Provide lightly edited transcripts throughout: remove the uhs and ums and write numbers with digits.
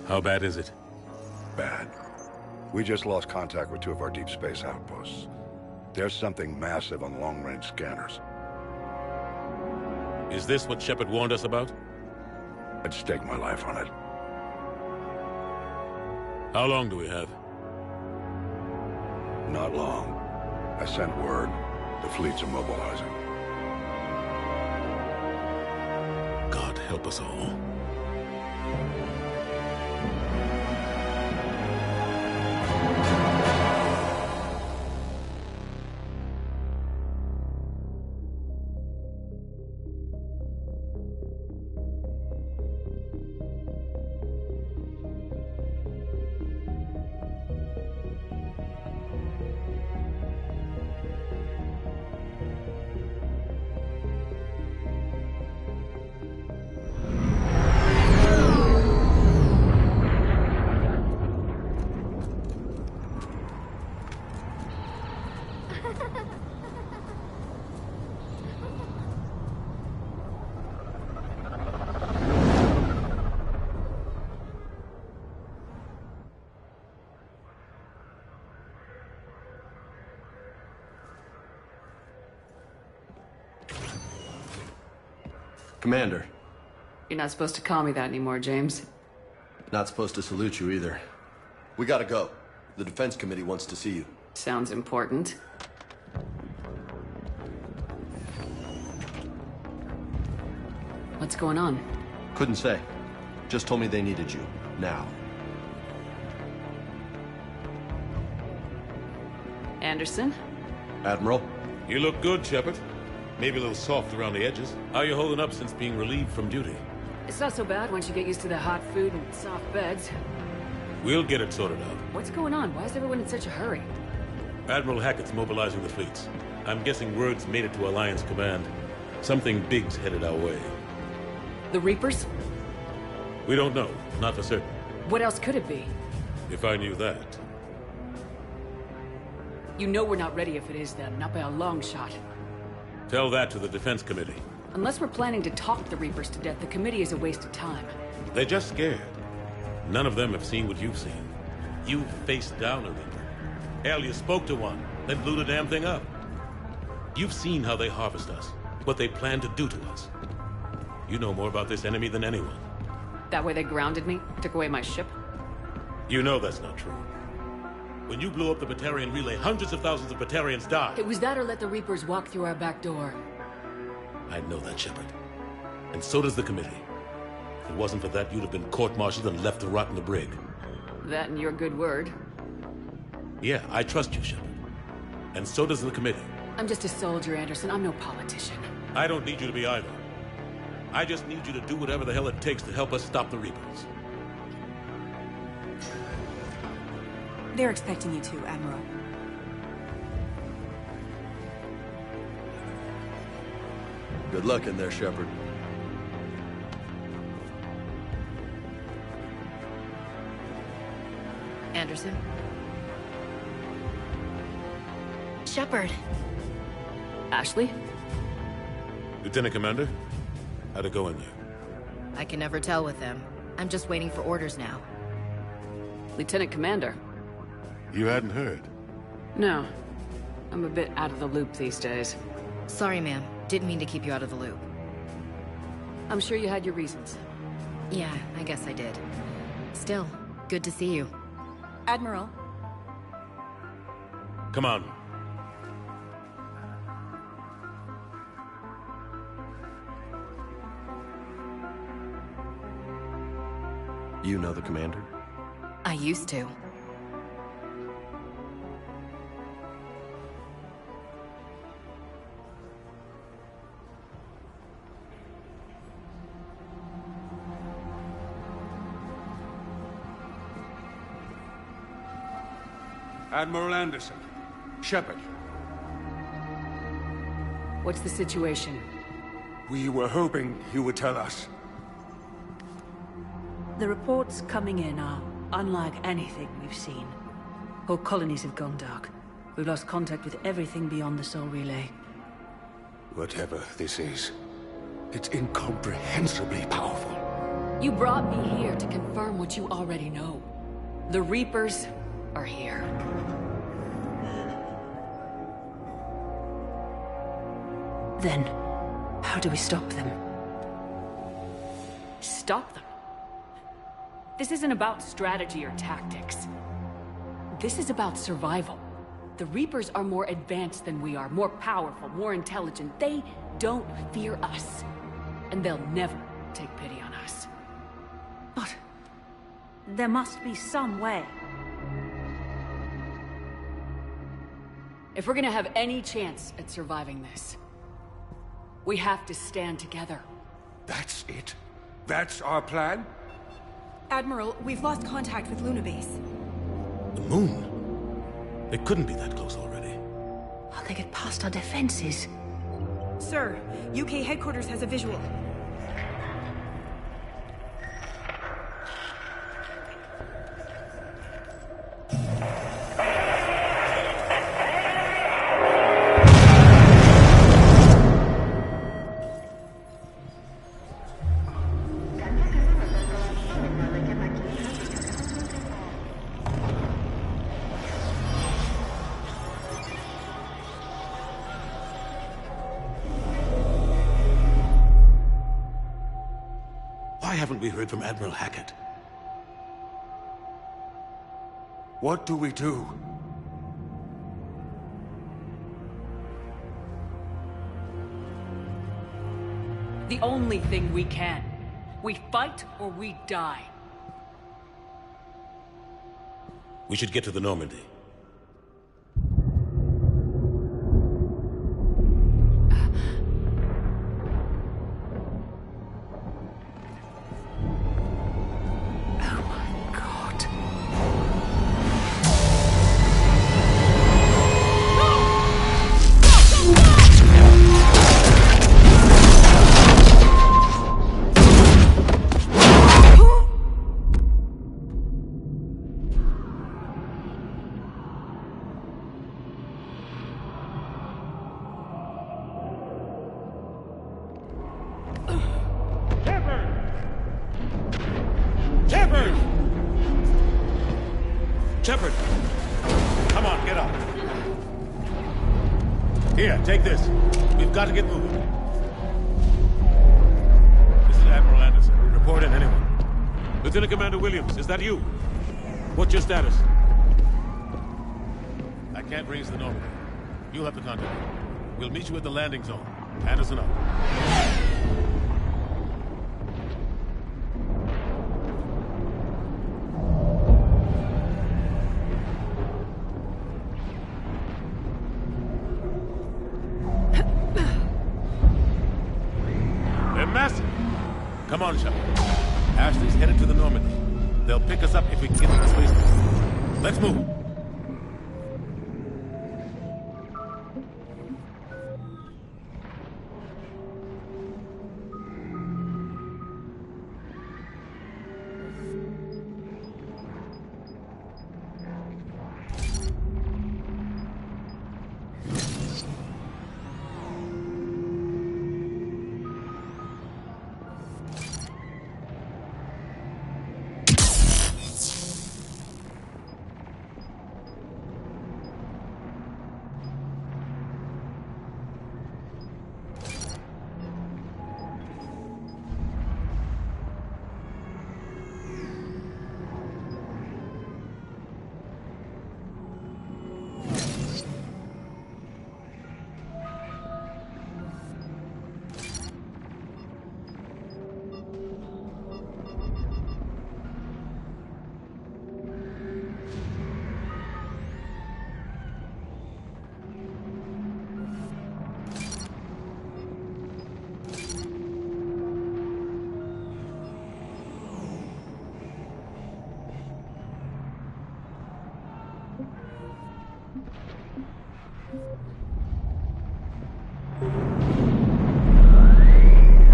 How bad is it? Bad. We just lost contact with 2 of our deep space outposts. There's something massive on long-range scanners. Is this what Shepard warned us about? I'd stake my life on it. How long do we have? Not long. I sent word. The fleets are mobilizing. God help us all. Commander. You're not supposed to call me that anymore, James. Not supposed to salute you either. We gotta go. The Defense Committee wants to see you. Sounds important. What's going on? Couldn't say. Just told me they needed you. Now. Anderson? Admiral? You look good, Shepard. Maybe a little soft around the edges. How are you holding up since being relieved from duty? It's not so bad once you get used to the hot food and soft beds. We'll get it sorted out. What's going on? Why is everyone in such a hurry? Admiral Hackett's mobilizing the fleets. I'm guessing word's made it to Alliance Command. Something big's headed our way. The Reapers? We don't know. Not for certain. What else could it be? If I knew that. You know we're not ready if it is them, not by a long shot. Tell that to the Defense Committee. Unless we're planning to talk the Reapers to death, the committee is a waste of time. They're just scared. None of them have seen what you've seen. You faced down a Reaper. Hell, you spoke to one, then blew the damn thing up. You've seen how they harvest us, what they plan to do to us. You know more about this enemy than anyone. That way they grounded me, took away my ship? You know that's not true. When you blew up the Batarian relay, hundreds of thousands of Batarians died. It was that or let the Reapers walk through our back door. I know that, Shepard. And so does the committee. If it wasn't for that, you'd have been court-martialed and left to rot in the brig. That and your good word. Yeah, I trust you, Shepard. And so does the committee. I'm just a soldier, Anderson. I'm no politician. I don't need you to be either. I just need you to do whatever the hell it takes to help us stop the Reapers. They're expecting you to, Admiral. Good luck in there, Shepard. Anderson? Shepard. Ashley? Lieutenant Commander, how'd it go in there? I can never tell with them. I'm just waiting for orders now. Lieutenant Commander? You hadn't heard? No. I'm a bit out of the loop these days. Sorry, ma'am. Didn't mean to keep you out of the loop. I'm sure you had your reasons. Yeah, I guess I did. Still, good to see you. Admiral. Come on. You know the commander? I used to. Admiral Anderson. Shepard. What's the situation? We were hoping you would tell us. The reports coming in are unlike anything we've seen. Whole colonies have gone dark. We've lost contact with everything beyond the Soul Relay. Whatever this is, it's incomprehensibly powerful. You brought me here to confirm what you already know. The Reapers are here. Then, how do we stop them? Stop them? This isn't about strategy or tactics. This is about survival. The Reapers are more advanced than we are, more powerful, more intelligent. They don't fear us. And they'll never take pity on us. But there must be some way. If we're gonna have any chance at surviving this, we have to stand together. That's it? That's our plan? Admiral, we've lost contact with Luna Base. The moon? They couldn't be that close already. How'd they get past our defenses? Sir, UK headquarters has a visual. Why haven't we heard from Admiral Hackett? What do we do? The only thing we can. We fight or we die. We should get to the Normandy. Shepard! Come on, get up. Here, take this. We've got to get moving. This is Admiral Anderson. Report in, anyone. Lieutenant Commander Williams, is that you? What's your status? I can't raise the Normandy. You'll have to contact me. We'll meet you at the landing zone. Anderson up. Come on, Shepard. Ashley's headed to the Normandy. They'll pick us up if we can get to the spaceport. Let's move.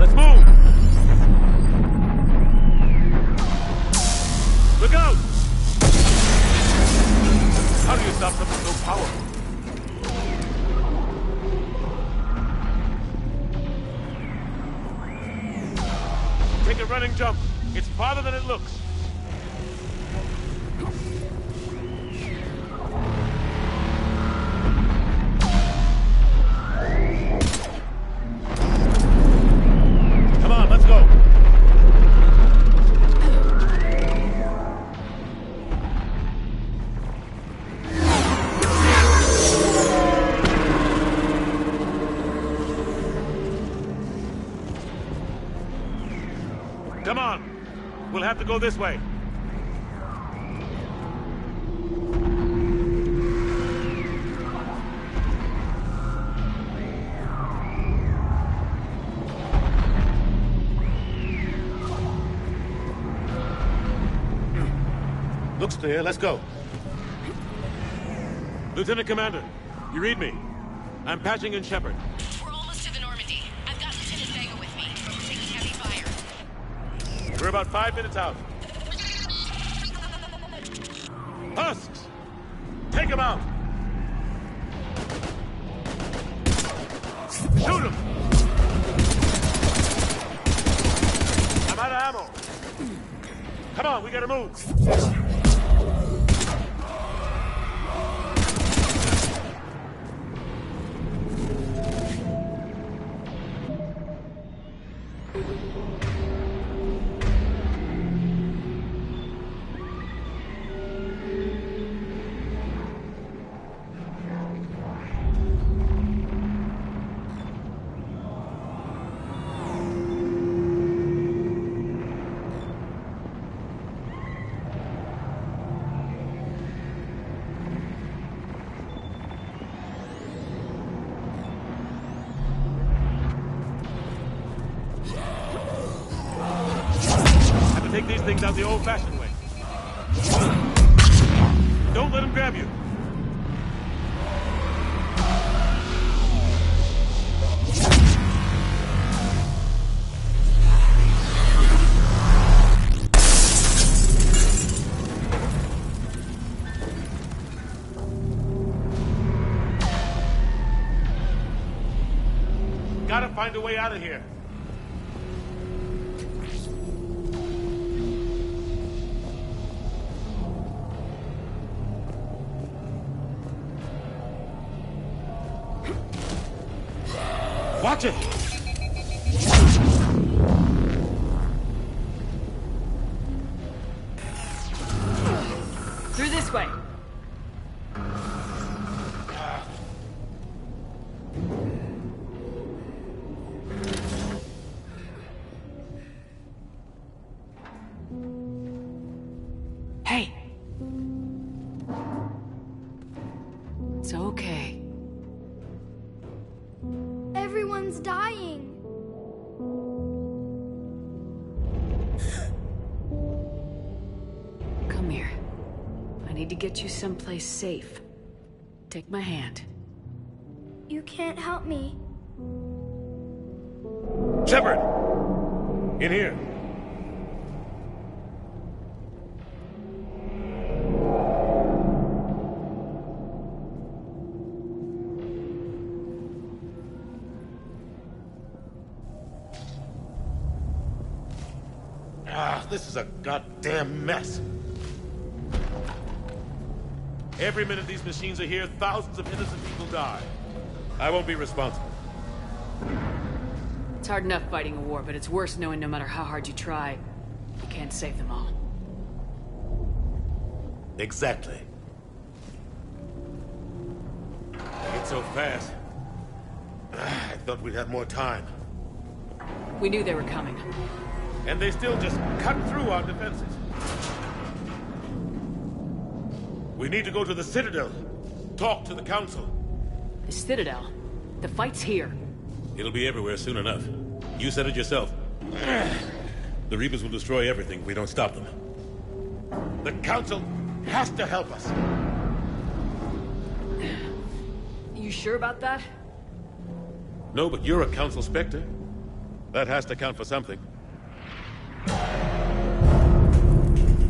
Let's move! Look out! How do you stop something so powerful? Take a running jump. It's farther than it looks. Come on, let's go. Come on. We'll have to go this way. Looks clear. Let's go. Lieutenant Commander, you read me? I'm patching in Shepard. We're almost to the Normandy. I've got Lieutenant Vega with me, but we're taking heavy fire. We're about 5 minutes out. Husks! Take him out! Shoot him! I'm out of ammo. Come on, we gotta move. Take these things out the old-fashioned way. Don't let them grab you. Gotta find a way out of here. Watch it! Through this way. Hey. It's okay. Everyone's dying. Come here. I need to get you someplace safe. Take my hand. You can't help me. Shepard! In here. This is a goddamn mess. Every minute these machines are here, thousands of innocent people die. I won't be responsible. It's hard enough fighting a war, but it's worse knowing no matter how hard you try, you can't save them all. Exactly. It's so fast. I thought we'd have more time. We knew they were coming. And they still just cut through our defenses. We need to go to the Citadel. Talk to the Council. The Citadel? The fight's here. It'll be everywhere soon enough. You said it yourself. The Reapers will destroy everything if we don't stop them. The Council has to help us. You sure about that? No, but you're a Council Spectre. That has to count for something.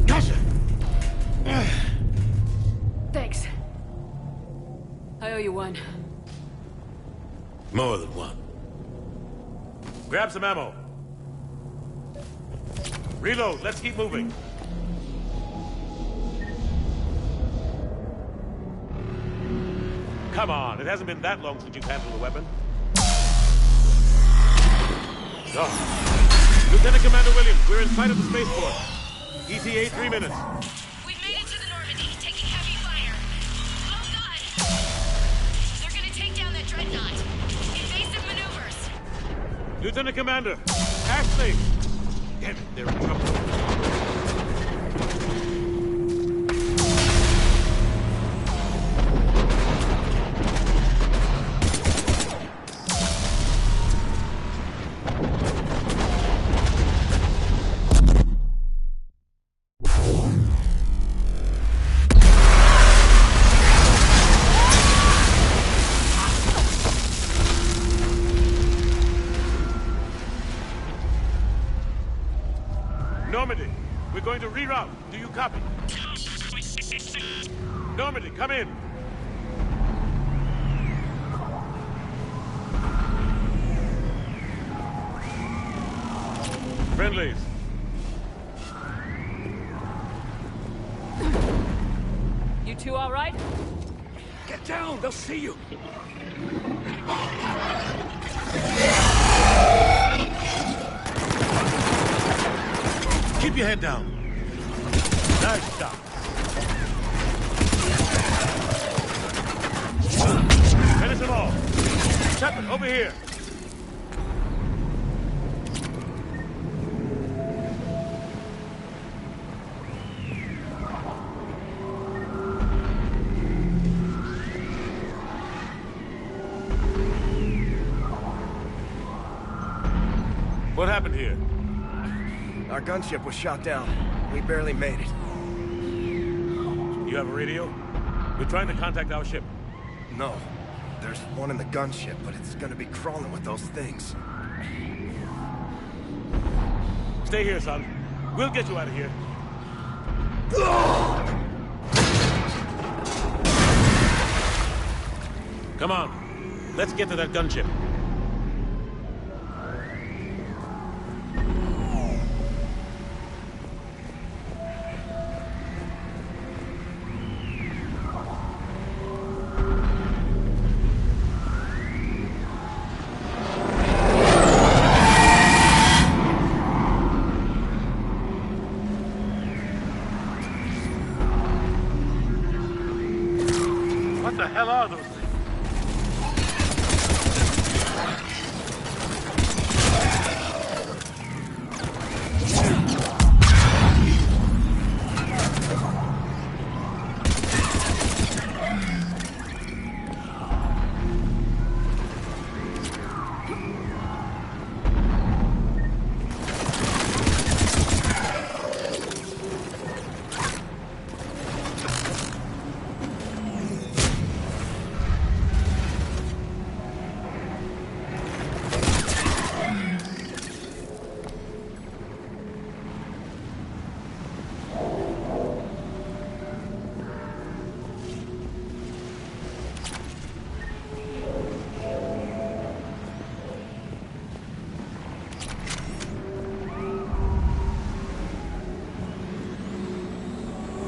Gotcha! Thanks. I owe you one. More than one. Grab some ammo. Reload. Let's keep moving. Come on. It hasn't been that long since you've handled a weapon. Oh. Lieutenant Commander Williams, we're in sight of the spaceport. ETA 3 minutes. We've made it to the Normandy, taking heavy fire. Oh god! They're gonna take down that dreadnought. Invasive maneuvers. Lieutenant Commander, Ashley! Damn it, they're in trouble. Normandy, we're going to reroute. Do you copy? Normandy, come in. Friendlies. You two all right? Get down! They'll see you! Keep your head down. Nice shot. Finish them all. Chapman, over here. What happened here? Our gunship was shot down. We barely made it. You have a radio? We're trying to contact our ship. No. There's one in the gunship, but it's gonna be crawling with those things. Stay here, son. We'll get you out of here. Come on. Let's get to that gunship. What the hell are those things?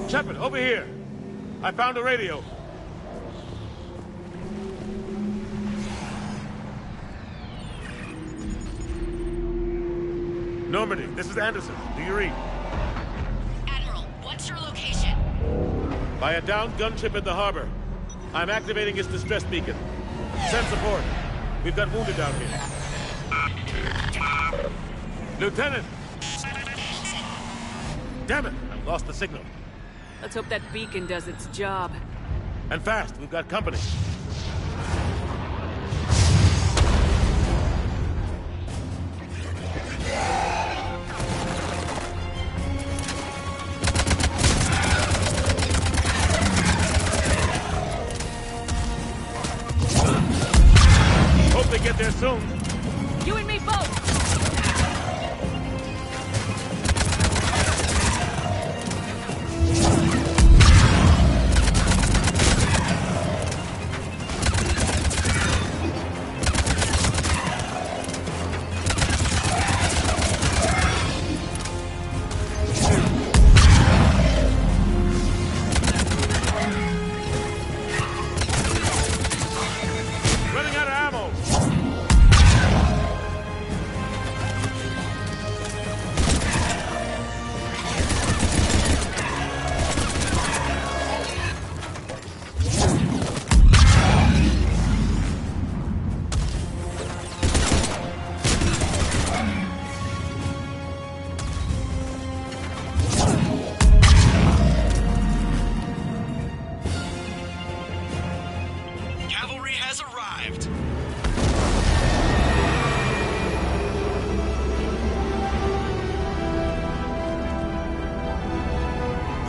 Shepard, over here. I found a radio. Normandy, this is Anderson. Do you read? Admiral, what's your location? By a downed gunship in the harbor. I'm activating its distress beacon. Send support. We've got wounded down here. Lieutenant! Damn it! I've lost the signal. Let's hope that beacon does its job. And fast, we've got company. Hope they get there soon. You and me both!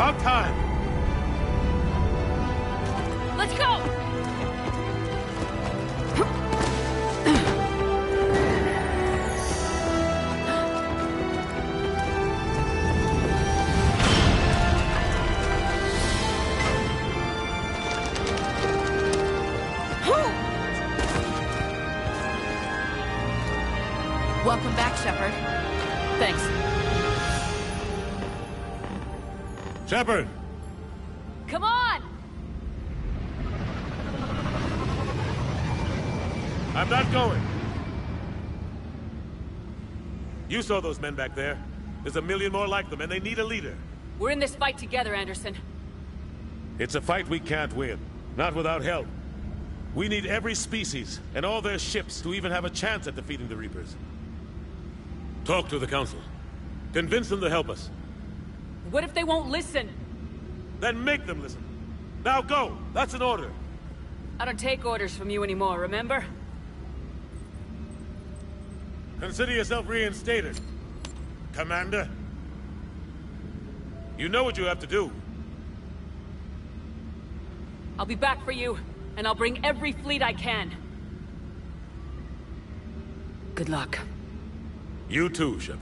About time! Let's go! Welcome back, Shepard. Thanks. Shepard! Come on! I'm not going. You saw those men back there. There's a million more like them, and they need a leader. We're in this fight together, Anderson. It's a fight we can't win. Not without help. We need every species, and all their ships, to even have a chance at defeating the Reapers. Talk to the Council. Convince them to help us. What if they won't listen? Then make them listen. Now go! That's an order. I don't take orders from you anymore, remember? Consider yourself reinstated, Commander. You know what you have to do. I'll be back for you, and I'll bring every fleet I can. Good luck. You too, Shepard.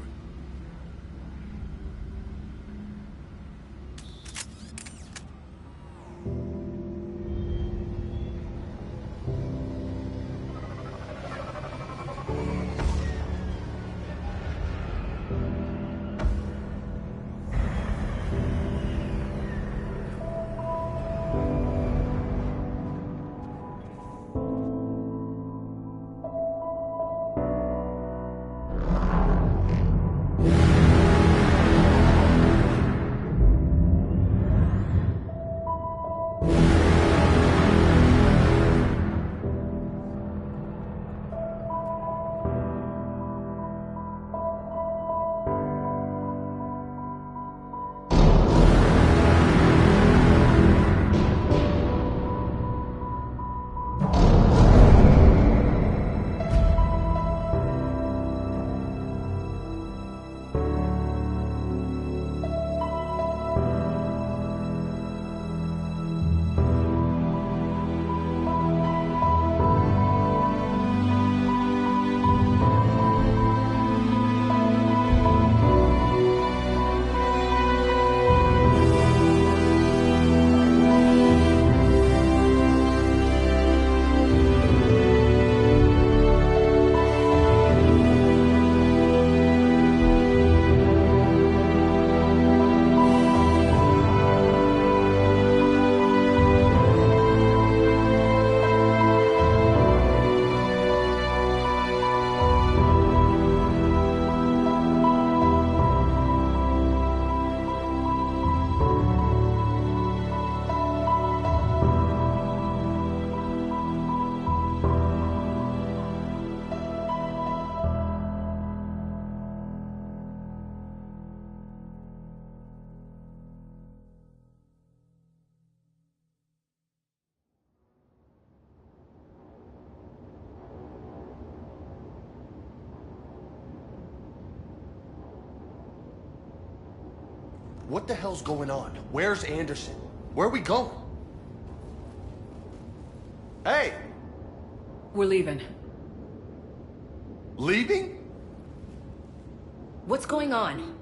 What the hell's going on? Where's Anderson? Where are we going? Hey! We're leaving. Leaving? What's going on?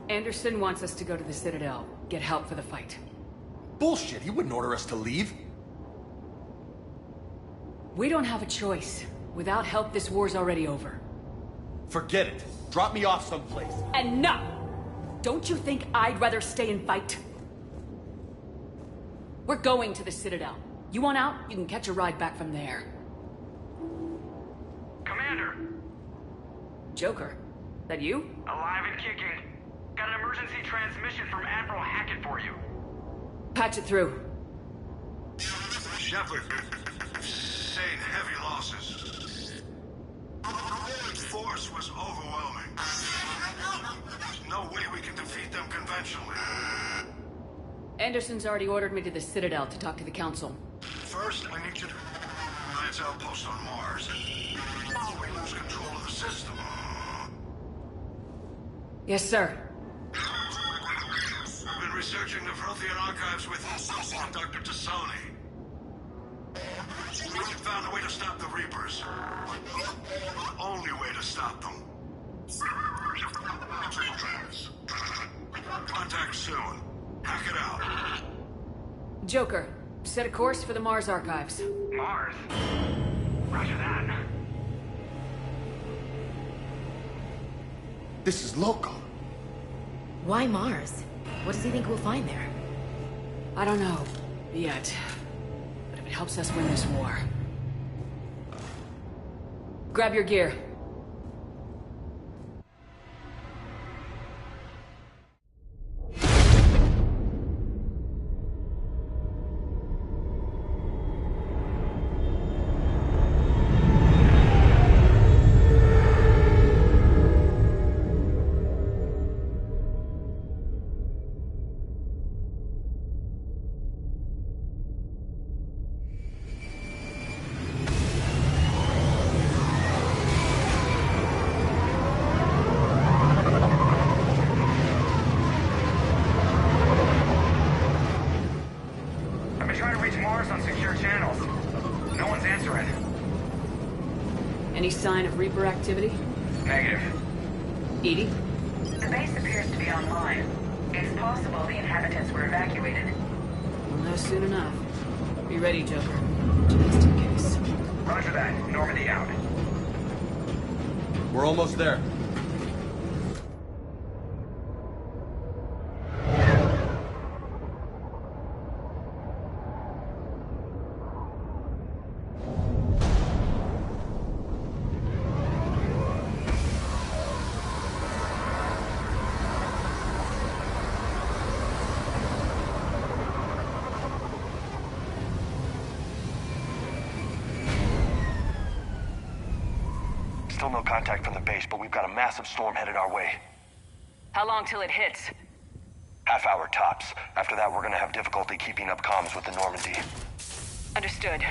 Anderson wants us to go to the Citadel, get help for the fight. Bullshit, he wouldn't order us to leave. We don't have a choice. Without help, this war's already over. Forget it. Drop me off someplace. And no! Don't you think I'd rather stay and fight? We're going to the Citadel. You want out? You can catch a ride back from there. Commander! Joker, that you? Alive and kicking. Got an emergency transmission from Admiral Hackett for you. Patch it through. Shepard, sustained heavy losses. The Void force was overwhelming. There's no way we can defeat them conventionally. Anderson's already ordered me to the Citadel to talk to the Council. First, I need you to Alliance outpost on Mars. Now we lose control of the system. Yes, sir. We've been researching the Prothean archives with Dr. Tassoni. We found a way to stop the Reapers. The only way to stop them. Contact soon. Hack it out. Joker, set a course for the Mars archives. Mars? Roger that. This is local. Why Mars? What does he think we'll find there? I don't know. Yet. But if it helps us win this war... Grab your gear. Any sign of Reaper activity? Negative. Edie? The base appears to be online. It's possible the inhabitants were evacuated. We'll know soon enough. Be ready, Joker. Just in case. Roger that. Normandy out. We're almost there. Still no contact from the base, but we've got a massive storm headed our way. How long till it hits? Half hour tops. After that, we're gonna have difficulty keeping up comms with the Normandy. Understood.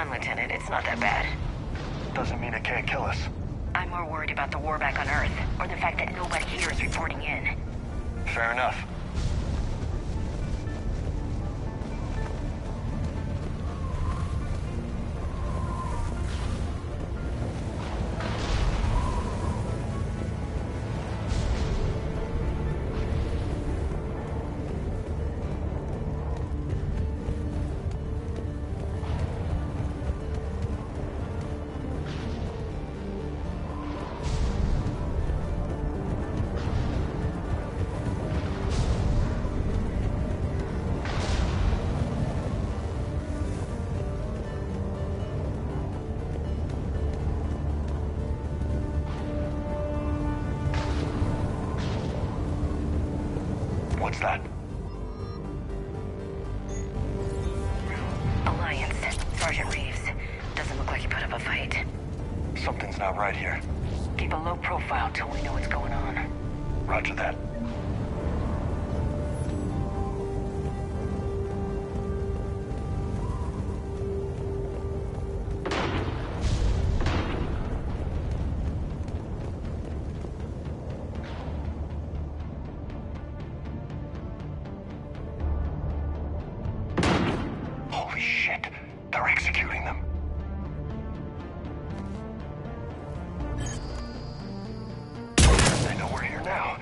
on, Lieutenant. It's not that bad. Doesn't mean it can't kill us. I'm more worried about the war back on Earth, or the fact that nobody here is reporting in. Fair enough. What's that? Alliance. Sergeant Reeves. Doesn't look like he put up a fight. Something's not right here. Keep a low profile till we know what's going on. Roger that. Holy shit. They're executing them. They know we're here now.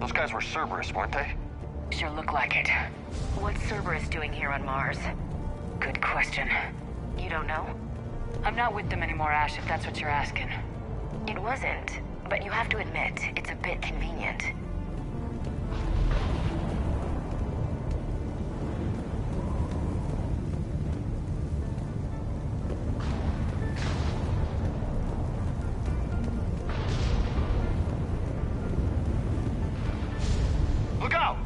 Those guys were Cerberus, weren't they? Sure look like it. What's Cerberus doing here on Mars? Good question. You don't know? I'm not with them anymore, Ash, if that's what you're asking. It wasn't, but you have to admit, it's a bit convenient. Look out!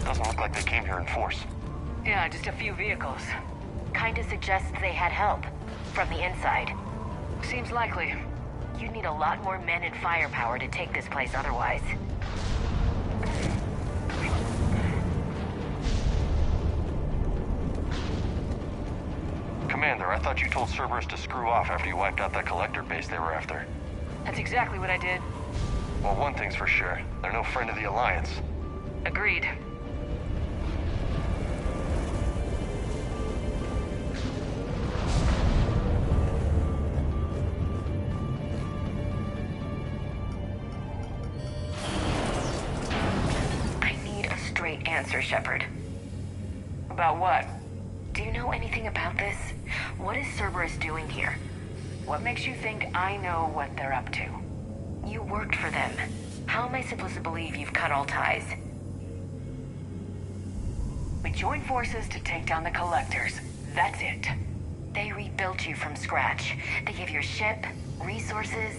Doesn't look like they came here in force. Yeah, just a few vehicles. Kinda suggests they had help. From the inside. Seems likely. You'd need a lot more men and firepower to take this place otherwise. Commander, I thought you told Cerberus to screw off after you wiped out that collector base they were after. That's exactly what I did. Well, one thing's for sure. They're no friend of the Alliance. Agreed. I need a straight answer, Shepard. About what? Do you know anything about this? What is Cerberus doing here? What makes you think I know what they're up to? You worked for them. How am I supposed to believe you've cut all ties? We joined forces to take down the Collectors. That's it. They rebuilt you from scratch. They gave you a ship, resources.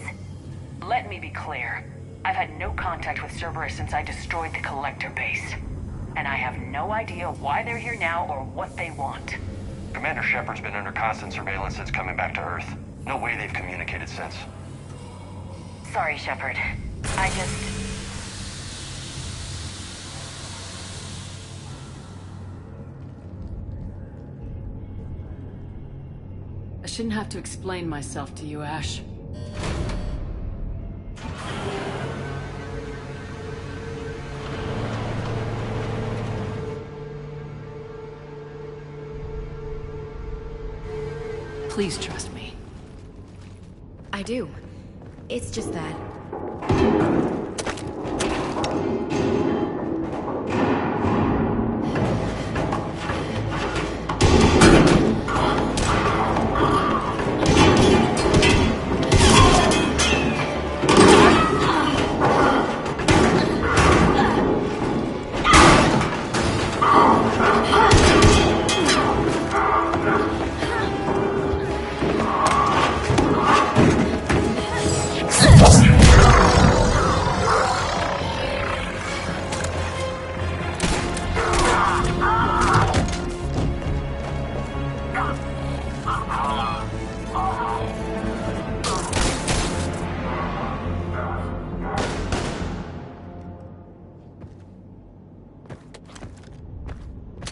Let me be clear. I've had no contact with Cerberus since I destroyed the Collector base. And I have no idea why they're here now or what they want. Commander Shepard's been under constant surveillance since coming back to Earth. No way they've communicated since. Sorry, Shepard. I shouldn't have to explain myself to you, Ash. Please trust me. I do. It's just that...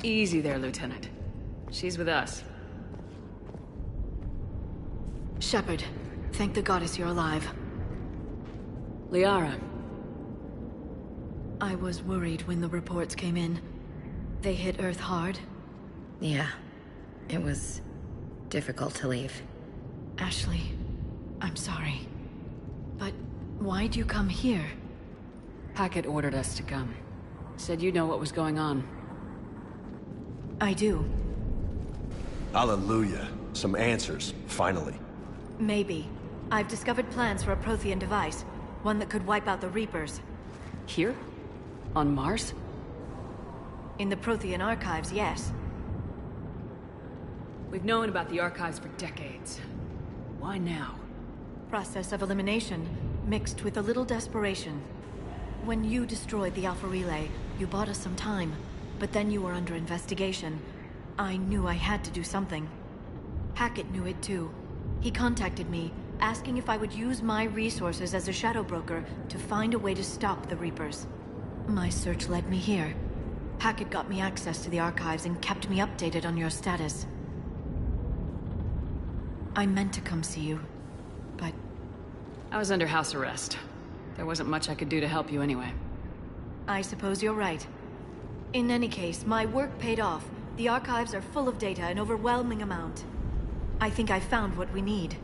Easy there, Lieutenant. She's with us. Shepard, thank the goddess you're alive. Liara. I was worried when the reports came in. They hit Earth hard. Yeah. It was... difficult to leave. Ashley, I'm sorry. But why'd you come here? Hackett ordered us to come. Said you know what was going on. I do. Hallelujah. Some answers, finally. Maybe. I've discovered plans for a Prothean device. One that could wipe out the Reapers. Here? On Mars? In the Prothean archives, yes. We've known about the archives for decades. Why now? Process of elimination, mixed with a little desperation. When you destroyed the Alpha Relay, you bought us some time. But then you were under investigation. I knew I had to do something. Hackett knew it too. He contacted me, asking if I would use my resources as a shadow broker to find a way to stop the Reapers. My search led me here. Hackett got me access to the archives and kept me updated on your status. I meant to come see you, but... I was under house arrest. There wasn't much I could do to help you anyway. I suppose you're right. In any case, my work paid off. The archives are full of data, an overwhelming amount. I think I found what we need.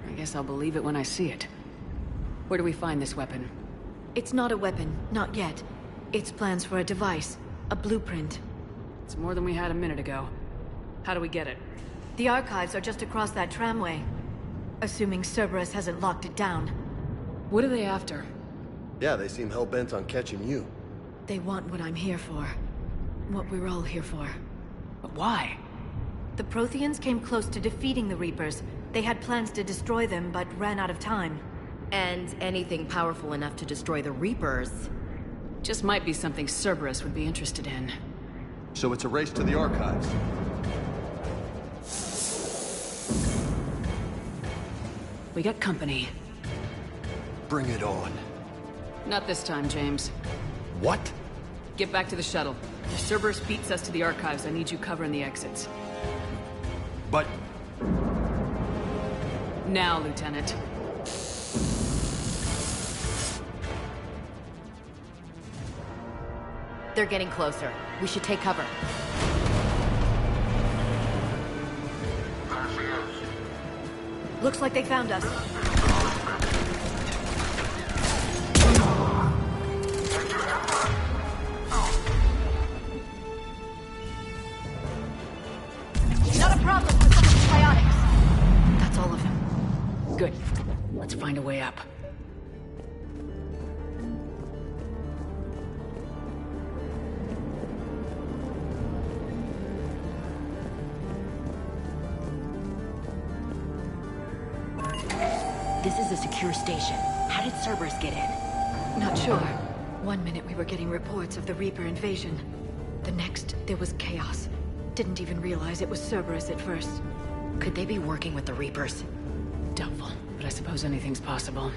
I guess I'll believe it when I see it. Where do we find this weapon? It's not a weapon, not yet. It's plans for a device, a blueprint. It's more than we had a minute ago. How do we get it? The archives are just across that tramway. Assuming Cerberus hasn't locked it down. What are they after? Yeah, they seem hell-bent on catching you. They want what I'm here for. What we're all here for. But why? The Protheans came close to defeating the Reapers. They had plans to destroy them, but ran out of time. And anything powerful enough to destroy the Reapers... just might be something Cerberus would be interested in. So it's a race to the archives. We got company. Bring it on. Not this time, James. What? Get back to the shuttle. If Cerberus beats us to the archives, I need you covering the exits. But... now, Lieutenant. They're getting closer. We should take cover. Looks like they found us. Not a problem with some of the biotics. That's all of them. Good. Let's find a way up. This is a secure station. How did Cerberus get in? Not sure. One minute we were getting reports of the Reaper invasion. The next, there was chaos. Didn't even realize it was Cerberus at first. Could they be working with the Reapers? Doubtful, but I suppose anything's possible.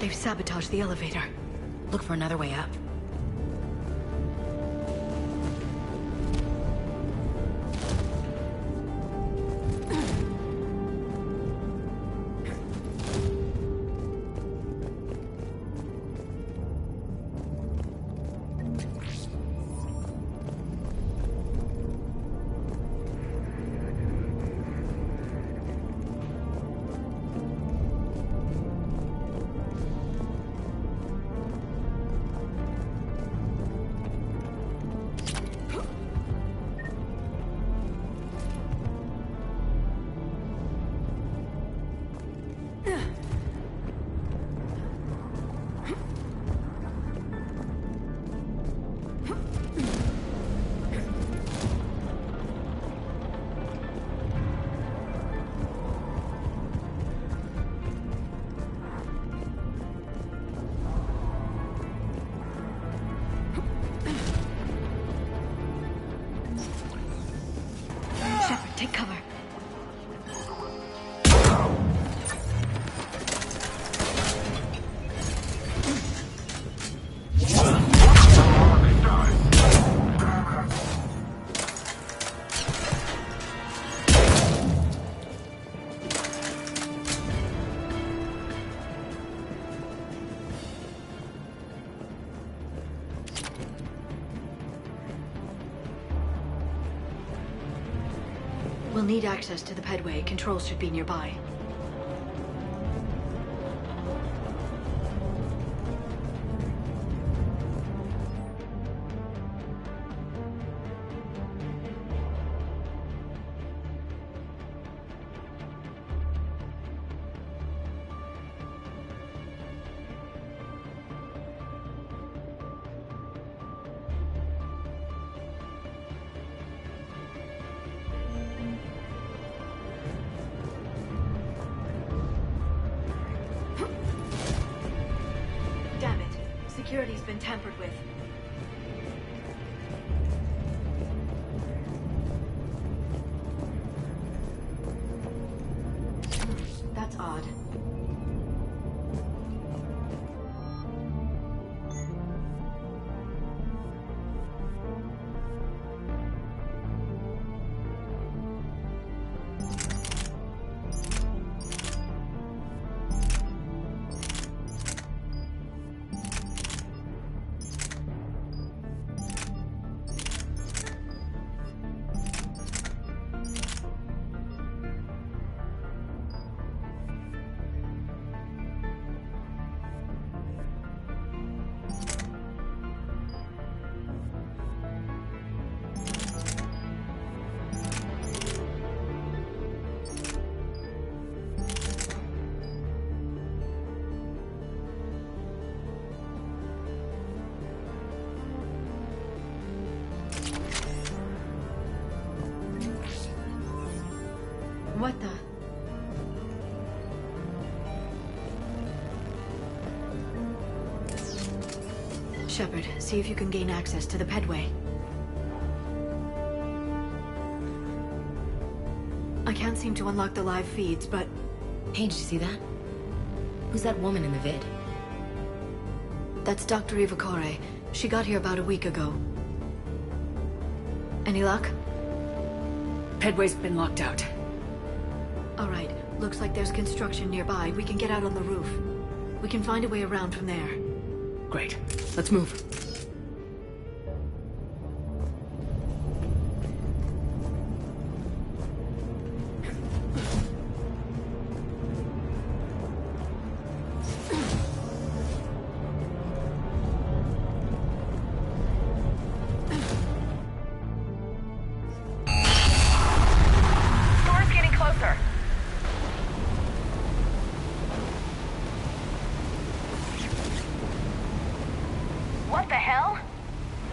They've sabotaged the elevator. Look for another way up. Take cover. We'll need access to the pedway. Controls should be nearby. Damn it. Security's been tampered with. That's odd. What the? Shepard, see if you can gain access to the pedway. I can't seem to unlock the live feeds, but... Hey, did you see that? Who's that woman in the vid? That's Dr. Ivakore. She got here about a week ago. Any luck? Pedway's been locked out. All right. Looks like there's construction nearby. We can get out on the roof. We can find a way around from there. Great. Let's move. Storm's getting closer. What the hell?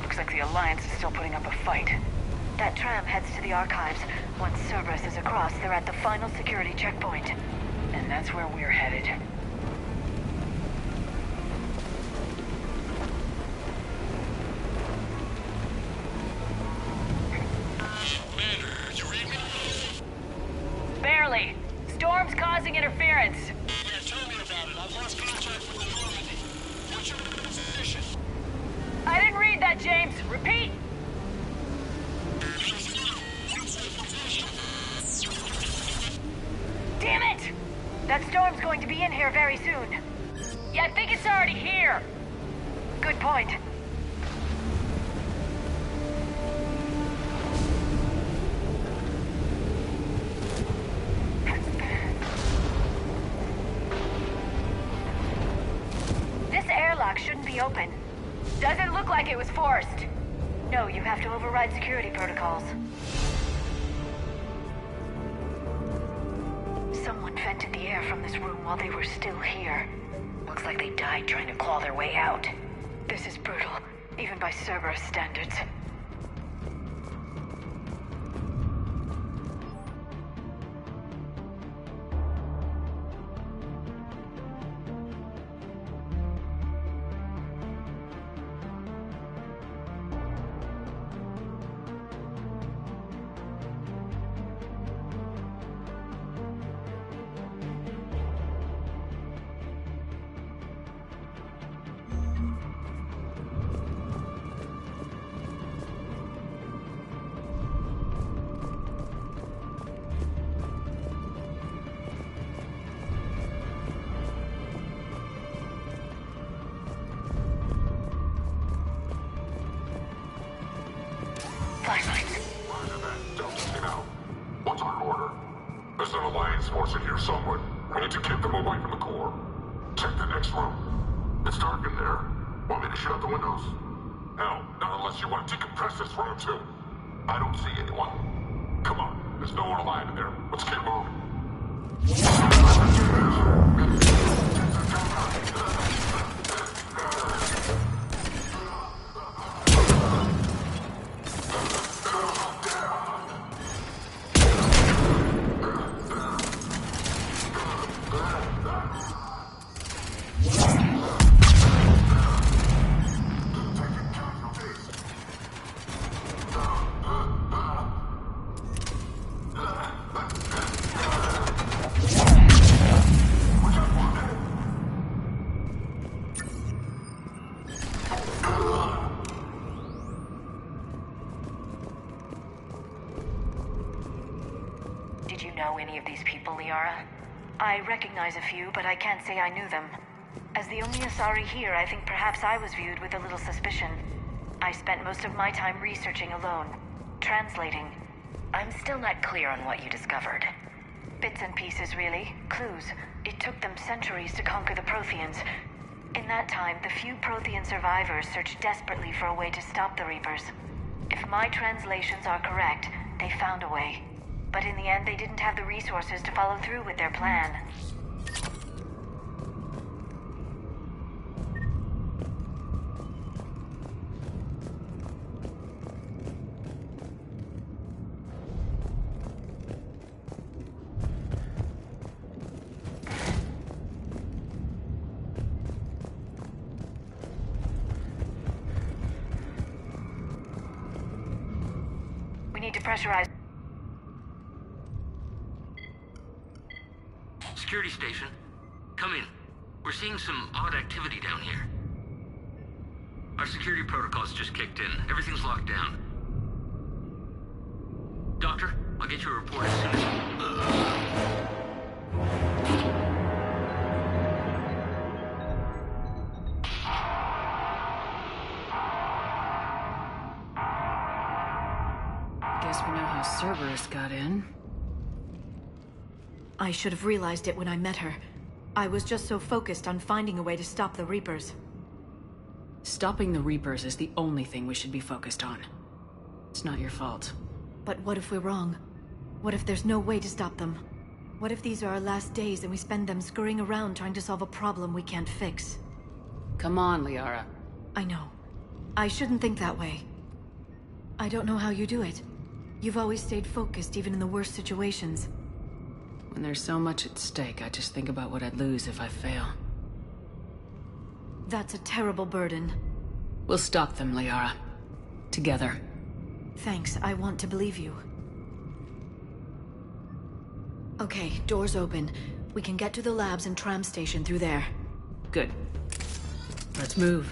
Looks like the Alliance is still putting up a fight. That tram heads to the archives. Once Cerberus is across, they're at the final security checkpoint. And that's where we're headed. Commander, you read me? Barely. Storm's causing interference. Yeah, tell me about it. I've lost contact with the Normandy. What's your position? I didn't read that, James. Repeat. Damn it! That storm's going to be in here very soon. Yeah, I think it's already here. Good point. This airlock shouldn't be open. Doesn't look like it was forced. No, you have to override security protocols. Someone vented the air from this room while they were still here. Looks like they died trying to claw their way out. This is brutal, even by Cerberus standards. There's an Alliance force in here somewhere. We need to keep them away from the core. Check the next room. It's dark in there. Want me to shut the windows? Hell, not unless you want to decompress this room too. I don't see anyone. Come on, there's no one alive in there. Let's keep moving. Did you know any of these people, Liara? I recognize a few, but I can't say I knew them. As the only Asari here, I think perhaps I was viewed with a little suspicion. I spent most of my time researching alone, translating. I'm still not clear on what you discovered. Bits and pieces, really. Clues. It took them centuries to conquer the Protheans. In that time, the few Prothean survivors searched desperately for a way to stop the Reapers. If my translations are correct, they found a way. But in the end, they didn't have the resources to follow through with their plan. We need to pressurize. Security station. Come in. We're seeing some odd activity down here. Our security protocols just kicked in. Everything's locked down. Doctor, I'll get you a report as soon as... Guess we know how Cerberus got in. I should have realized it when I met her. I was just so focused on finding a way to stop the Reapers. Stopping the Reapers is the only thing we should be focused on. It's not your fault. But what if we're wrong? What if there's no way to stop them? What if these are our last days and we spend them scurrying around trying to solve a problem we can't fix? Come on, Liara. I know. I shouldn't think that way. I don't know how you do it. You've always stayed focused even in the worst situations. When there's so much at stake, I just think about what I'd lose if I fail. That's a terrible burden. We'll stop them, Liara. Together. Thanks, I want to believe you. Okay, doors open. We can get to the labs and tram station through there. Good. Let's move.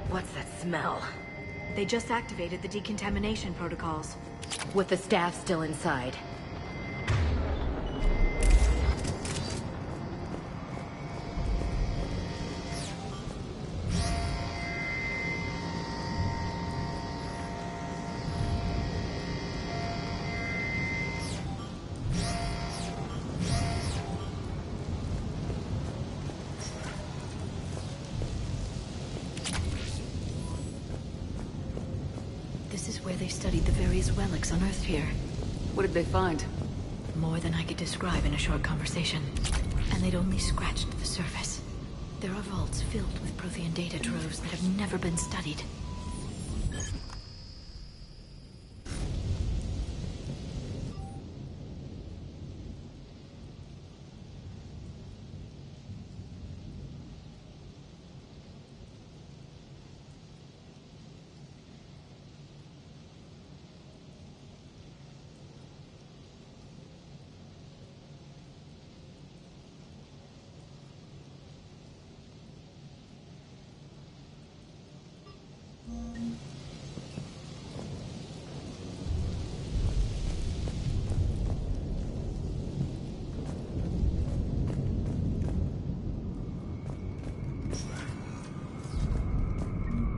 What's that smell? They just activated the decontamination protocols. With the staff still inside. This is where they studied the various relics unearthed here. What did they find? More than I could describe in a short conversation. And they'd only scratched the surface. There are vaults filled with Prothean data troves that have never been studied.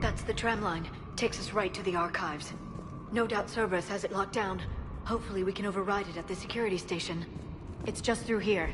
That's the tram line. Takes us right to the archives. No doubt Cerberus has it locked down. Hopefully we can override it at the security station. It's just through here.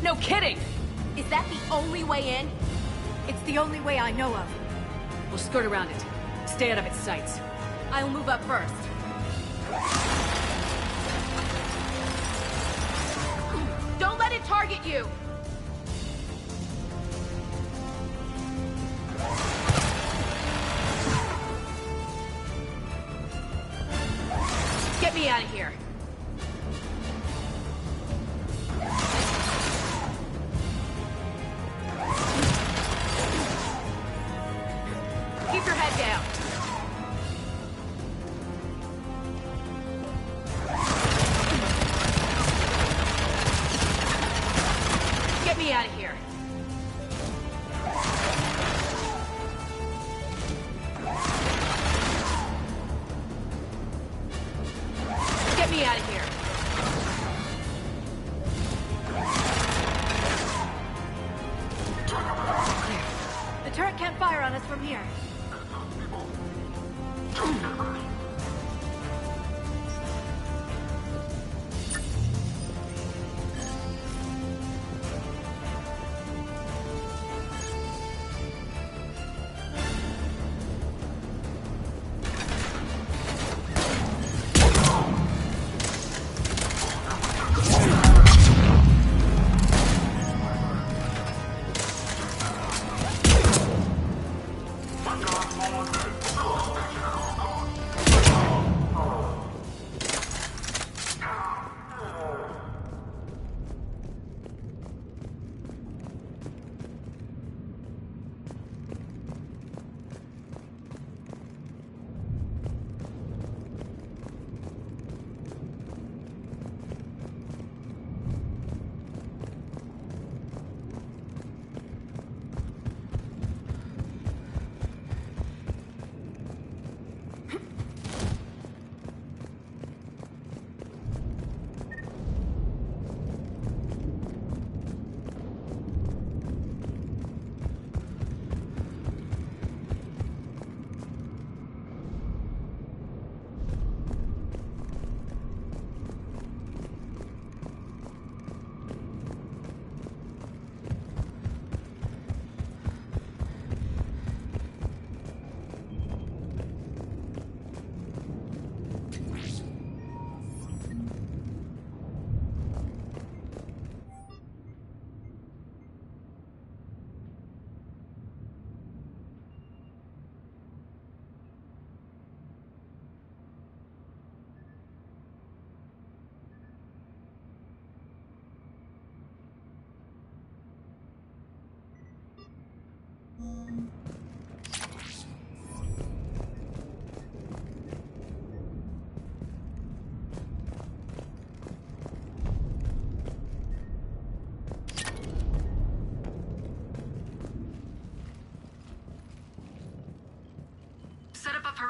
No kidding! Is that the only way in? It's the only way I know of. We'll skirt around it. Stay out of its sights. I'll move up first. Don't let it target you! Get me out of here. Keep your head down. Get me out of here. Get me out of here. The turret can't fire on us from here.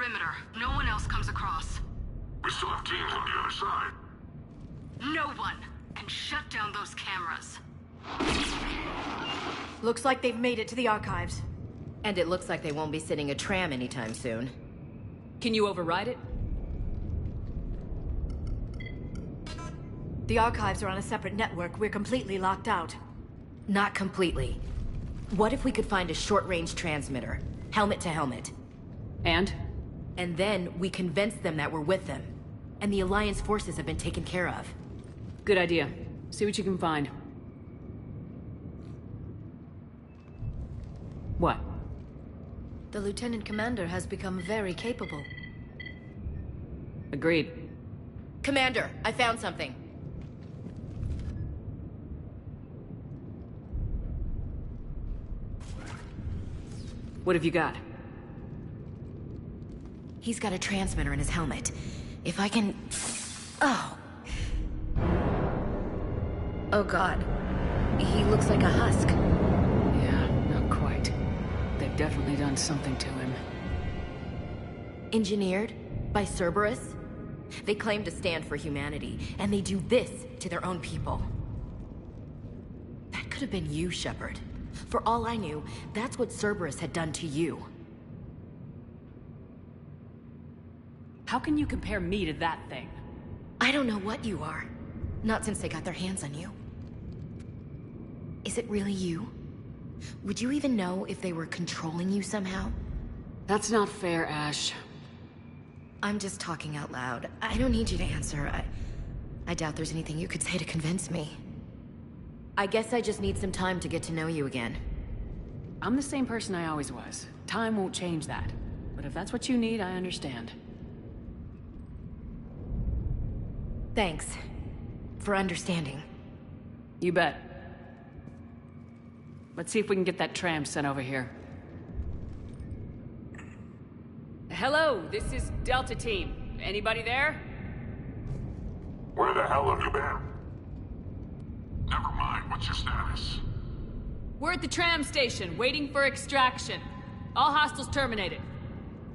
perimeter. No one else comes across. We still have teams on the other side. No one can shut down those cameras. Looks like they've made it to the archives. And it looks like they won't be sitting a tram anytime soon. Can you override it? The archives are on a separate network. We're completely locked out. Not completely. What if we could find a short-range transmitter? Helmet to helmet. And? And then we convince them that we're with them. And the Alliance forces have been taken care of. Good idea. See what you can find. What? The Lieutenant Commander has become very capable. Agreed. Commander, I found something. What have you got? He's got a transmitter in his helmet. If I can... Oh. Oh god. He looks like a husk. Yeah, not quite. They've definitely done something to him. Engineered by Cerberus? They claim to stand for humanity, and they do this to their own people. That could have been you, Shepard. For all I knew, that's what Cerberus had done to you. How can you compare me to that thing? I don't know what you are. Not since they got their hands on you. Is it really you? Would you even know if they were controlling you somehow? That's not fair, Ash. I'm just talking out loud. I don't need you to answer. I doubt there's anything you could say to convince me. I guess I just need some time to get to know you again. I'm the same person I always was. Time won't change that. But if that's what you need, I understand. Thanks. For understanding. You bet. Let's see if we can get that tram sent over here. Hello, this is Delta Team. Anybody there? Where the hell have you been? Never mind, what's your status? We're at the tram station, waiting for extraction. All hostiles terminated.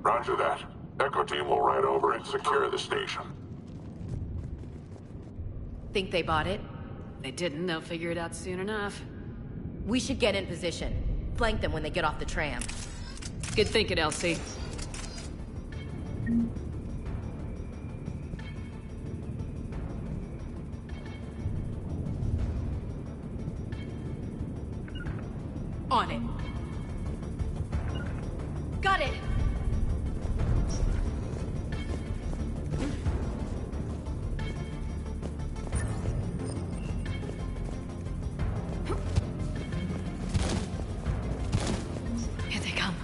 Roger that. Echo Team will ride over and secure the station. Think they bought it? If they didn't, they'll figure it out soon enough. We should get in position. Flank them when they get off the tram. Good thinking, Elsie. On it. Got it! Here they come.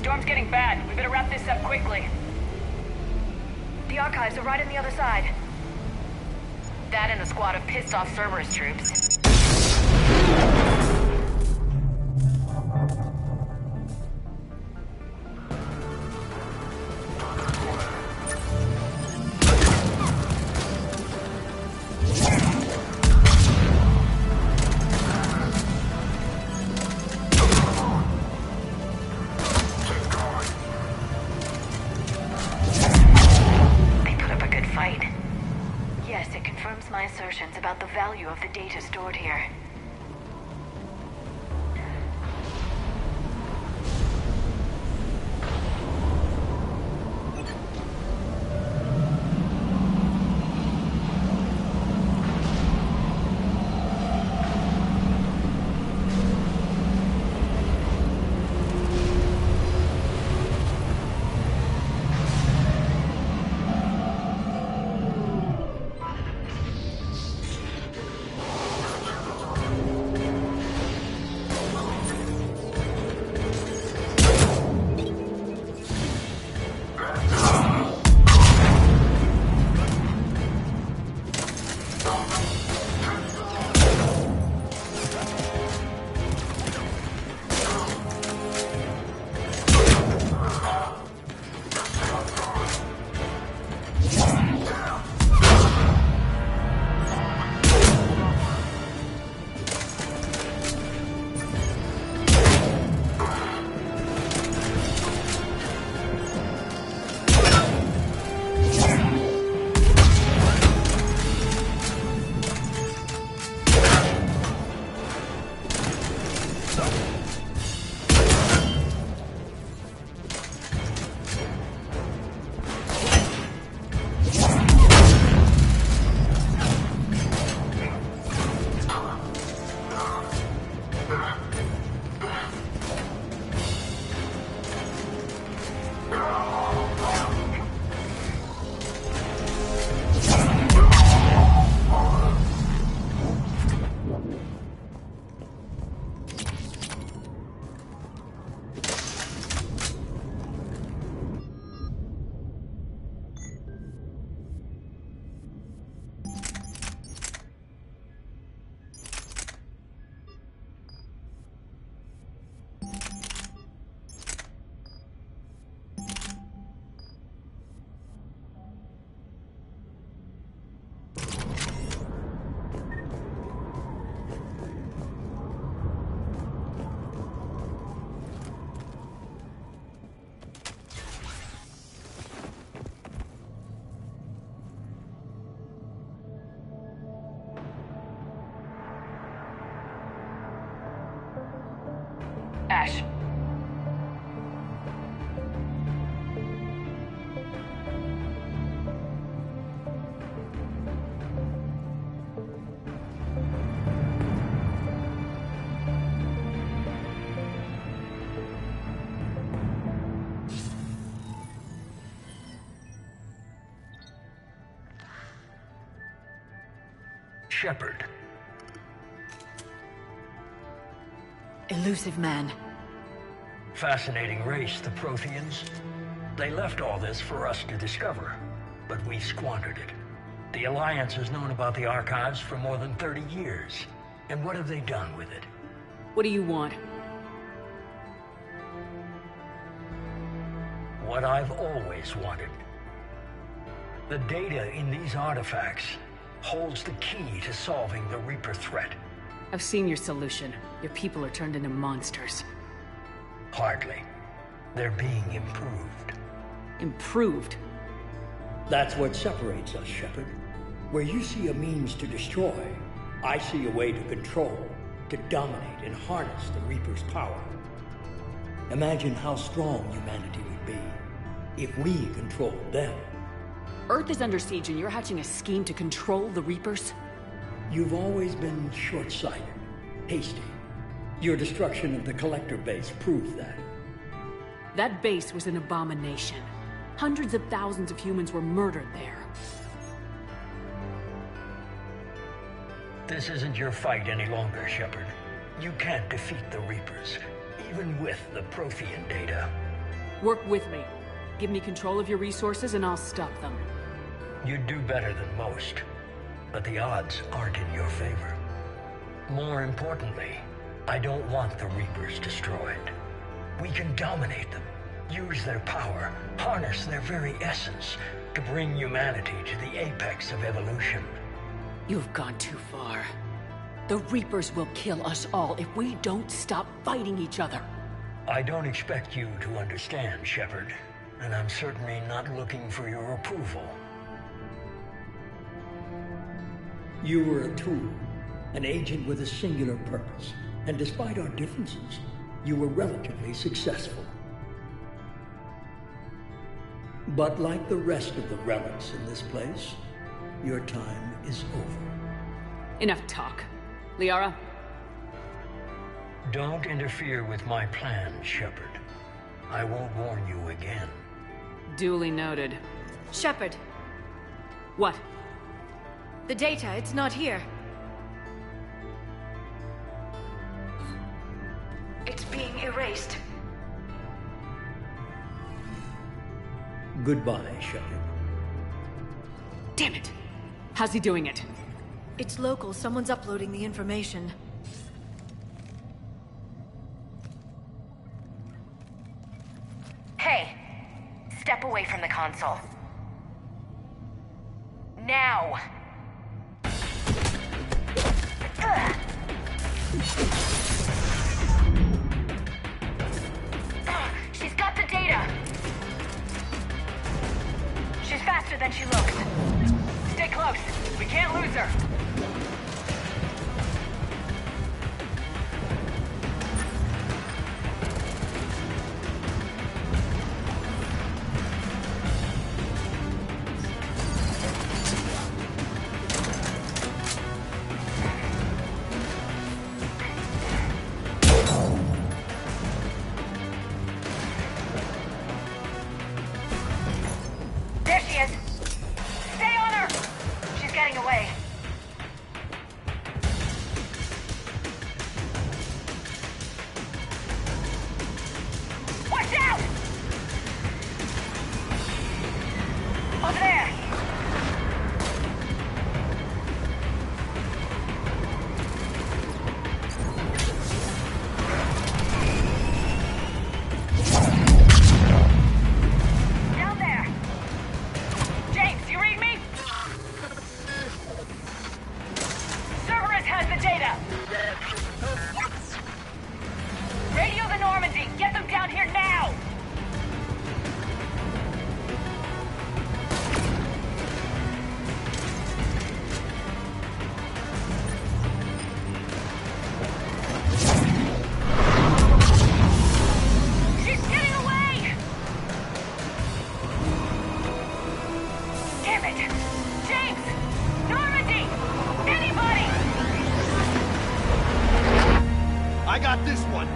Storm's getting bad. We better wrap this up quickly. The archives are right on the other side. That and a squad of pissed-off Cerberus troops. My assertions about the value of the data stored here. Ash. Shepard. Elusive man. Fascinating race, the Protheans. They left all this for us to discover, but we squandered it. The Alliance has known about the archives for more than 30 years. And what have they done with it? What do you want? What I've always wanted. The data in these artifacts holds the key to solving the Reaper threat. I've seen your solution. Your people are turned into monsters. Hardly. They're being improved. Improved? That's what separates us, Shepard. Where you see a means to destroy, I see a way to control, to dominate and harness the Reaper's power. Imagine how strong humanity would be if we controlled them. Earth is under siege and you're hatching a scheme to control the Reapers? You've always been short-sighted, hasty. Your destruction of the Collector base proves that. That base was an abomination. Hundreds of thousands of humans were murdered there. This isn't your fight any longer, Shepard. You can't defeat the Reapers, even with the Prothean data. Work with me. Give me control of your resources and I'll stop them. You'd do better than most, but the odds aren't in your favor. More importantly, I don't want the Reapers destroyed. We can dominate them, use their power, harness their very essence to bring humanity to the apex of evolution. You've gone too far. The Reapers will kill us all if we don't stop fighting each other. I don't expect you to understand, Shepard, and I'm certainly not looking for your approval. You were a tool, an agent with a singular purpose, and despite our differences, you were relatively successful. But like the rest of the relics in this place, your time is over. Enough talk. Liara? Don't interfere with my plan, Shepard. I won't warn you again. Duly noted. Shepard. What? The data, it's not here. It's being erased. Goodbye, Shepard. Damn it! How's he doing it? It's local. Someone's uploading the information. Hey! Step away from the console. Now! She's got the data! She's faster than she looks. Stay close. We can't lose her. There she is. Stay on her. She's getting away. Watch out! Over there. Down there. James, you read me? Cerberus has the data. Radio the Normandy. Get them down here now. She's getting away. Damn it! James! Normandy! Anybody! I got this one.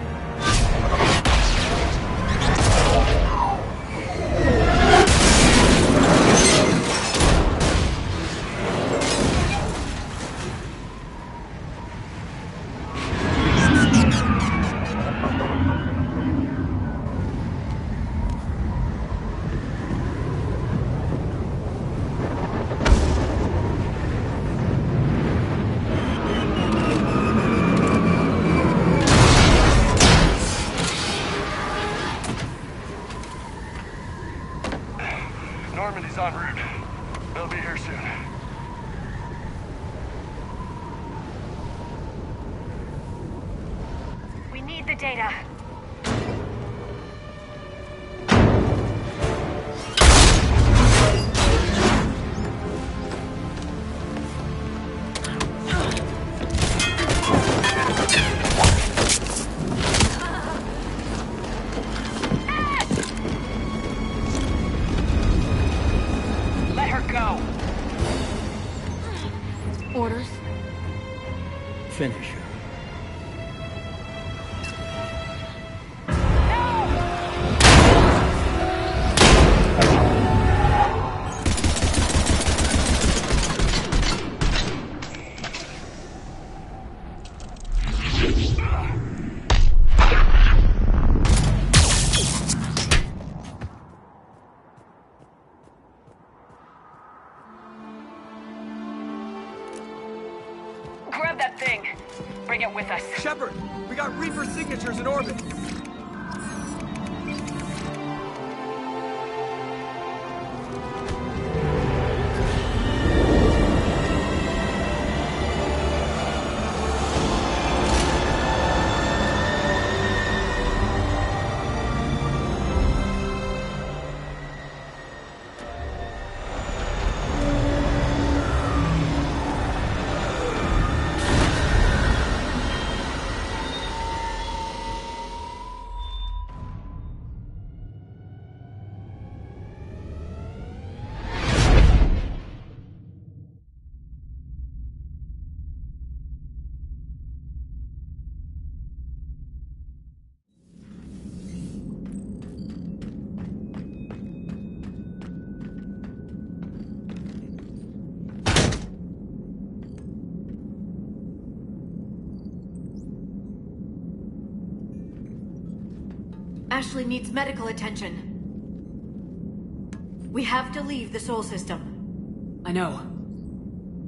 Normandy's en route. They'll be here soon. We need the data. got Reaper signatures in orbit. Ashley needs medical attention. We have to leave the Sol system. I know.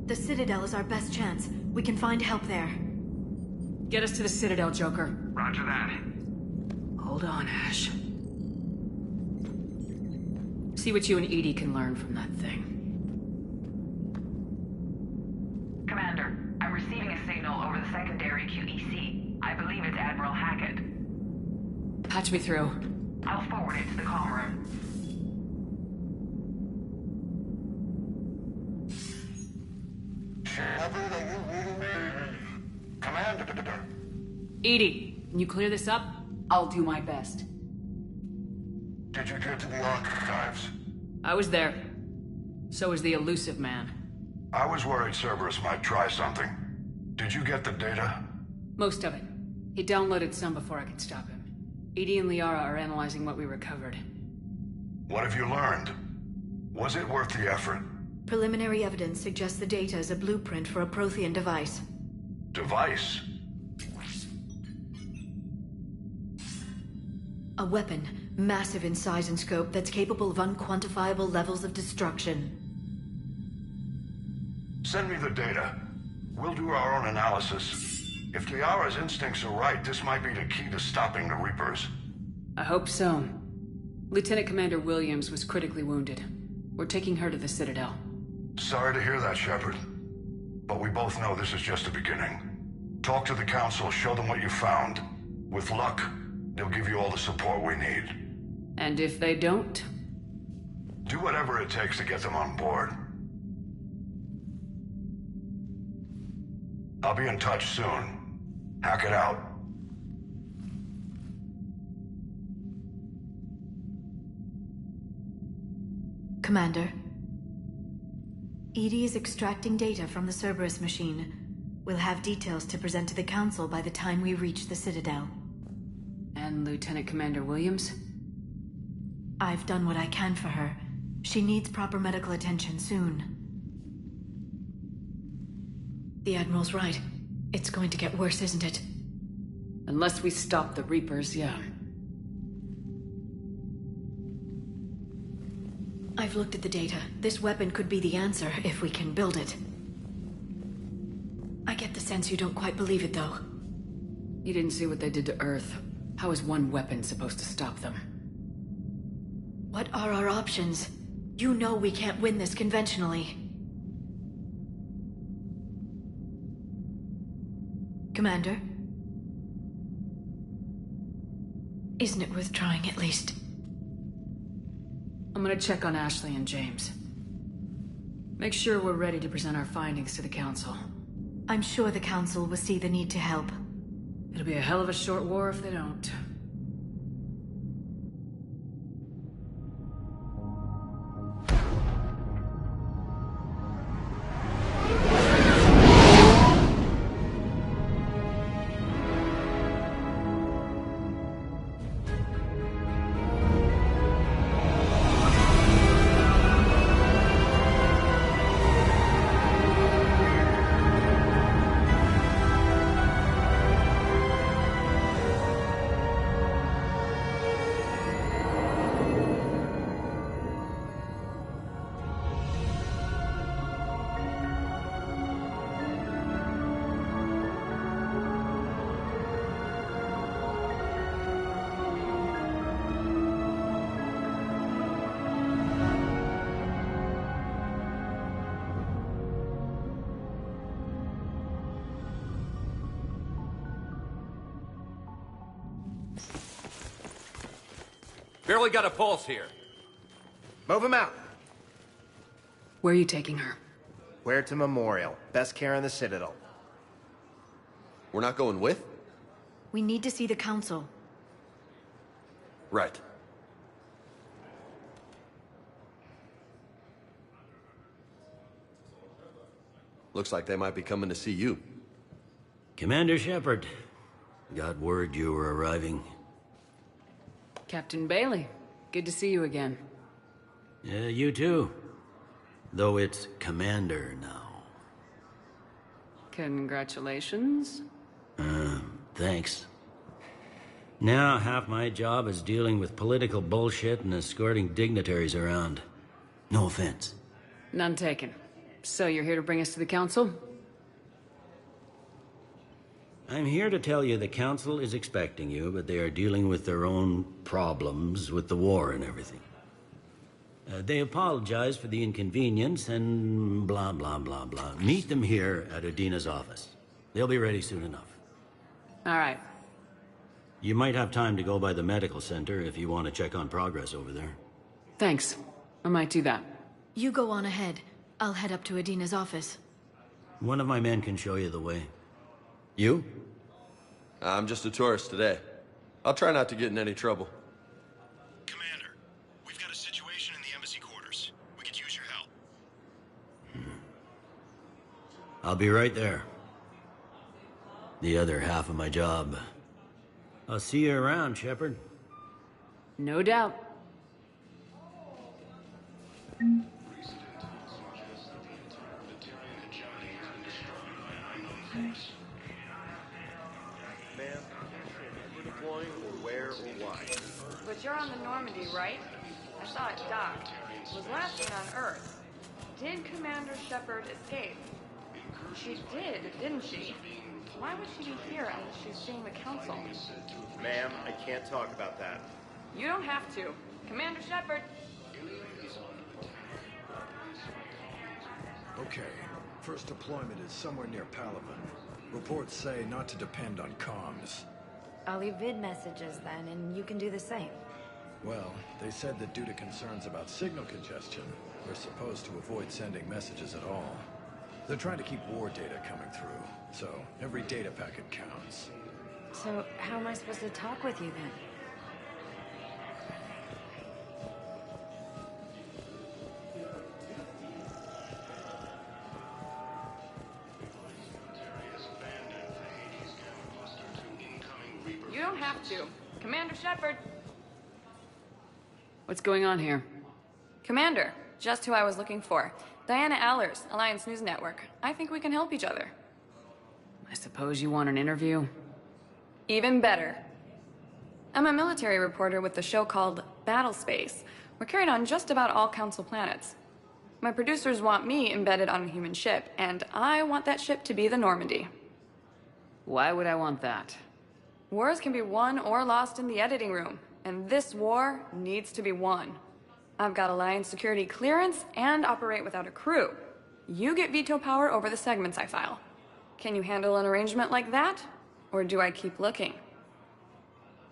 The Citadel is our best chance. We can find help there. Get us to the Citadel, Joker. Roger that. Hold on, Ash. See what you and Edie can learn from that thing. Commander, I'm receiving a signal over the secondary QEC. I believe it's Admiral Hackett. Patch me through. I'll forward it to the comm room. Commander. Edie, can you clear this up? I'll do my best. Did you get to the archives? I was there. So was the elusive man. I was worried Cerberus might try something. Did you get the data? Most of it. He downloaded some before I could stop him. Edie and Liara are analyzing what we recovered. What have you learned? Was it worth the effort? Preliminary evidence suggests the data is a blueprint for a Prothean device. Device? A weapon, massive in size and scope, that's capable of unquantifiable levels of destruction. Send me the data. We'll do our own analysis. If Liara's instincts are right, this might be the key to stopping the Reapers. I hope so. Lieutenant Commander Williams was critically wounded. We're taking her to the Citadel. Sorry to hear that, Shepard. But we both know this is just the beginning. Talk to the Council, show them what you found. With luck, they'll give you all the support we need. And if they don't? Do whatever it takes to get them on board. I'll be in touch soon. Hack it out. Commander. Edie is extracting data from the Cerberus machine. We'll have details to present to the Council by the time we reach the Citadel. And Lieutenant Commander Williams? I've done what I can for her. She needs proper medical attention soon. The Admiral's right. It's going to get worse, isn't it? Unless we stop the Reapers, yeah. I've looked at the data. This weapon could be the answer if we can build it. I get the sense you don't quite believe it, though. You didn't see what they did to Earth. How is one weapon supposed to stop them? What are our options? You know we can't win this conventionally. Commander? Isn't it worth trying at least? I'm gonna check on Ashley and James. Make sure we're ready to present our findings to the Council. I'm sure the Council will see the need to help. It'll be a hell of a short war if they don't. Barely got a pulse here. Move him out. Where are you taking her? Where to Memorial. Best care in the Citadel. We're not going with? We need to see the Council. Right. Looks like they might be coming to see you. Commander Shepard. Got word you were arriving. Captain Bailey, good to see you again. Yeah, you too. Though it's Commander now. Congratulations. Thanks. Now half my job is dealing with political bullshit and escorting dignitaries around. No offense. None taken. So you're here to bring us to the Council? I'm here to tell you the Council is expecting you, but they are dealing with their own problems with the war and everything. They apologize for the inconvenience and blah, blah, blah, blah. Meet them here at Udina's office. They'll be ready soon enough. All right. You might have time to go by the medical center if you want to check on progress over there. Thanks. I might do that. You go on ahead. I'll head up to Udina's office. One of my men can show you the way. You? I'm just a tourist today. I'll try not to get in any trouble. Commander, we've got a situation in the embassy quarters. We could use your help. I'll be right there. The other half of my job. I'll see you around, Shepard. No doubt. Ma'am, we're deploying or where or why? But you're on the Normandy, right? I saw it docked. Was last seen on Earth. Did Commander Shepard escape? She did, didn't she? Why would she be here unless she's seeing the Council? Ma'am, I can't talk about that. You don't have to. Commander Shepard! Okay. First deployment is somewhere near Palaven. Reports say not to depend on comms. I'll leave vid messages then, and you can do the same. Well, they said that due to concerns about signal congestion, we're supposed to avoid sending messages at all. They're trying to keep war data coming through, so every data packet counts. So, how am I supposed to talk with you then? You don't have to. Commander Shepard! What's going on here? Commander, just who I was looking for. Diana Allers, Alliance News Network. I think we can help each other. I suppose you want an interview? Even better. I'm a military reporter with the show called Battle Space. We're carried on just about all Council planets. My producers want me embedded on a human ship, and I want that ship to be the Normandy. Why would I want that? Wars can be won or lost in the editing room, and this war needs to be won. I've got Alliance security clearance and operate without a crew. You get veto power over the segments I file. Can you handle an arrangement like that? Or do I keep looking?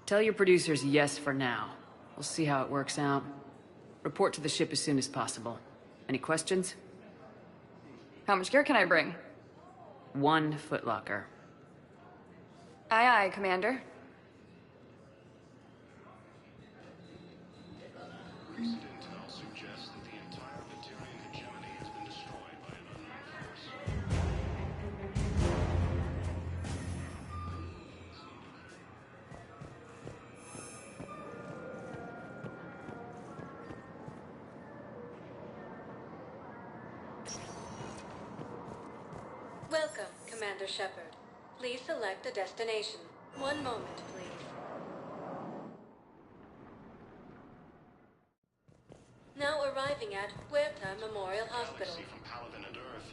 Tell your producers yes for now. We'll see how it works out. Report to the ship as soon as possible. Any questions? How much gear can I bring? 1 footlocker. Aye, aye, Commander. Recent intel suggests that the entire Batarian hegemony has been destroyed by an unknown force. Welcome, Commander Shepard. Please select a destination. One moment, please. Now arriving at Huerta Memorial Hospital. Galaxy from Palaven and Earth,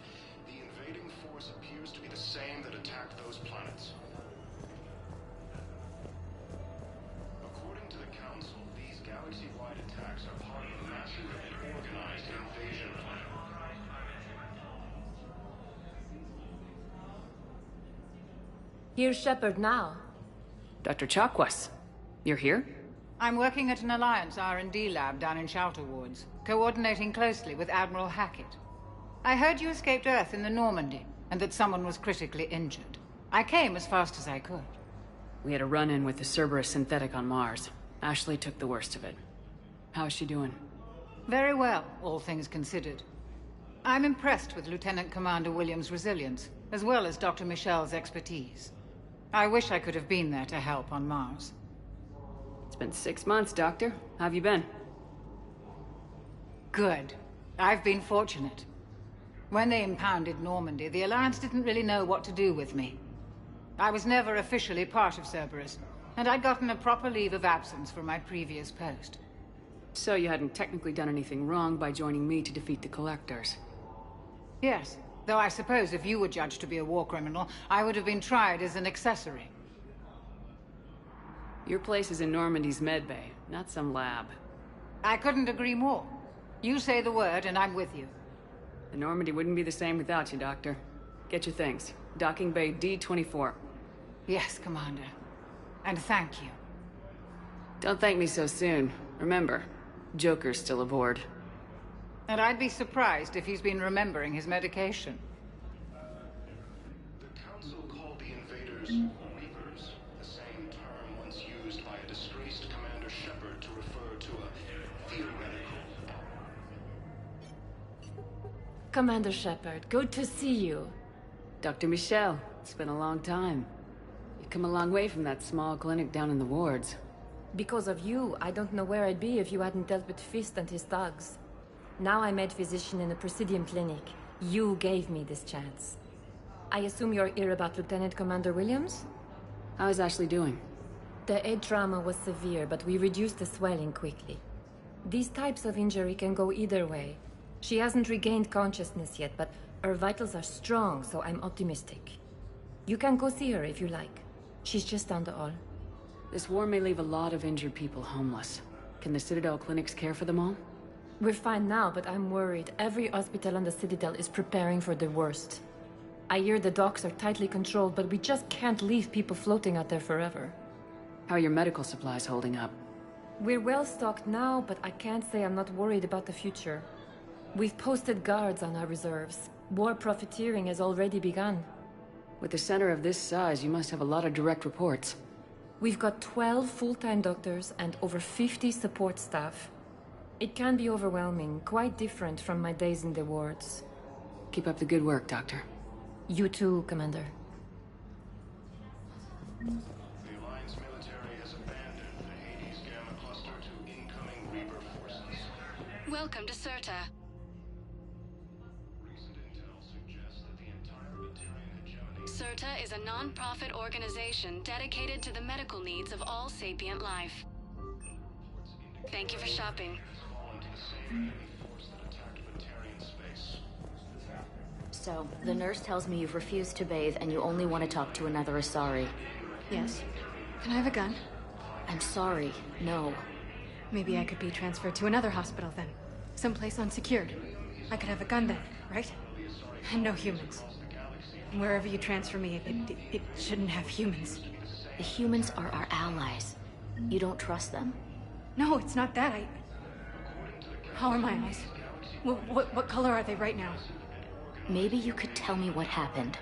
the invading force appears to be the same that attacked those planets. According to the Council, these galaxy-wide attacks are part of a massive and organized invasion plan. Here's Shepard now. Dr. Chakwas, you're here? I'm working at an Alliance R&D lab down in Shelter Wards, coordinating closely with Admiral Hackett. I heard you escaped Earth in the Normandy, and that someone was critically injured. I came as fast as I could. We had a run-in with the Cerberus synthetic on Mars. Ashley took the worst of it. How is she doing? Very well, all things considered. I'm impressed with Lieutenant Commander Williams' resilience, as well as Dr. Michel's expertise. I wish I could have been there to help on Mars. It's been 6 months, Doctor. How have you been? Good. I've been fortunate. When they impounded Normandy, the Alliance didn't really know what to do with me. I was never officially part of Cerberus, and I'd gotten a proper leave of absence from my previous post. So you hadn't technically done anything wrong by joining me to defeat the Collectors? Yes, though I suppose if you were judged to be a war criminal, I would have been tried as an accessory. Your place is in Normandy's medbay, not some lab. I couldn't agree more. You say the word and I'm with you. The Normandy wouldn't be the same without you, Doctor. Get your things. Docking Bay D-24. Yes, Commander. And thank you. Don't thank me so soon. Remember, Joker's still aboard. And I'd be surprised if he's been remembering his medication. The Council called the invaders Reapers, the same term once used by a disgraced Commander Shepard to refer to a theoretical. Commander Shepard, good to see you. Dr. Michel, it's been a long time. You've come a long way from that small clinic down in the wards. Because of you, I don't know where I'd be if you hadn't dealt with Fist and his thugs. Now I'm head physician in the Presidium Clinic. You gave me this chance. I assume you're here about Lieutenant Commander Williams? How is Ashley doing? The head trauma was severe, but we reduced the swelling quickly. These types of injury can go either way. She hasn't regained consciousness yet, but her vitals are strong, so I'm optimistic. You can go see her if you like. She's just down the hall. This war may leave a lot of injured people homeless. Can the Citadel clinics care for them all? We're fine now, but I'm worried. Every hospital on the Citadel is preparing for the worst. I hear the docks are tightly controlled, but we just can't leave people floating out there forever. How are your medical supplies holding up? We're well stocked now, but I can't say I'm not worried about the future. We've posted guards on our reserves. War profiteering has already begun. With a center of this size, you must have a lot of direct reports. We've got 12 full-time doctors and over 50 support staff. It can be overwhelming, quite different from my days in the wards. Keep up the good work, Doctor. You too, Commander. The Alliance military has abandoned the Hades Gamma cluster to incoming Reaper forces. Welcome to Serta. Recent intel suggests that the entire Batarian hegemony... Serta is a non-profit organization dedicated to the medical needs of all sapient life. Thank you for shopping. So, the nurse tells me you've refused to bathe and you only want to talk to another Asari. Yes. Can I have a gun? I'm sorry, no. Maybe I could be transferred to another hospital then. Someplace unsecured. I could have a gun then, right? And no humans. Wherever you transfer me, it shouldn't have humans. The humans are our allies. You don't trust them? No, it's not that. How are my eyes? What color are they right now? Maybe you could tell me what happened.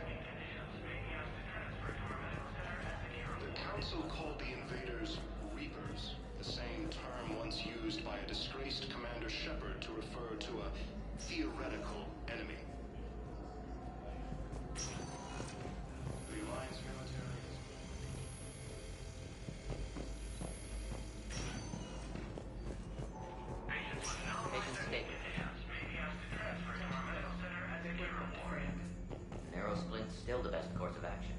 The Council called the invaders Reapers, the same term once used by a disgraced Commander Shepard to refer to a theoretical enemy. The Alliance military Narrow split's still the best course of action.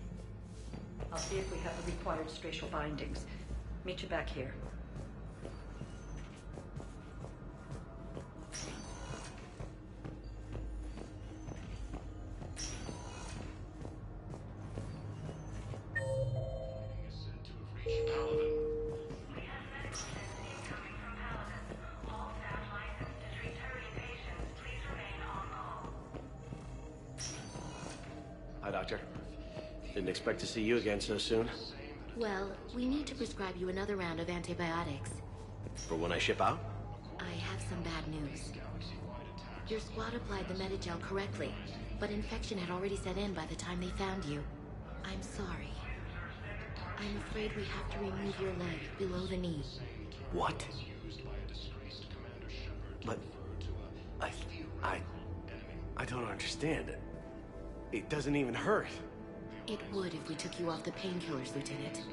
I'll see if we have the required spatial bindings. Meet you back here. Hi, Doctor. Didn't expect to see you again so soon. Well, we need to prescribe you another round of antibiotics. For when I ship out? I have some bad news. Your squad applied the Metagel correctly, but infection had already set in by the time they found you. I'm sorry. I'm afraid we have to remove your leg below the knee. What? But... I don't understand. It doesn't even hurt. It would if we took you off the painkillers, Lieutenant.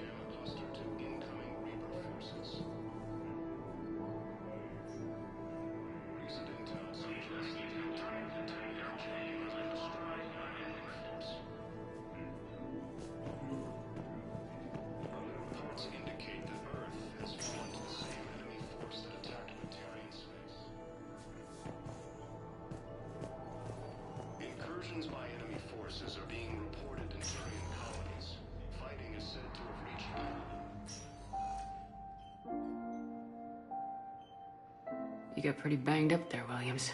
Incursions by enemy forces are being reported in Turian colonies. Fighting is said to have reached You got pretty banged up there, Williams.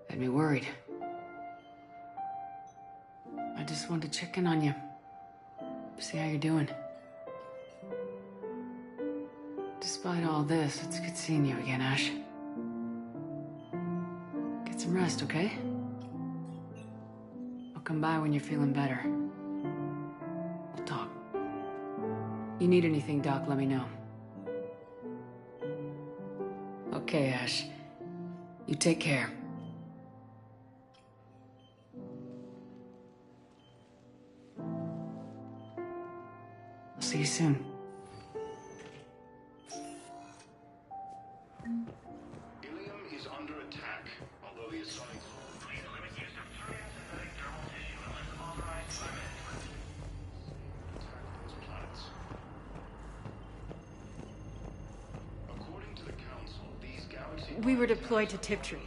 Had me worried. I just wanted to check in on you. See how you're doing. Despite all this, it's good seeing you again, Ash. Get some rest, okay? I'll come by when you're feeling better. We'll talk. You need anything, Doc, let me know. Okay, Ash. You take care. I'll see you soon. Ilium is under attack, although the Asonic... According to the Council, these galaxy... We were deployed to Tiptree.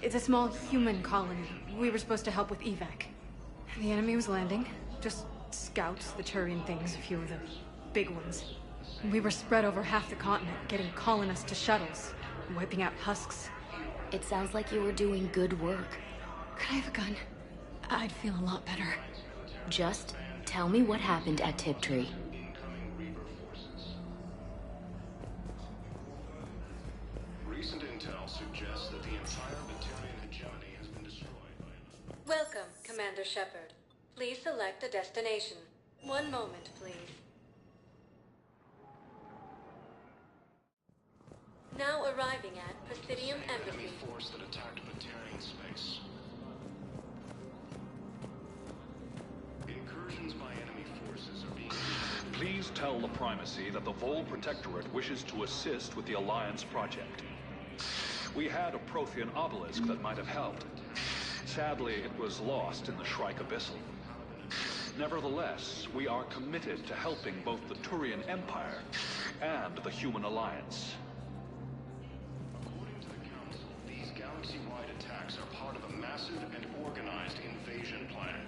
It's a small human colony. We were supposed to help with evac. The enemy was landing. Just scouts, the Turian things, a few of the big ones. We were spread over half the continent, getting colonists to shuttles, wiping out husks. It sounds like you were doing good work. Could I have a gun? I'd feel a lot better. Just tell me what happened at Tiptree. Recent intel suggests that the entire Batarian hegemony has been destroyed by... Welcome, Commander Shepard. Please select a destination. One moment, please. Now arriving at Presidium Embassy. Enemy force that attacked Batarian space. Incursions by enemy forces are being... Please tell the Primacy that the Vol Protectorate wishes to assist with the Alliance project. We had a Prothean obelisk that might have helped. Sadly, it was lost in the Shrike Abyssal. Nevertheless, we are committed to helping both the Turian Empire and the Human Alliance. According to the Council, these galaxy-wide attacks are part of a massive and organized invasion plan.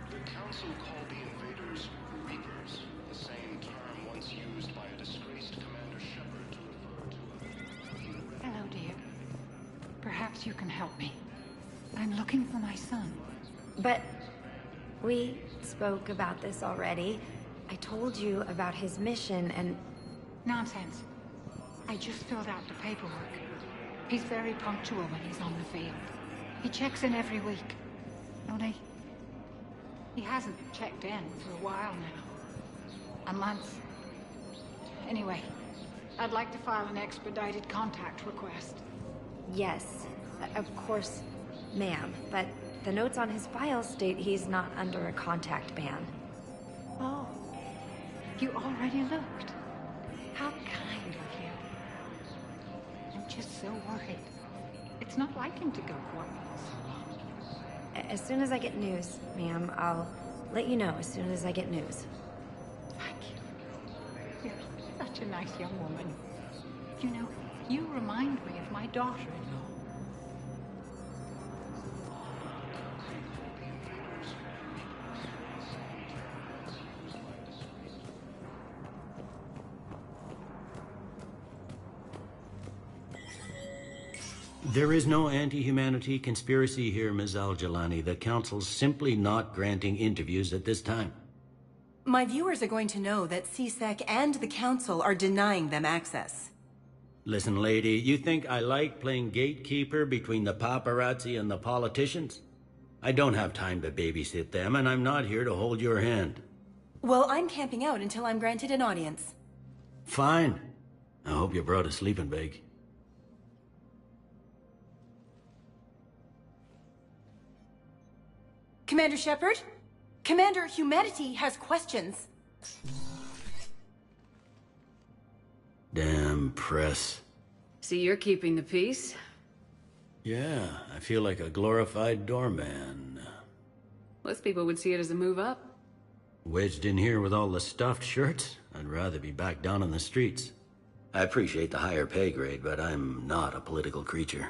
The Council called the invaders Reapers, the same term once used by a disgraced Commander Shepard to refer to a... Hello, dear. Perhaps you can help me. I'm looking for my son. But we spoke about this already. I told you about his mission and... Nonsense. I just filled out the paperwork. He's very punctual when he's on the field. He checks in every week. Only... he hasn't checked in for a while now. A month. Anyway, I'd like to file an expedited contact request. Yes, of course, ma'am. But the notes on his file state he's not under a contact ban. Oh. You already looked. How kind of you. I'm just so worried. It's not like him to go quiet so long. As soon as I get news, ma'am, I'll let you know as soon as I get news. Thank you. You're such a nice young woman. You know, you remind me of my daughter-in-law. There is no anti-humanity conspiracy here, Ms. Al-Jalani. The Council's simply not granting interviews at this time. My viewers are going to know that CSEC and the Council are denying them access. Listen, lady, you think I like playing gatekeeper between the paparazzi and the politicians? I don't have time to babysit them, and I'm not here to hold your hand. Well, I'm camping out until I'm granted an audience. Fine. I hope you brought a sleeping bag. Commander Shepard? Commander, humanity has questions. Damn press. See, you're keeping the peace. Yeah, I feel like a glorified doorman. Most people would see it as a move up. Wedged in here with all the stuffed shirts, I'd rather be back down on the streets. I appreciate the higher pay grade, but I'm not a political creature.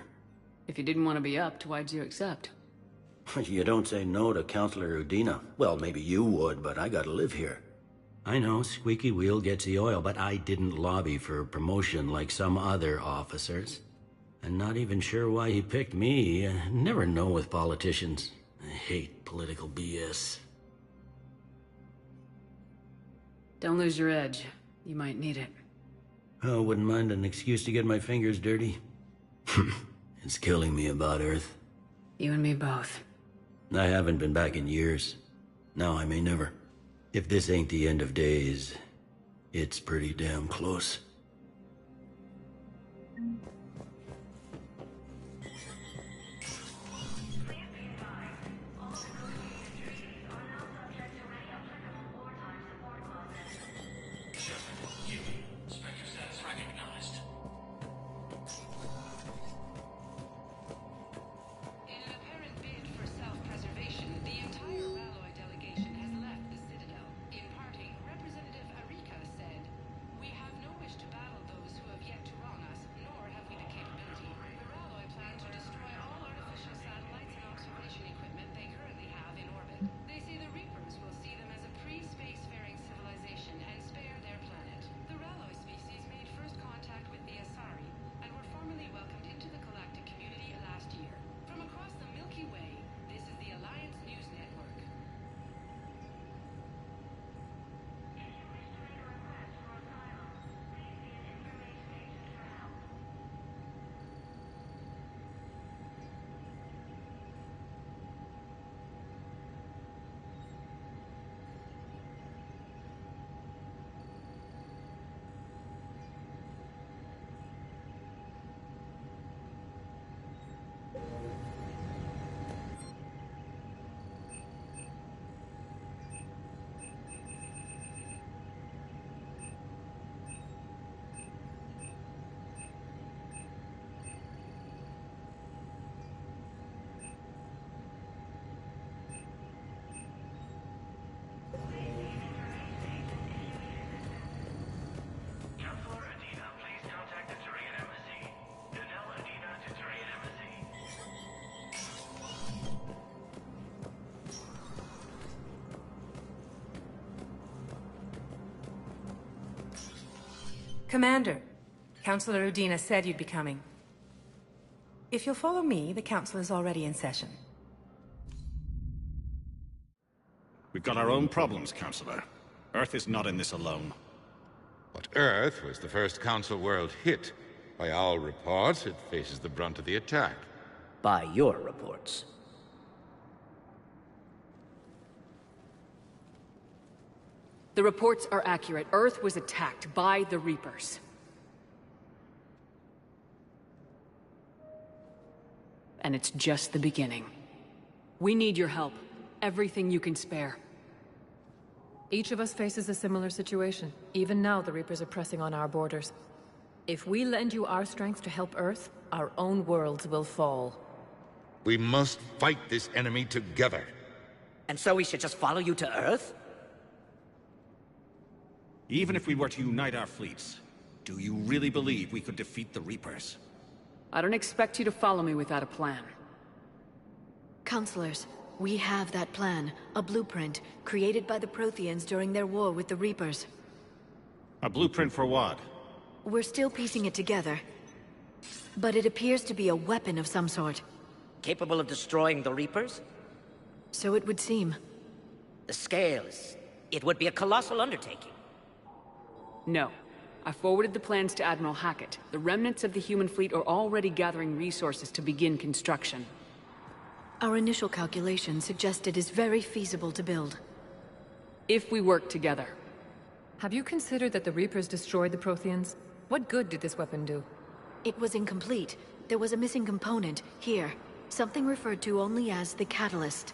If you didn't want to be upped, why'd you accept? You don't say no to Counselor Udina. Well, maybe you would, but I gotta live here. I know, squeaky wheel gets the oil, but I didn't lobby for promotion like some other officers. I'm not even sure why he picked me. I never know with politicians. I hate political BS. Don't lose your edge. You might need it. Oh, wouldn't mind an excuse to get my fingers dirty. It's killing me about Earth. You and me both. I haven't been back in years. Now I may never. If this ain't the end of days, it's pretty damn close. Commander, Counselor Udina said you'd be coming. If you'll follow me, the council is already in session. We've got our own problems, Counselor. Earth is not in this alone. But Earth was the first Council world hit. By all reports, it faces the brunt of the attack. By your reports. The reports are accurate. Earth was attacked by the Reapers. And it's just the beginning. We need your help. Everything you can spare. Each of us faces a similar situation. Even now, the Reapers are pressing on our borders. If we lend you our strength to help Earth, our own worlds will fall. We must fight this enemy together. And so we should just follow you to Earth? Even if we were to unite our fleets, do you really believe we could defeat the Reapers? I don't expect you to follow me without a plan. Counselors, we have that plan. A blueprint, created by the Protheans during their war with the Reapers. A blueprint for what? We're still piecing it together. But it appears to be a weapon of some sort. Capable of destroying the Reapers? So it would seem. The scale is It would be a colossal undertaking. No. I forwarded the plans to Admiral Hackett. The remnants of the human fleet are already gathering resources to begin construction. Our initial calculations suggest it is very feasible to build. If we work together. Have you considered that the Reapers destroyed the Protheans? What good did this weapon do? It was incomplete. There was a missing component, here. Something referred to only as the catalyst.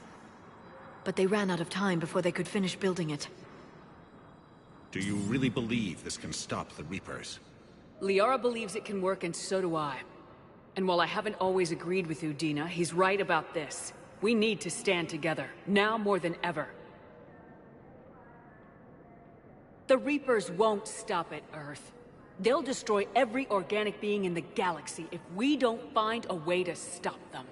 But they ran out of time before they could finish building it. Do you really believe this can stop the Reapers? Liara believes it can work, and so do I. And while I haven't always agreed with Udina, he's right about this. We need to stand together, now more than ever. The Reapers won't stop at Earth. They'll destroy every organic being in the galaxy if we don't find a way to stop them.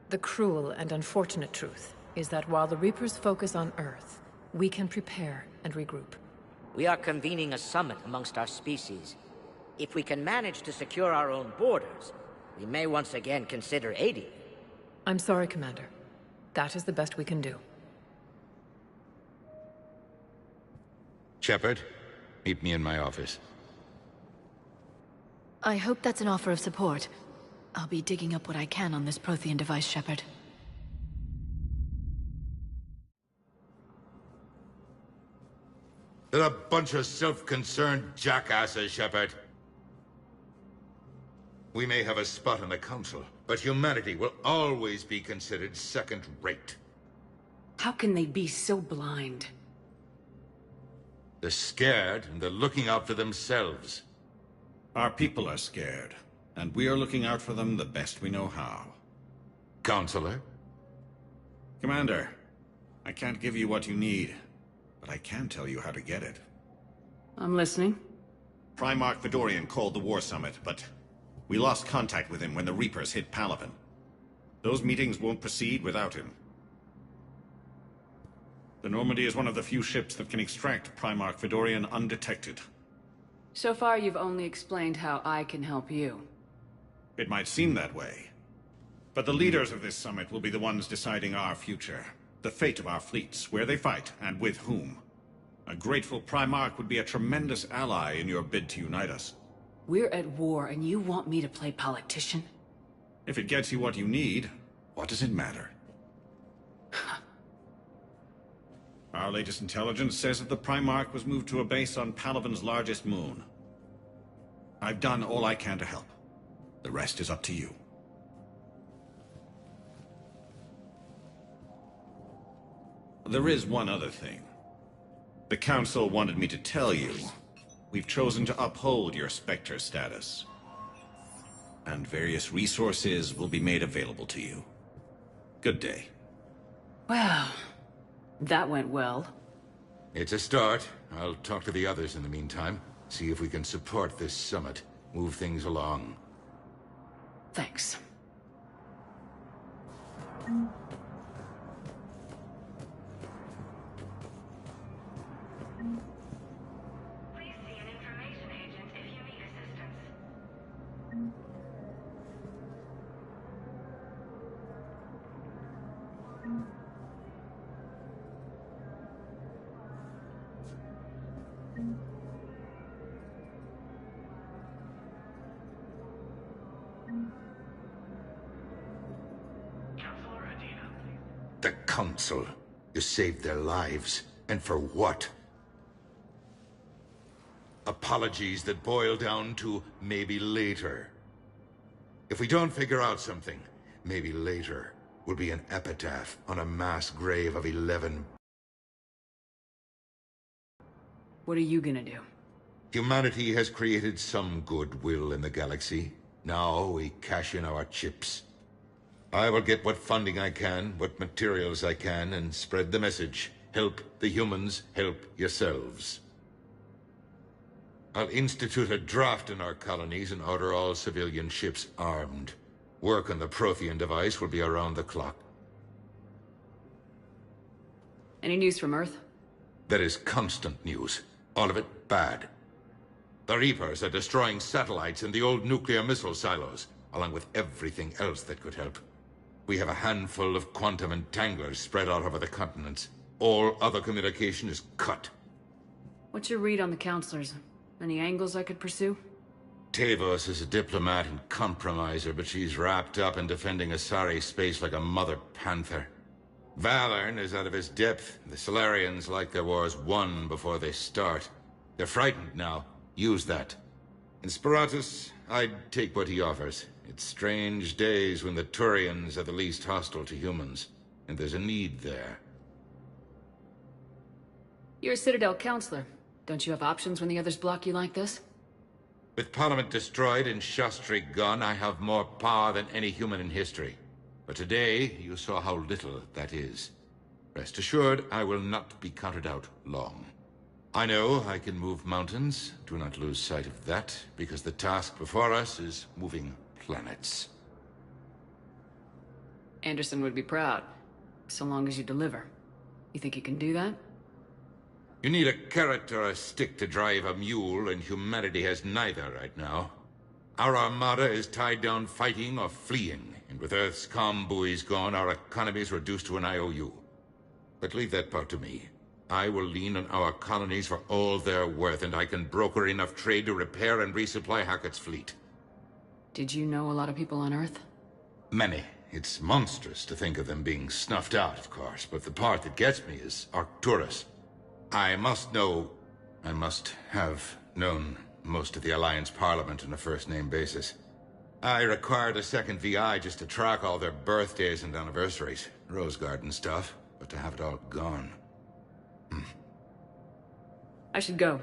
The cruel and unfortunate truth is that while the Reapers focus on Earth, we can prepare and regroup. We are convening a summit amongst our species. If we can manage to secure our own borders, we may once again consider aiding. I'm sorry, Commander. That is the best we can do. Shepard, meet me in my office. I hope that's an offer of support. I'll be digging up what I can on this Prothean device, Shepard. They're a bunch of self-concerned jackasses, Shepard. We may have a spot on the Council, but humanity will always be considered second-rate. How can they be so blind? They're scared, and they're looking out for themselves. Our people are scared, and we are looking out for them the best we know how. Counselor? Commander, I can't give you what you need, but I can tell you how to get it. I'm listening. Primarch Fedorian called the War Summit, but we lost contact with him when the Reapers hit Palaven. Those meetings won't proceed without him. The Normandy is one of the few ships that can extract Primarch Fedorian undetected. So far, you've only explained how I can help you. It might seem that way. But the leaders of this summit will be the ones deciding our future. The fate of our fleets, where they fight, and with whom. A grateful Primarch would be a tremendous ally in your bid to unite us. We're at war, and you want me to play politician? If it gets you what you need, what does it matter? Our latest intelligence says that the Primarch was moved to a base on Palaven's largest moon. I've done all I can to help. The rest is up to you. There is one other thing. The Council wanted me to tell you, we've chosen to uphold your Spectre status. And various resources will be made available to you. Good day. Well, that went well. It's a start. I'll talk to the others in the meantime. See if we can support this summit. Move things along. Thanks. Please see an information agent if you need assistance. The Council. You saved their lives. And for what? Apologies that boil down to maybe later. If we don't figure out something, maybe later will be an epitaph on a mass grave of 11. What are you gonna do? Humanity has created some goodwill in the galaxy. Now we cash in our chips. I will get what funding I can, what materials I can, and spread the message. Help the humans, help yourselves. I'll institute a draft in our colonies and order all civilian ships armed. Work on the Prothean device will be around the clock. Any news from Earth? There is constant news. All of it bad. The Reapers are destroying satellites and the old nuclear missile silos, along with everything else that could help. We have a handful of quantum entanglers spread out over the continents. All other communication is cut. What's your read on the counselors? Any angles I could pursue? Tavos is a diplomat and compromiser, but she's wrapped up in defending Asari space like a mother panther. Valern is out of his depth. The Solarians like their wars won before they start. They're frightened now. Use that. In Sparatus, I'd take what he offers. It's strange days when the Turians are the least hostile to humans, and there's a need there. You're a Citadel counselor. Don't you have options when the others block you like this? With Parliament destroyed and Shastri gone, I have more power than any human in history. But today, you saw how little that is. Rest assured, I will not be counted out long. I know I can move mountains. Do not lose sight of that, because the task before us is moving planets. Anderson would be proud, so long as you deliver. You think you can do that? You need a carrot or a stick to drive a mule, and humanity has neither right now. Our armada is tied down fighting or fleeing, and with Earth's comm buoys gone, our economy is reduced to an IOU. But leave that part to me. I will lean on our colonies for all they're worth, and I can broker enough trade to repair and resupply Hackett's fleet. Did you know a lot of people on Earth? Many. It's monstrous to think of them being snuffed out, of course, but the part that gets me is Arcturus. I must have known most of the Alliance Parliament on a first-name basis. I required a second VI just to track all their birthdays and anniversaries. Rose Garden stuff, but to have it all gone. I should go.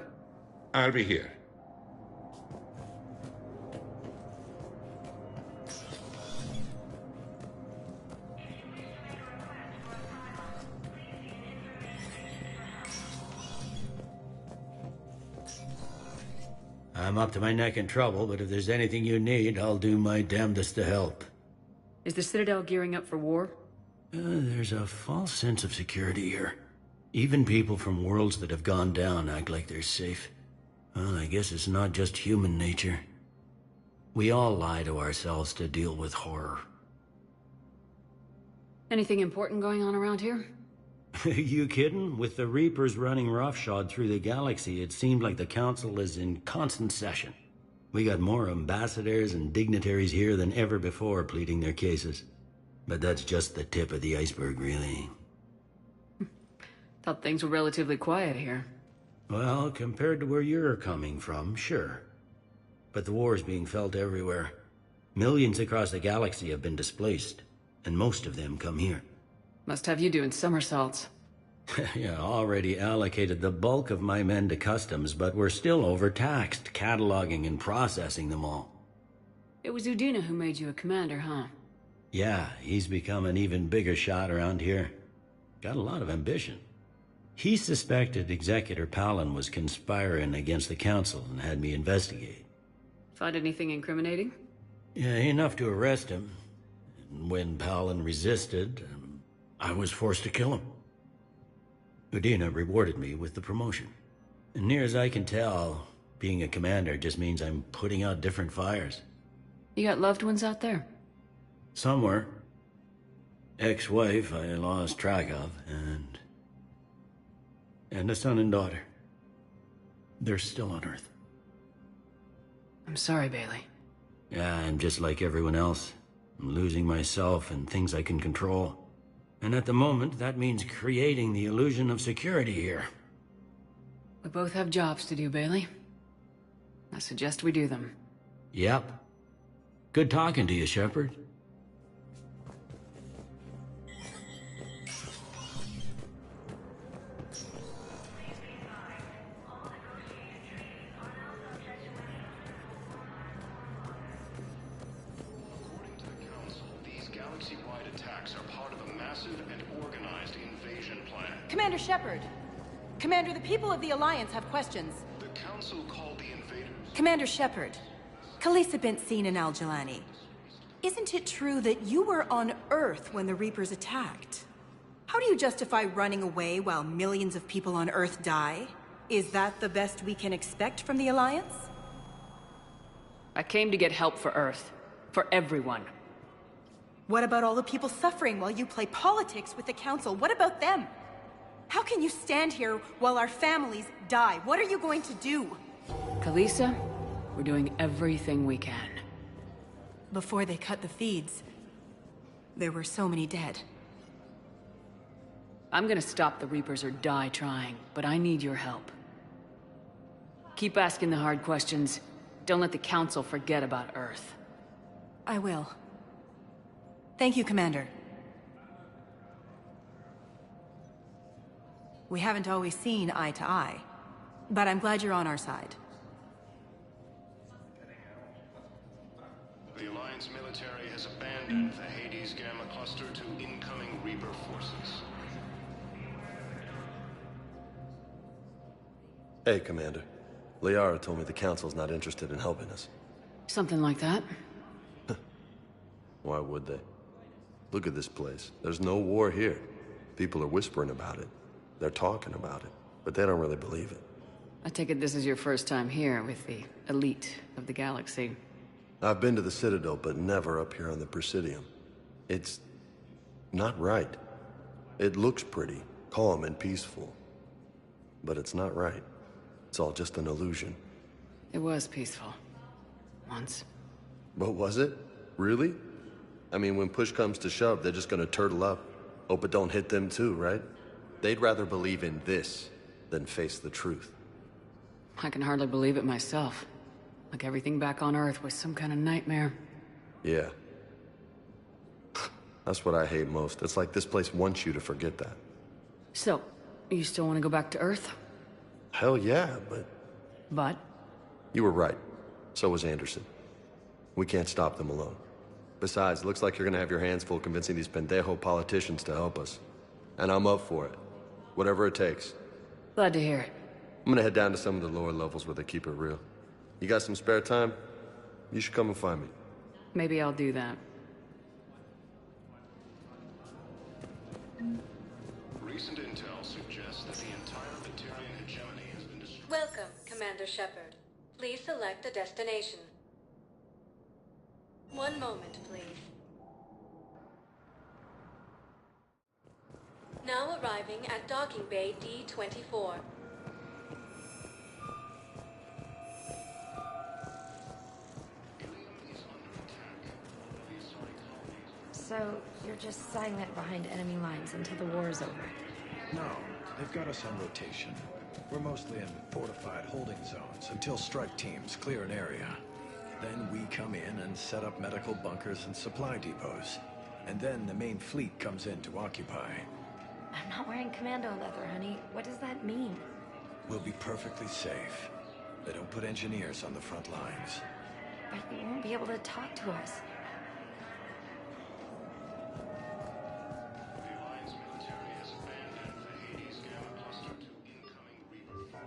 I'll be here. I'm up to my neck in trouble, but if there's anything you need, I'll do my damnedest to help. Is the Citadel gearing up for war? There's a false sense of security here. Even people from worlds that have gone down act like they're safe. Well, I guess it's not just human nature. We all lie to ourselves to deal with horror. Anything important going on around here? You kidding? With the Reapers running roughshod through the galaxy, it seemed like the Council is in constant session. We got more ambassadors and dignitaries here than ever before pleading their cases. But that's just the tip of the iceberg, really. Thought things were relatively quiet here. Well, compared to where you're coming from, sure. But the war's being felt everywhere. Millions across the galaxy have been displaced, and most of them come here. Must have you doing somersaults. Yeah, already allocated the bulk of my men to customs, but we're still overtaxed, cataloging and processing them all. It was Udina who made you a commander, huh? Yeah, he's become an even bigger shot around here. Got a lot of ambition. He suspected Executor Palin was conspiring against the Council and had me investigate. Find anything incriminating? Yeah, enough to arrest him. And when Palin resisted, I was forced to kill him. Udina rewarded me with the promotion. And near as I can tell, being a commander just means I'm putting out different fires. You got loved ones out there? Somewhere. Ex-wife I lost track of, and a son and daughter. They're still on Earth. I'm sorry, Bailey. Yeah, I'm just like everyone else. I'm losing myself and things I can control. And at the moment, that means creating the illusion of security here. We both have jobs to do, Bailey. I suggest we do them. Yep. Good talking to you, Shepard. Commander Shepard. Commander, the people of the Alliance have questions. The Council called the invaders. Commander Shepard, Khaleesa bint Seen and Al-Jalani. Isn't it true that you were on Earth when the Reapers attacked? How do you justify running away while millions of people on Earth die? Is that the best we can expect from the Alliance? I came to get help for Earth. For everyone. What about all the people suffering while you play politics with the Council? What about them? How can you stand here while our families die? What are you going to do? Kalisa, we're doing everything we can. Before they cut the feeds, there were so many dead. I'm gonna stop the Reapers or die trying, but I need your help. Keep asking the hard questions. Don't let the Council forget about Earth. I will. Thank you, Commander. We haven't always seen eye to eye, but I'm glad you're on our side. The Alliance military has abandoned the Hades Gamma cluster to incoming Reaper forces. Hey, Commander. Liara told me the Council's not interested in helping us. Something like that. Why would they? Look at this place. There's no war here. People are whispering about it. They're talking about it, but they don't really believe it. I take it this is your first time here with the elite of the galaxy. I've been to the Citadel, but never up here on the Presidium. It's not right. It looks pretty, calm and peaceful, but it's not right. It's all just an illusion. It was peaceful. Once. But was it? Really? I mean, when push comes to shove, they're just gonna turtle up. Hope it don't hit them too, right? They'd rather believe in this than face the truth. I can hardly believe it myself. Like everything back on Earth was some kind of nightmare. Yeah. That's what I hate most. It's like this place wants you to forget that. So, you still want to go back to Earth? Hell yeah, but... But? You were right. So was Anderson. We can't stop them alone. Besides, it looks like you're gonna have your hands full convincing these pendejo politicians to help us. And I'm up for it. Whatever it takes. Glad to hear it. I'm gonna head down to some of the lower levels where they keep it real. You got some spare time? You should come and find me. Maybe I'll do that. Recent intel suggests that the entire Batarian hegemony has been destroyed. Welcome, Commander Shepard. Please select a destination. One moment, please. Now arriving at Docking Bay D-24. So, you're just silent behind enemy lines until the war is over? No, they've got us on rotation. We're mostly in fortified holding zones until strike teams clear an area. Then we come in and set up medical bunkers and supply depots. And then the main fleet comes in to occupy. I'm not wearing commando leather, honey. What does that mean? We'll be perfectly safe. They don't put engineers on the front lines. But you won't be able to talk to us. The Alliance military has abandoned the Hades Gamma cluster to incoming Reaper.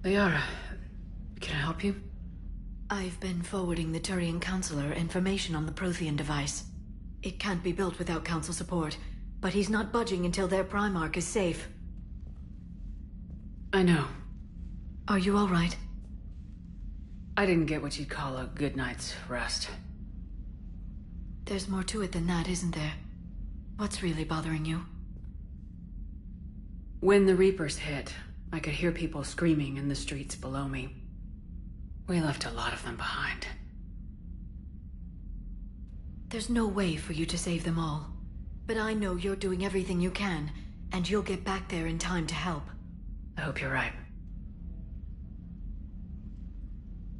Liara, can I help you? I've been forwarding the Turian Counselor information on the Prothean device. It can't be built without Council support, but he's not budging until their Primarch is safe. I know. Are you all right? I didn't get what you'd call a good night's rest. There's more to it than that, isn't there? What's really bothering you? When the Reapers hit, I could hear people screaming in the streets below me. We left a lot of them behind. There's no way for you to save them all. But I know you're doing everything you can, and you'll get back there in time to help. I hope you're right.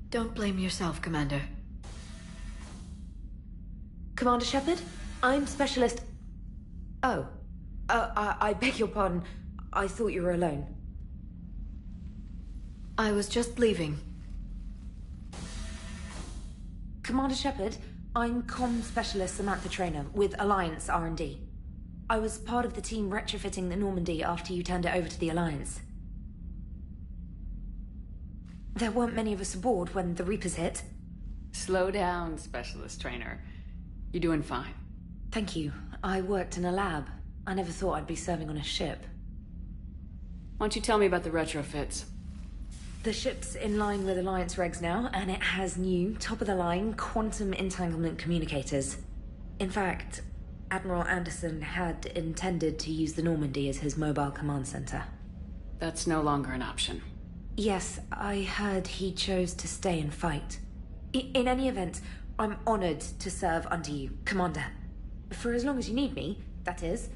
Don't blame yourself, Commander. Commander Shepard? I'm Specialist... Oh. I beg your pardon. I thought you were alone. I was just leaving. Commander Shepard, I'm Comm Specialist Samantha Traynor with Alliance R&D. I was part of the team retrofitting the Normandy after you turned it over to the Alliance. There weren't many of us aboard when the Reapers hit. Slow down, Specialist Trainer. You're doing fine. Thank you. I worked in a lab. I never thought I'd be serving on a ship. Why don't you tell me about the retrofits? The ship's in line with Alliance regs now, and it has new, top-of-the-line, quantum entanglement communicators. In fact, Admiral Anderson had intended to use the Normandy as his mobile command center. That's no longer an option. Yes, I heard he chose to stay and fight. In any event, I'm honored to serve under you, Commander. For as long as you need me, that is.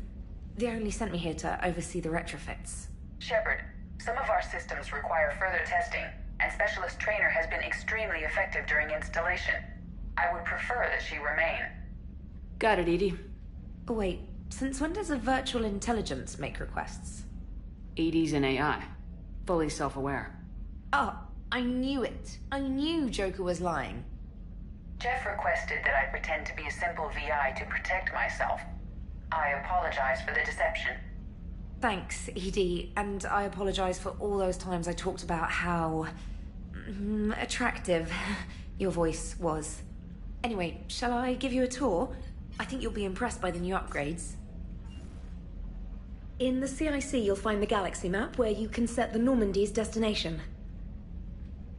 They only sent me here to oversee the retrofits. Shepard, some of our systems require further testing, and Specialist Trainer has been extremely effective during installation. I would prefer that she remain. Got it, Edie. Wait, since when does a virtual intelligence make requests? Edie's an AI. Fully self-aware. Oh, I knew it. I knew Joker was lying. Jeff requested that I pretend to be a simple VI to protect myself. I apologize for the deception. Thanks, Edie, and I apologize for all those times I talked about how... attractive your voice was. Anyway, shall I give you a tour? I think you'll be impressed by the new upgrades. In the CIC, you'll find the galaxy map where you can set the Normandy's destination.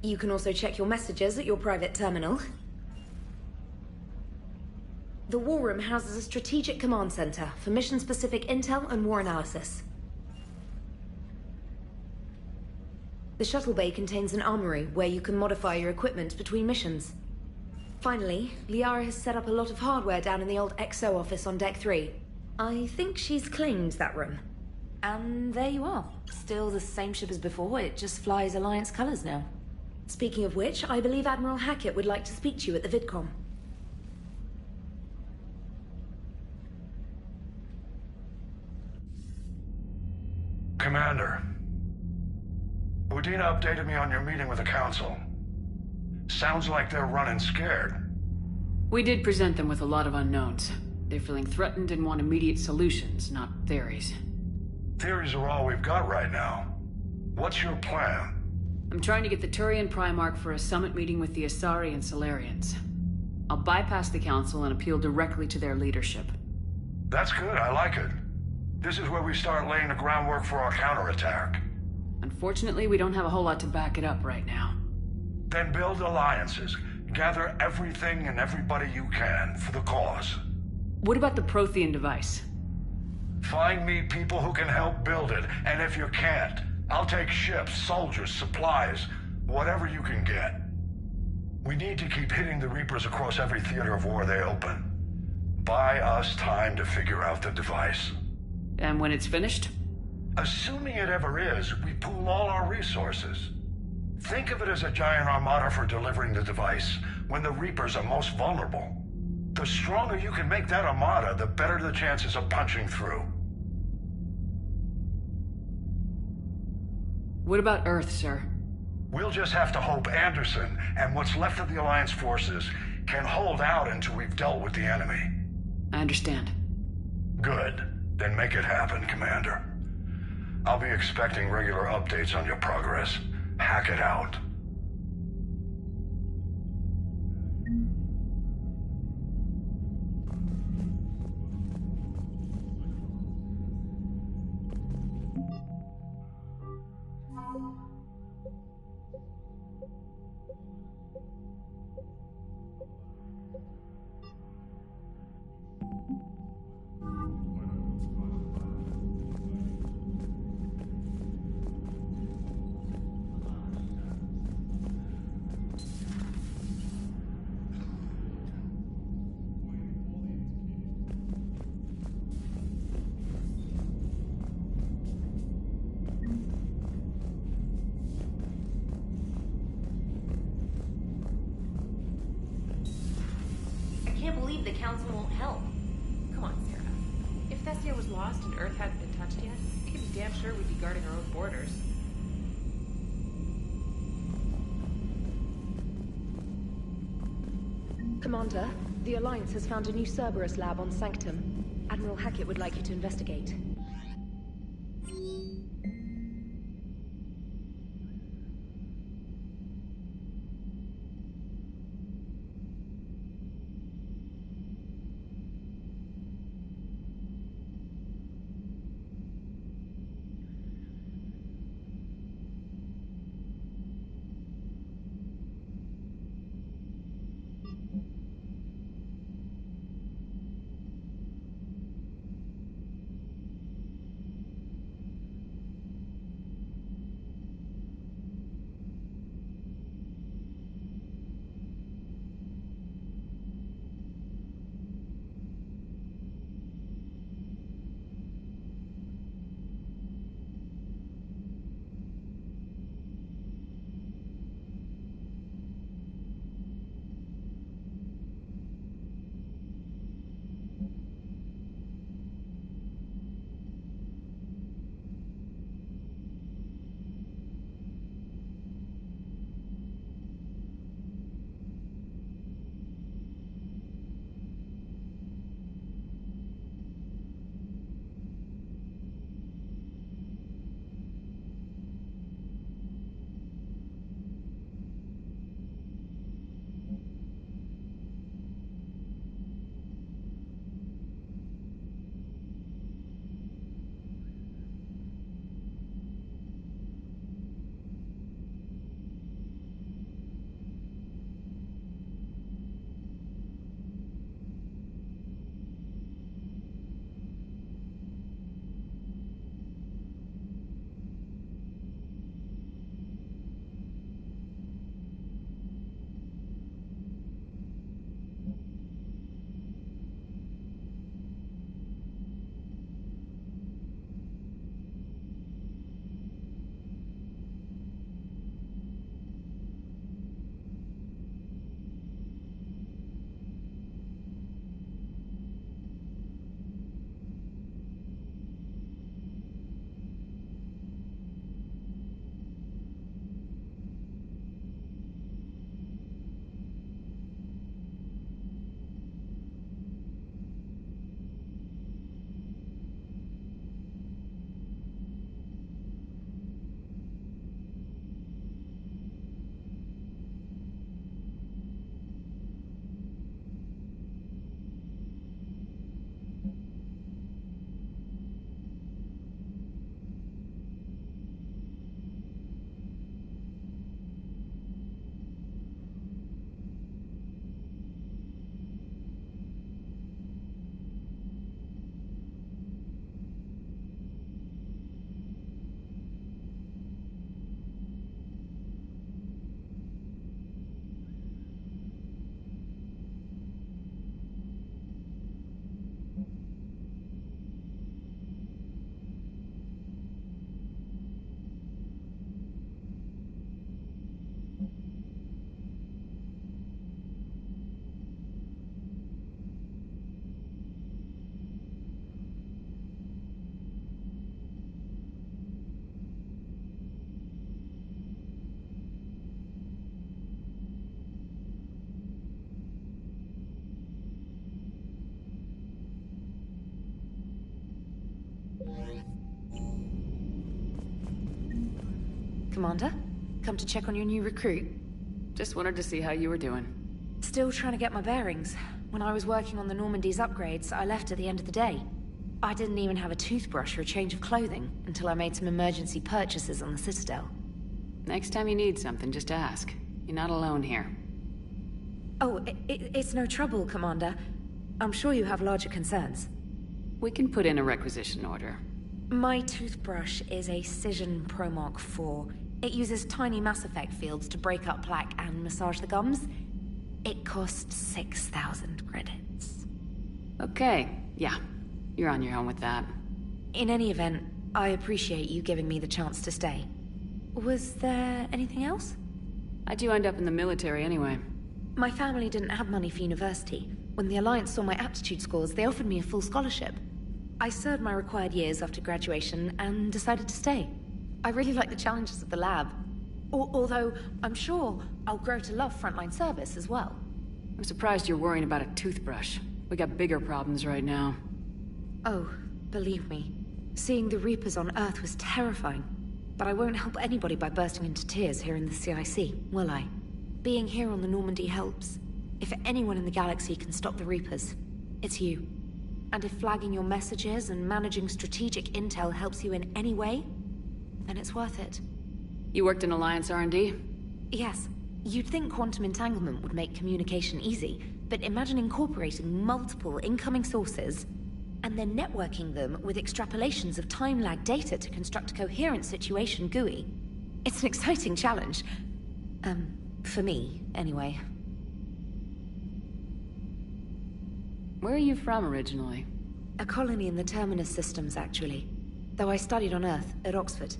You can also check your messages at your private terminal. The War Room houses a strategic command center for mission-specific intel and war analysis. The shuttle bay contains an armory where you can modify your equipment between missions. Finally, Liara has set up a lot of hardware down in the old XO office on Deck 3. I think she's claimed that room. And there you are. Still the same ship as before, it just flies Alliance colors now. Speaking of which, I believe Admiral Hackett would like to speak to you at the VidCom. Commander, Udina updated me on your meeting with the Council. Sounds like they're running scared. We did present them with a lot of unknowns. They're feeling threatened and want immediate solutions, not theories. Theories are all we've got right now. What's your plan? I'm trying to get the Turian Primarch for a summit meeting with the Asari and Solarians. I'll bypass the Council and appeal directly to their leadership. That's good, I like it. This is where we start laying the groundwork for our counterattack. Unfortunately, we don't have a whole lot to back it up right now. Then build alliances. Gather everything and everybody you can for the cause. What about the Prothean device? Find me people who can help build it, and if you can't, I'll take ships, soldiers, supplies, whatever you can get. We need to keep hitting the Reapers across every theater of war they open. Buy us time to figure out the device. And when it's finished? Assuming it ever is, we pool all our resources. Think of it as a giant armada for delivering the device when the Reapers are most vulnerable. The stronger you can make that armada, the better the chances of punching through. What about Earth, sir? We'll just have to hope Anderson and what's left of the Alliance forces can hold out until we've dealt with the enemy. I understand. Good. Then make it happen, Commander. I'll be expecting regular updates on your progress. Hack it out. I can't believe the Council won't help. Come on, Sarah. If Thessia was lost and Earth hadn't been touched yet, we can be damn sure we'd be guarding our own borders. Commander, the Alliance has found a new Cerberus lab on Sanctum. Admiral Hackett would like you to investigate. Commander? Come to check on your new recruit? Just wanted to see how you were doing. Still trying to get my bearings. When I was working on the Normandy's upgrades, I left at the end of the day. I didn't even have a toothbrush or a change of clothing until I made some emergency purchases on the Citadel. Next time you need something, just ask. You're not alone here. Oh, it's no trouble, Commander. I'm sure you have larger concerns. We can put in a requisition order. My toothbrush is a Cision Pro Mark IV. It uses tiny Mass Effect fields to break up plaque and massage the gums. It costs 6,000 credits. Okay, yeah. You're on your own with that. In any event, I appreciate you giving me the chance to stay. Was there anything else? How'd you end up in the military anyway? My family didn't have money for university. When the Alliance saw my aptitude scores, they offered me a full scholarship. I served my required years after graduation and decided to stay. I really like the challenges of the lab. Although, I'm sure I'll grow to love frontline service as well. I'm surprised you're worrying about a toothbrush. We got bigger problems right now. Oh, believe me. Seeing the Reapers on Earth was terrifying. But I won't help anybody by bursting into tears here in the CIC, will I? Being here on the Normandy helps. If anyone in the galaxy can stop the Reapers, it's you. And if flagging your messages and managing strategic intel helps you in any way, then it's worth it. You worked in Alliance R&D? Yes. You'd think quantum entanglement would make communication easy, but imagine incorporating multiple incoming sources and then networking them with extrapolations of time-lag data to construct a coherent situation GUI. It's an exciting challenge. For me, anyway. Where are you from originally? A colony in the Terminus systems, actually. Though I studied on Earth, at Oxford.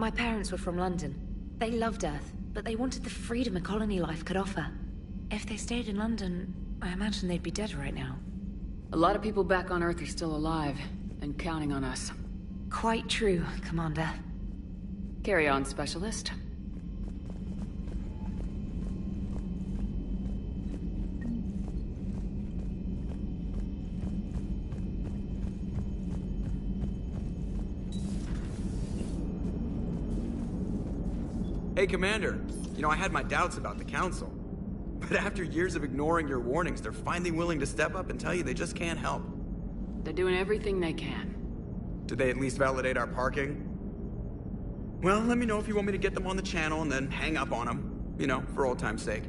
My parents were from London. They loved Earth, but they wanted the freedom a colony life could offer. If they stayed in London, I imagine they'd be dead right now. A lot of people back on Earth are still alive, and counting on us. Quite true, Commander. Carry on, Specialist. Hey, Commander. You know, I had my doubts about the Council. But after years of ignoring your warnings, they're finally willing to step up and tell you they just can't help. They're doing everything they can. Did they at least validate our parking? Well, let me know if you want me to get them on the channel and then hang up on them. You know, for old time's sake.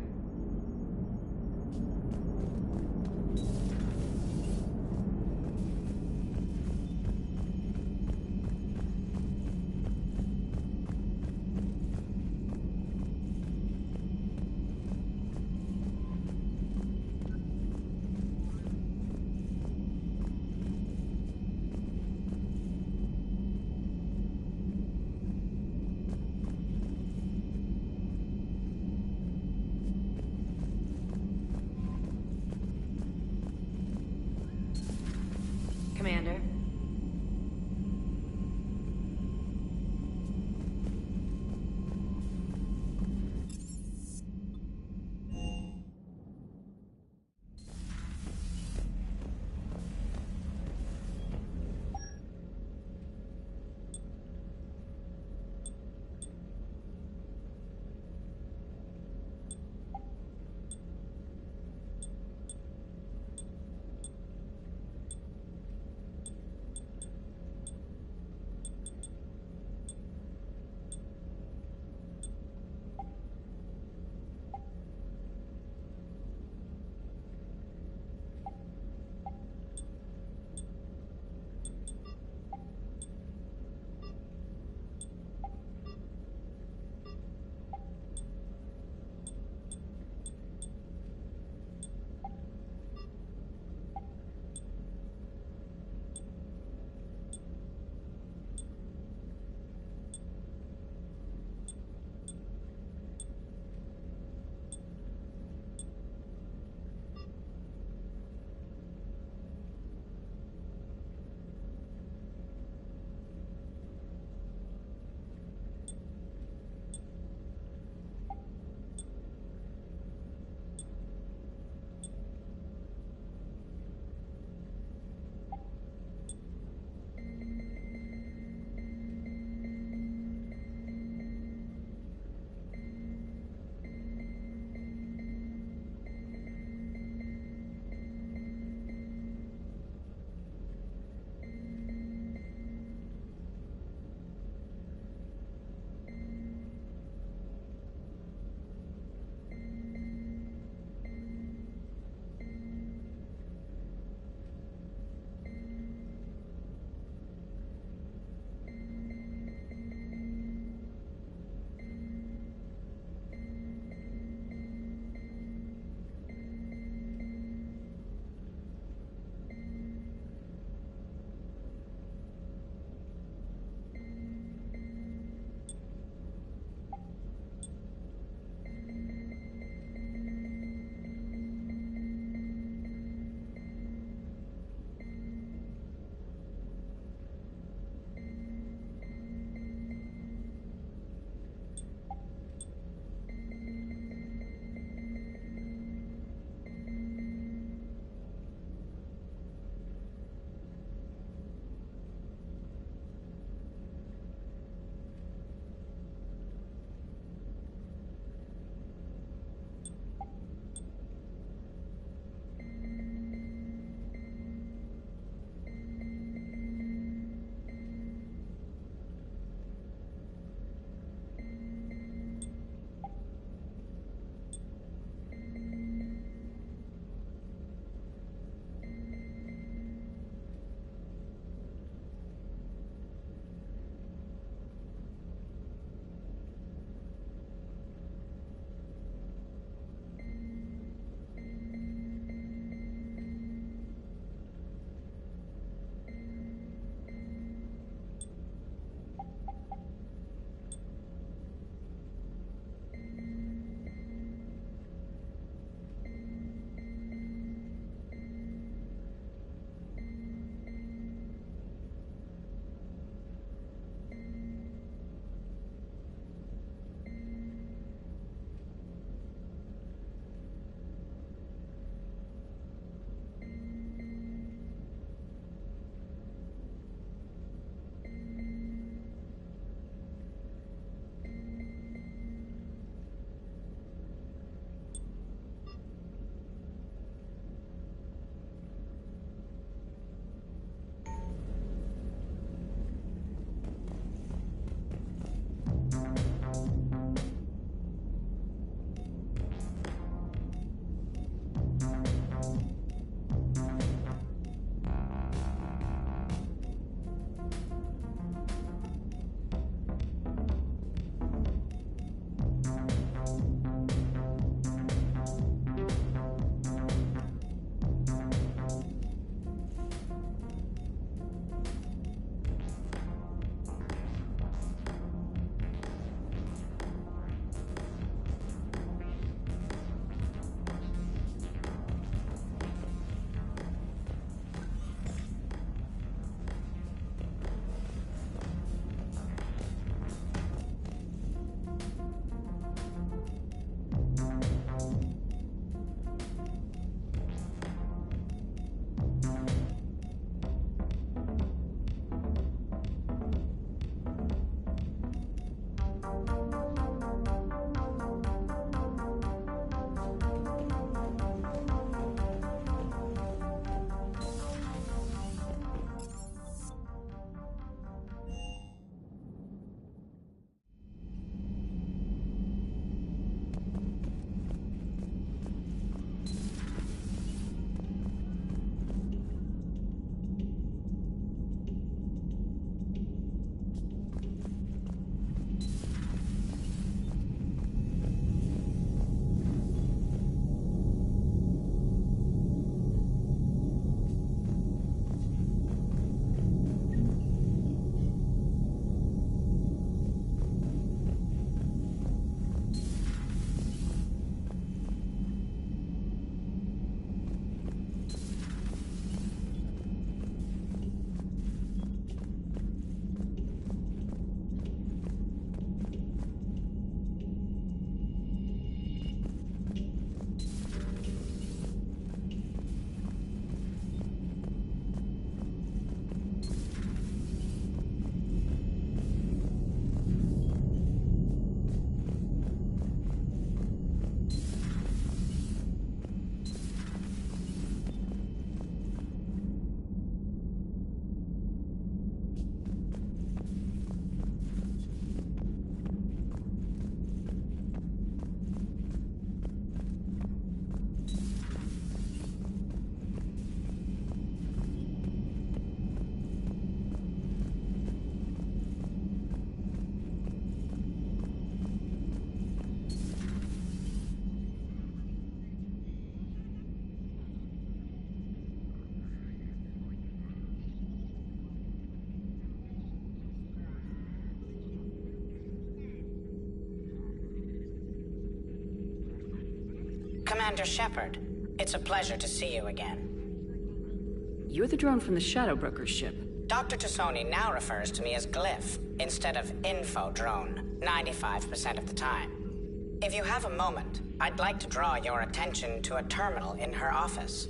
Commander Shepard. It's a pleasure to see you again. You're the drone from the Shadow Broker's ship. Dr. Tassoni now refers to me as Glyph, instead of Info Drone, 95% of the time. If you have a moment, I'd like to draw your attention to a terminal in her office.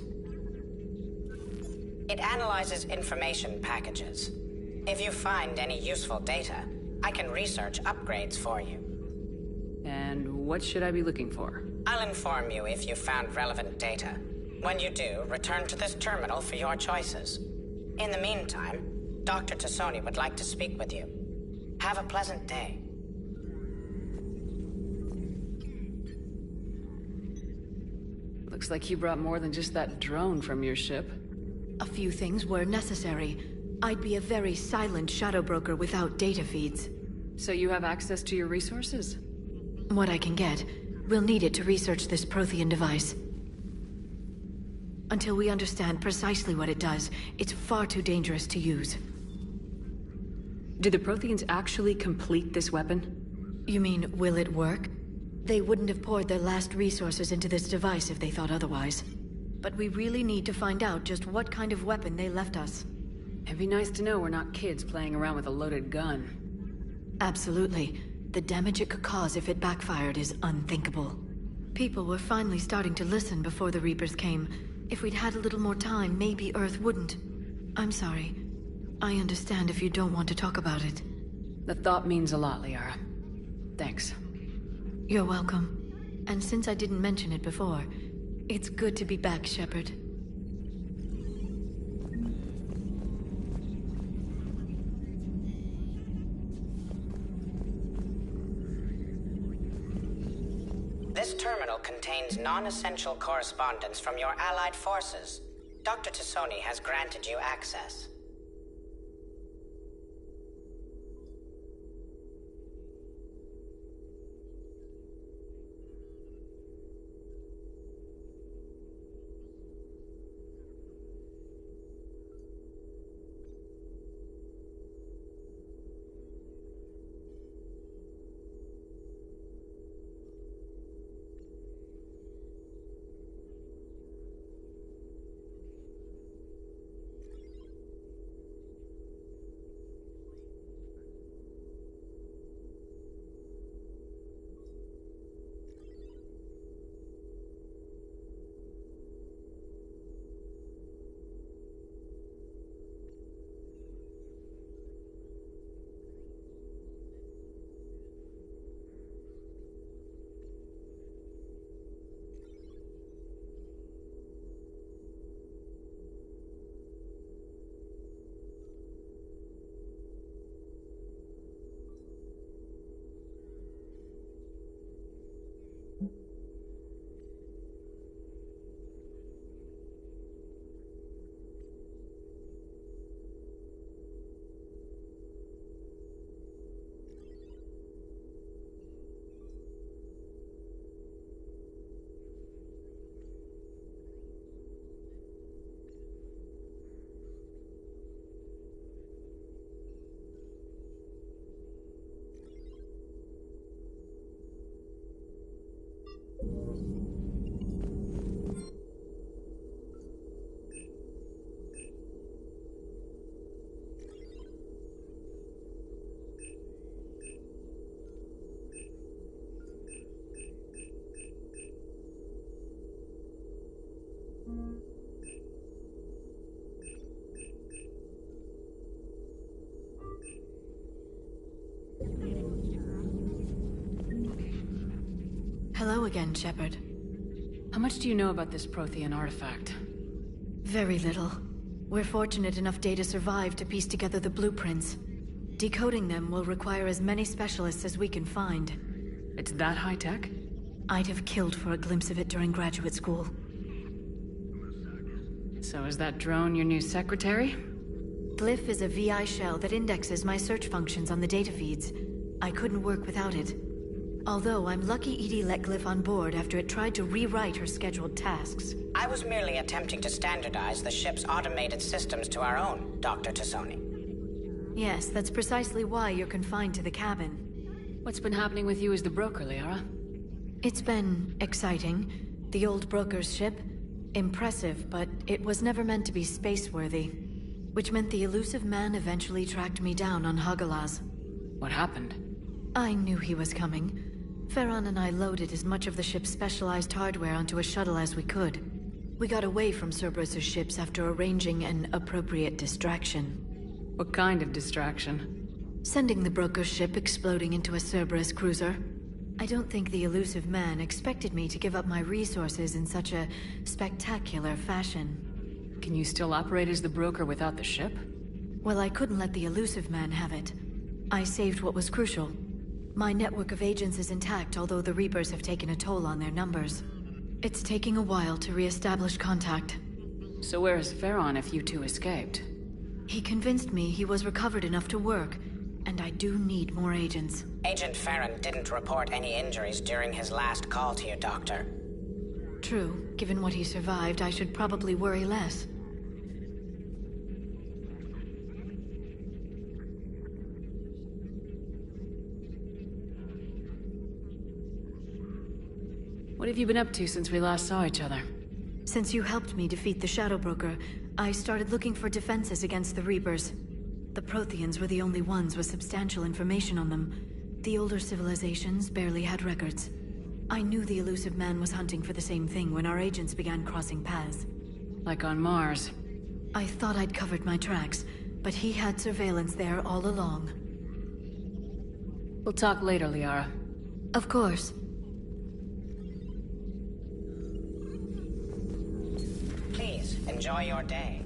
It analyzes information packages. If you find any useful data, I can research upgrades for you. And what should I be looking for? I'll inform you if you found relevant data. When you do, return to this terminal for your choices. In the meantime, Dr. Tassoni would like to speak with you. Have a pleasant day. Looks like you brought more than just that drone from your ship. A few things were necessary. I'd be a very silent Shadow Broker without data feeds. So you have access to your resources? What I can get. We'll need it to research this Prothean device. Until we understand precisely what it does, it's far too dangerous to use. Did the Protheans actually complete this weapon? You mean, will it work? They wouldn't have poured their last resources into this device if they thought otherwise. But we really need to find out just what kind of weapon they left us. It'd be nice to know we're not kids playing around with a loaded gun. Absolutely. The damage it could cause if it backfired is unthinkable. People were finally starting to listen before the Reapers came. If we'd had a little more time, maybe Earth wouldn't. I'm sorry. I understand if you don't want to talk about it. The thought means a lot, Liara. Thanks. You're welcome. And since I didn't mention it before, it's good to be back, Shepard. This terminal contains non-essential correspondence from your allied forces. Dr. Tassoni has granted you access. Hello again, Shepard. How much do you know about this Prothean artifact? Very little. We're fortunate enough Data survived to piece together the blueprints. Decoding them will require as many specialists as we can find. It's that high-tech? I'd have killed for a glimpse of it during graduate school. So is that drone your new secretary? Glyph is a VI shell that indexes my search functions on the data feeds. I couldn't work without it. Although I'm lucky EDI let Glyph on board after it tried to rewrite her scheduled tasks. I was merely attempting to standardize the ship's automated systems to our own, Dr. Tassoni. Yes, that's precisely why you're confined to the cabin. What's been happening with you as the broker, Liara? It's been exciting. The old broker's ship? Impressive, but it was never meant to be space-worthy. Which meant the elusive man eventually tracked me down on Hagalaz. What happened? I knew he was coming. Farron and I loaded as much of the ship's specialized hardware onto a shuttle as we could. We got away from Cerberus's ships after arranging an appropriate distraction. What kind of distraction? Sending the broker's ship exploding into a Cerberus cruiser. I don't think the elusive man expected me to give up my resources in such a spectacular fashion. Can you still operate as the broker without the ship? Well, I couldn't let the elusive man have it. I saved what was crucial. My network of agents is intact, although the Reapers have taken a toll on their numbers. It's taking a while to re-establish contact. So where is Farron if you two escaped? He convinced me he was recovered enough to work, and I do need more agents. Agent Farron didn't report any injuries during his last call to you, Doctor. True. Given what he survived, I should probably worry less. What have you been up to since we last saw each other? Since you helped me defeat the Shadow Broker, I started looking for defenses against the Reapers. The Protheans were the only ones with substantial information on them. The older civilizations barely had records. I knew the elusive man was hunting for the same thing when our agents began crossing paths. Like on Mars. I thought I'd covered my tracks, but he had surveillance there all along. We'll talk later, Liara. Of course. Please, enjoy your day.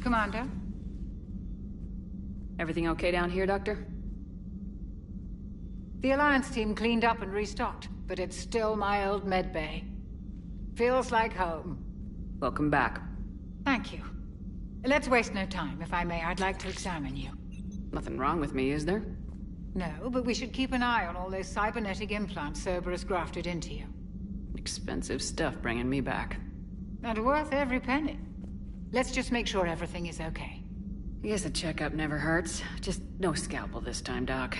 Commander? Everything okay down here, Doctor? The Alliance team cleaned up and restocked, but it's still my old medbay. Feels like home. Welcome back. Thank you. Let's waste no time. If I may, I'd like to examine you. Nothing wrong with me, is there? No, but we should keep an eye on all those cybernetic implants Cerberus grafted into you. Expensive stuff bringing me back. And worth every penny. Let's just make sure everything is okay. I guess a checkup never hurts. Just no scalpel this time, Doc.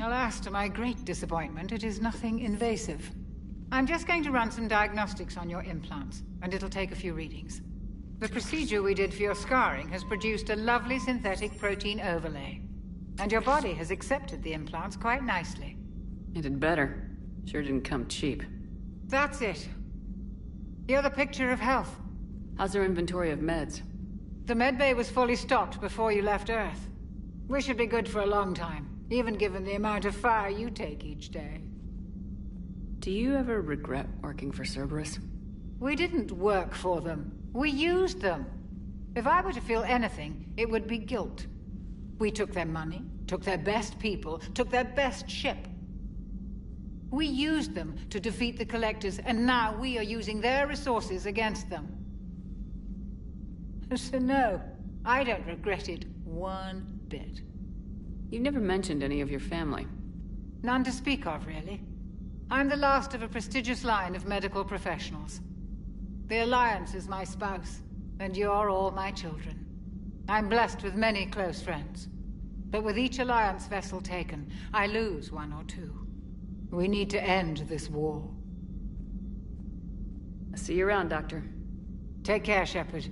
Alas, to my great disappointment, it is nothing invasive. I'm just going to run some diagnostics on your implants, and it'll take a few readings. The procedure we did for your scarring has produced a lovely synthetic protein overlay. And your body has accepted the implants quite nicely. It did better. Sure didn't come cheap. That's it. You're the picture of health. How's our inventory of meds? The medbay was fully stocked before you left Earth. We should be good for a long time, even given the amount of fire you take each day. Do you ever regret working for Cerberus? We didn't work for them. We used them. If I were to feel anything, it would be guilt. We took their money, took their best people, took their best ship. We used them to defeat the Collectors, and now we are using their resources against them. So no, I don't regret it one bit. You never mentioned any of your family. None to speak of, really. I'm the last of a prestigious line of medical professionals. The Alliance is my spouse, and you're all my children. I'm blessed with many close friends. But with each Alliance vessel taken, I lose one or two. We need to end this war. I'll see you around, Doctor. Take care, Shepard.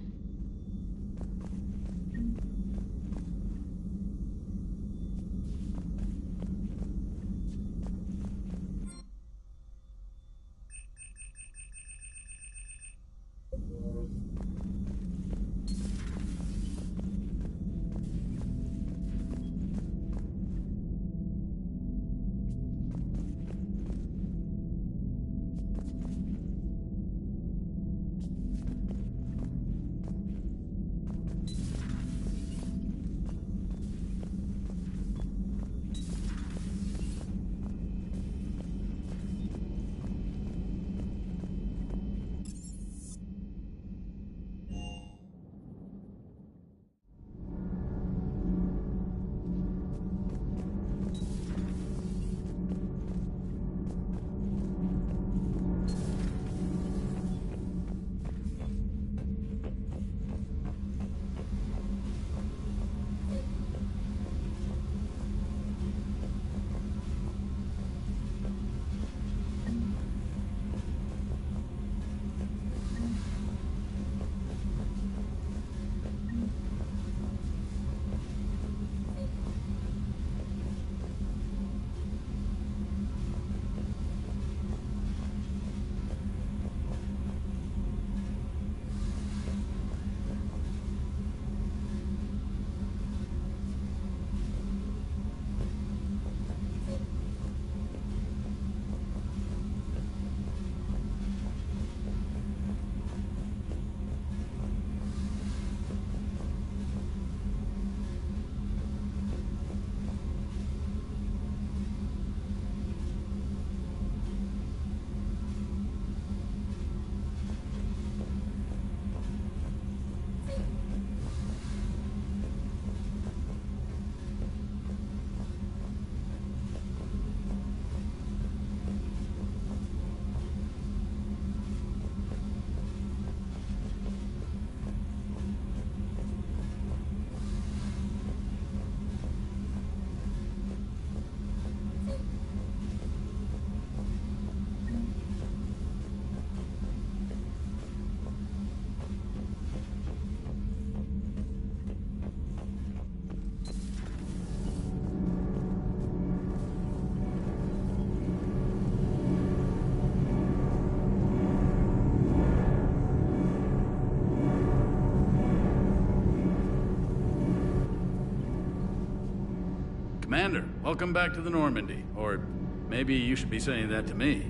Commander, welcome back to the Normandy. Or maybe you should be saying that to me.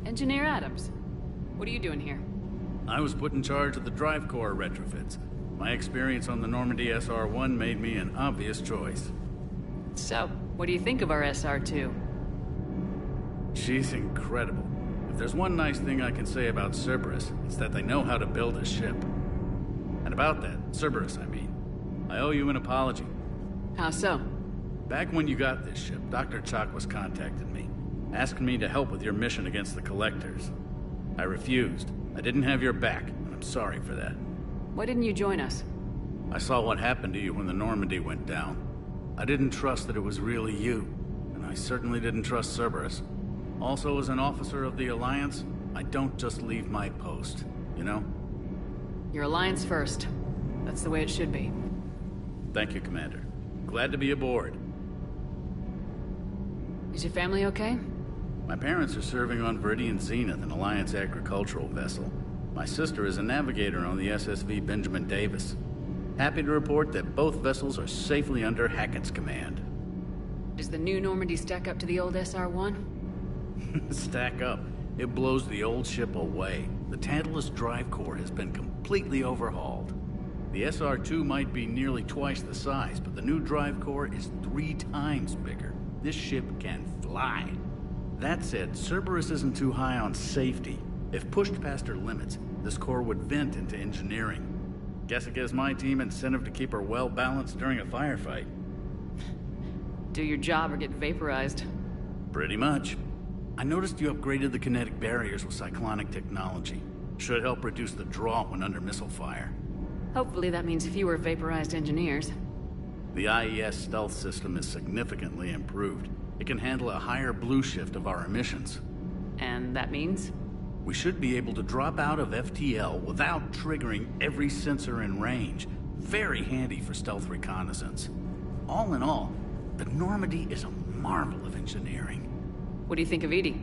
Engineer Adams, what are you doing here? I was put in charge of the drive core retrofits. My experience on the Normandy SR-1 made me an obvious choice. So, what do you think of our SR-2? She's incredible. If there's one nice thing I can say about Cerberus, it's that they know how to build a ship. And about that, Cerberus, I mean, I owe you an apology. How so? Back when you got this ship, Dr. Chakwas contacted me, asking me to help with your mission against the Collectors. I refused. I didn't have your back, and I'm sorry for that. Why didn't you join us? I saw what happened to you when the Normandy went down. I didn't trust that it was really you, and I certainly didn't trust Cerberus. Also, as an officer of the Alliance, I don't just leave my post, you know? Your Alliance first. That's the way it should be. Thank you, Commander. Glad to be aboard. Is your family okay? My parents are serving on Viridian Zenith, an Alliance agricultural vessel. My sister is a navigator on the SSV Benjamin Davis. Happy to report that both vessels are safely under Hackett's command. Does the new Normandy stack up to the old SR-1? Stack up. It blows the old ship away. The Tantalus drive core has been completely overhauled. The SR-2 might be nearly twice the size, but the new drive core is 3 times bigger. This ship can fly. That said, Cerberus isn't too high on safety. If pushed past her limits, this core would vent into engineering. Guess it gives my team incentive to keep her well-balanced during a firefight. Do your job or get vaporized. Pretty much. I noticed you upgraded the kinetic barriers with cyclonic technology. Should help reduce the draw when under missile fire. Hopefully that means fewer vaporized engineers. The IES stealth system is significantly improved. It can handle a higher blue shift of our emissions. And that means? We should be able to drop out of FTL without triggering every sensor in range. Very handy for stealth reconnaissance. All in all, the Normandy is a marvel of engineering. What do you think of Edie?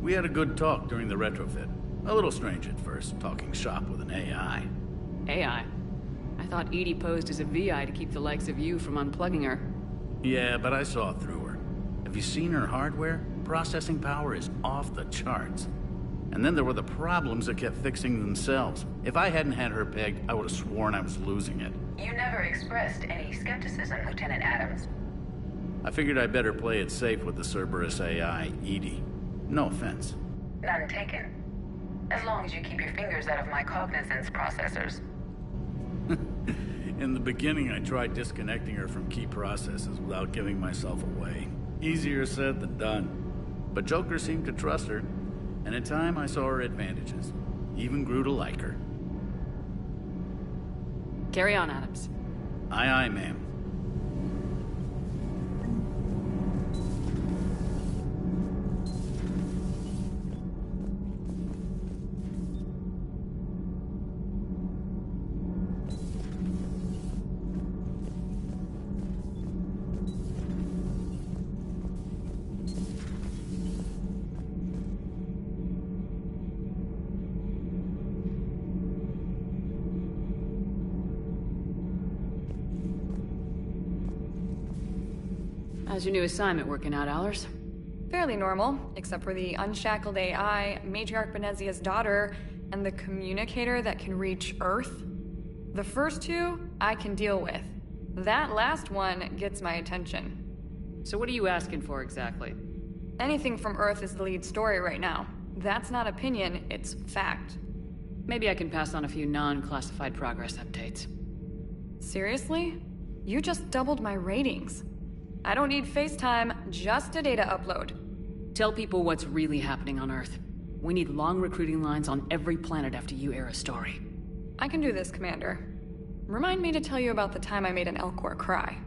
We had a good talk during the retrofit. A little strange at first, talking shop with an AI. AI? I thought Edie posed as a VI to keep the likes of you from unplugging her. Yeah, but I saw through her. Have you seen her hardware? Processing power is off the charts. And then there were the problems that kept fixing themselves. If I hadn't had her pegged, I would have sworn I was losing it. You never expressed any skepticism, Lieutenant Adams. I figured I'd better play it safe with the Cerberus AI, Edie. No offense. None taken. As long as you keep your fingers out of my cognizance processors. In the beginning, I tried disconnecting her from key processes without giving myself away. Easier said than done. But Joker seemed to trust her, and in time I saw her advantages. Even grew to like her. Carry on, Adams. Aye, aye, ma'am. How's your new assignment working out, Allers? Fairly normal, except for the unshackled AI, Matriarch Benezia's daughter, and the communicator that can reach Earth. The first two, I can deal with. That last one gets my attention. So what are you asking for exactly? Anything from Earth is the lead story right now. That's not opinion, it's fact. Maybe I can pass on a few non-classified progress updates. Seriously? You just doubled my ratings. I don't need FaceTime, just a data upload. Tell people what's really happening on Earth. We need long recruiting lines on every planet after you air a story. I can do this, Commander. Remind me to tell you about the time I made an Elcor cry.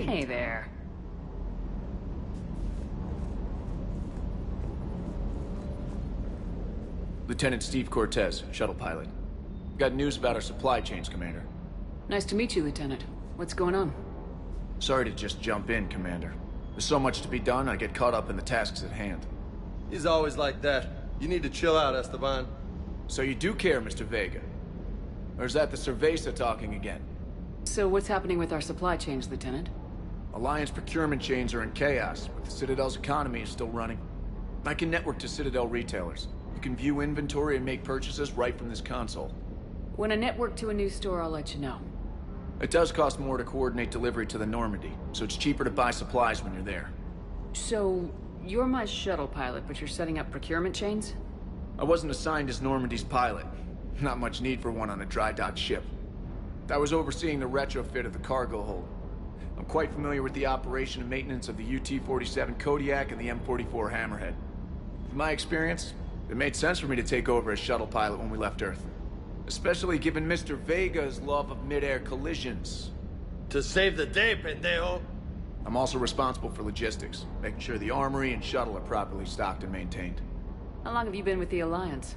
feet. Hey there. Lieutenant Steve Cortez, shuttle pilot. Got news about our supply chains, Commander. Nice to meet you, Lieutenant. What's going on? Sorry to just jump in, Commander. There's so much to be done, I get caught up in the tasks at hand. He's always like that. You need to chill out, Esteban. So you do care, Mr. Vega? Or is that the Cerveza talking again? So what's happening with our supply chains, Lieutenant? Alliance procurement chains are in chaos, but the Citadel's economy is still running. I can network to Citadel retailers. You can view inventory and make purchases right from this console. When I network to a new store, I'll let you know. It does cost more to coordinate delivery to the Normandy, so it's cheaper to buy supplies when you're there. So, you're my shuttle pilot, but you're setting up procurement chains? I wasn't assigned as Normandy's pilot. Not much need for one on a dry dock ship. I was overseeing the retrofit of the cargo hold. I'm quite familiar with the operation and maintenance of the UT-47 Kodiak and the M44 Hammerhead. With my experience, it made sense for me to take over as shuttle pilot when we left Earth. Especially given Mr. Vega's love of mid-air collisions. To save the day, pendejo! I'm also responsible for logistics, making sure the armory and shuttle are properly stocked and maintained. How long have you been with the Alliance?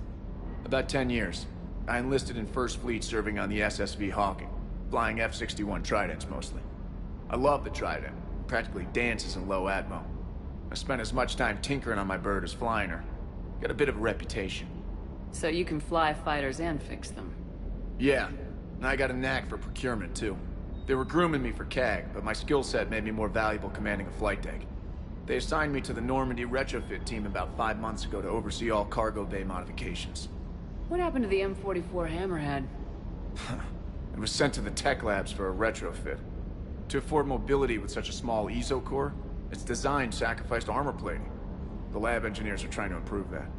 About 10 years. I enlisted in First Fleet serving on the SSV Hawking, flying F-61 Tridents mostly. I love the Trident, practically dances in low atmo. I spent as much time tinkering on my bird as flying her. Got a bit of a reputation. So you can fly fighters and fix them? Yeah, and I got a knack for procurement too. They were grooming me for CAG, but my skill set made me more valuable commanding a flight deck. They assigned me to the Normandy retrofit team about 5 months ago to oversee all cargo bay modifications. What happened to the M44 Hammerhead? It was sent to the tech labs for a retrofit. To afford mobility with such a small ESO core, its design sacrificed armor plating. The lab engineers are trying to improve that.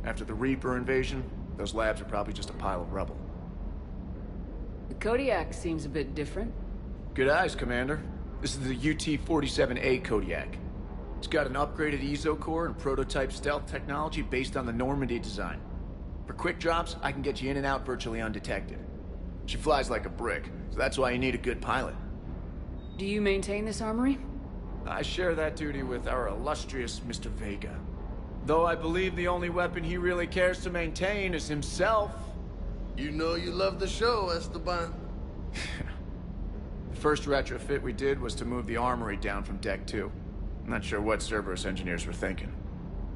After the Reaper invasion, those labs are probably just a pile of rubble. The Kodiak seems a bit different. Good eyes, Commander. This is the UT-47A Kodiak. It's got an upgraded ESO core and prototype stealth technology based on the Normandy design. For quick drops, I can get you in and out virtually undetected. She flies like a brick, so that's why you need a good pilot. Do you maintain this armory? I share that duty with our illustrious Mr. Vega. Though I believe the only weapon he really cares to maintain is himself. You know you love the show, Esteban. The first retrofit we did was to move the armory down from Deck 2. I'm not sure what Cerberus engineers were thinking.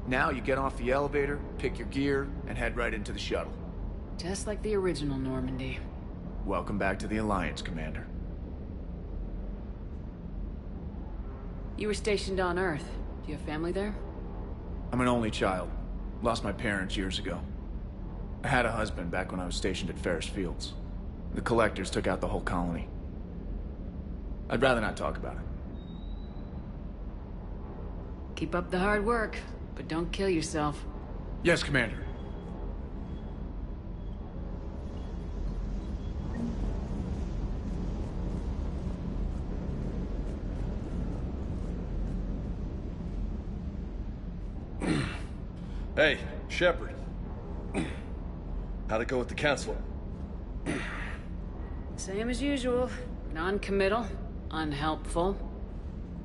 Now you get off the elevator, pick your gear, and head right into the shuttle. Just like the original Normandy. Welcome back to the Alliance, Commander. You were stationed on Earth. Do you have family there? I'm an only child. Lost my parents years ago. I had a husband back when I was stationed at Ferris Fields. The Collectors took out the whole colony. I'd rather not talk about it. Keep up the hard work, but don't kill yourself. Yes, Commander. Hey, Shepard. How'd it go with the council? Same as usual. Non-committal, unhelpful.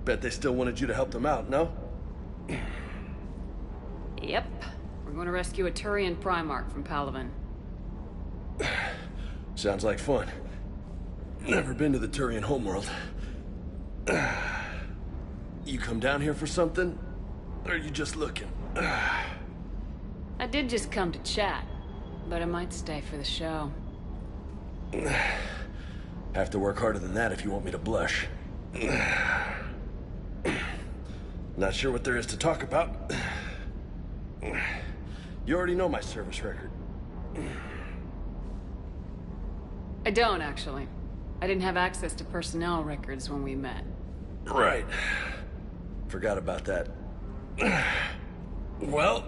Bet they still wanted you to help them out, no? Yep. We're going to rescue a Turian Primarch from Palaven. Sounds like fun. Never been to the Turian homeworld. You come down here for something? Or are you just looking? I did just come to chat, but I might stay for the show. Have to work harder than that if you want me to blush. Not sure what there is to talk about. You already know my service record. I don't, actually. I didn't have access to personnel records when we met. Right. Forgot about that. Well...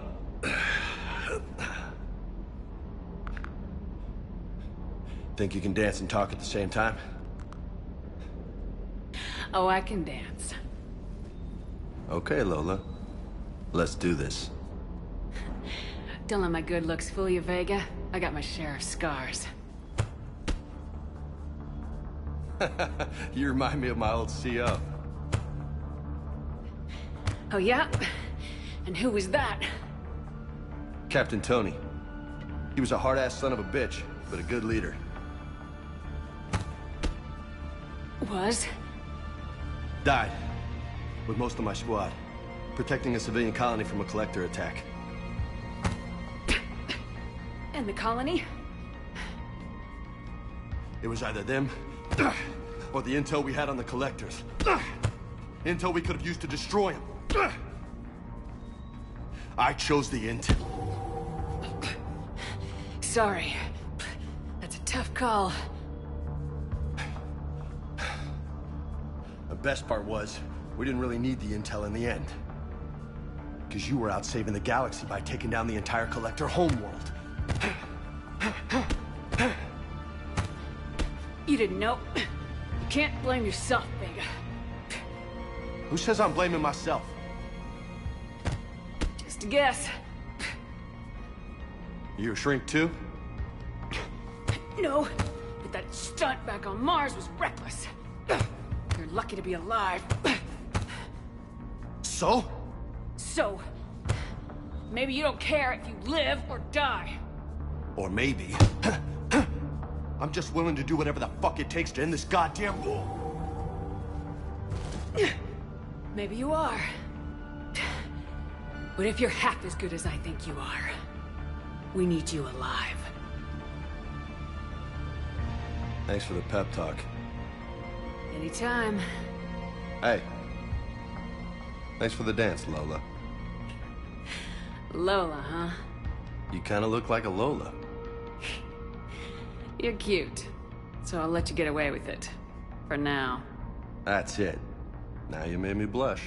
Think you can dance and talk at the same time? Oh, I can dance. Okay, Lola. Let's do this. Don't let my good looks fool you, Vega. I got my share of scars. You remind me of my old CO. Oh yeah? And who was that? Captain Tony. He was a hard-ass son of a bitch, but a good leader. Was? Died. With most of my squad. Protecting a civilian colony from a collector attack. And the colony? It was either them, or the intel we had on the collectors. Intel we could have used to destroy them. I chose the intel. Sorry. That's a tough call. The best part was, we didn't really need the intel in the end. Because you were out saving the galaxy by taking down the entire collector homeworld. You didn't know. You can't blame yourself, Vega. Who says I'm blaming myself? Just a guess. You a shrink too? No, but that stunt back on Mars was reckless. You're lucky to be alive. So? So, maybe you don't care if you live or die. Or maybe... I'm just willing to do whatever the fuck it takes to end this goddamn war. Maybe you are. But if you're half as good as I think you are, we need you alive. Thanks for the pep talk. Anytime. Hey. Thanks for the dance, Lola. Lola, huh? You kinda look like a Lola. You're cute. So I'll let you get away with it. For now. That's it. Now you made me blush.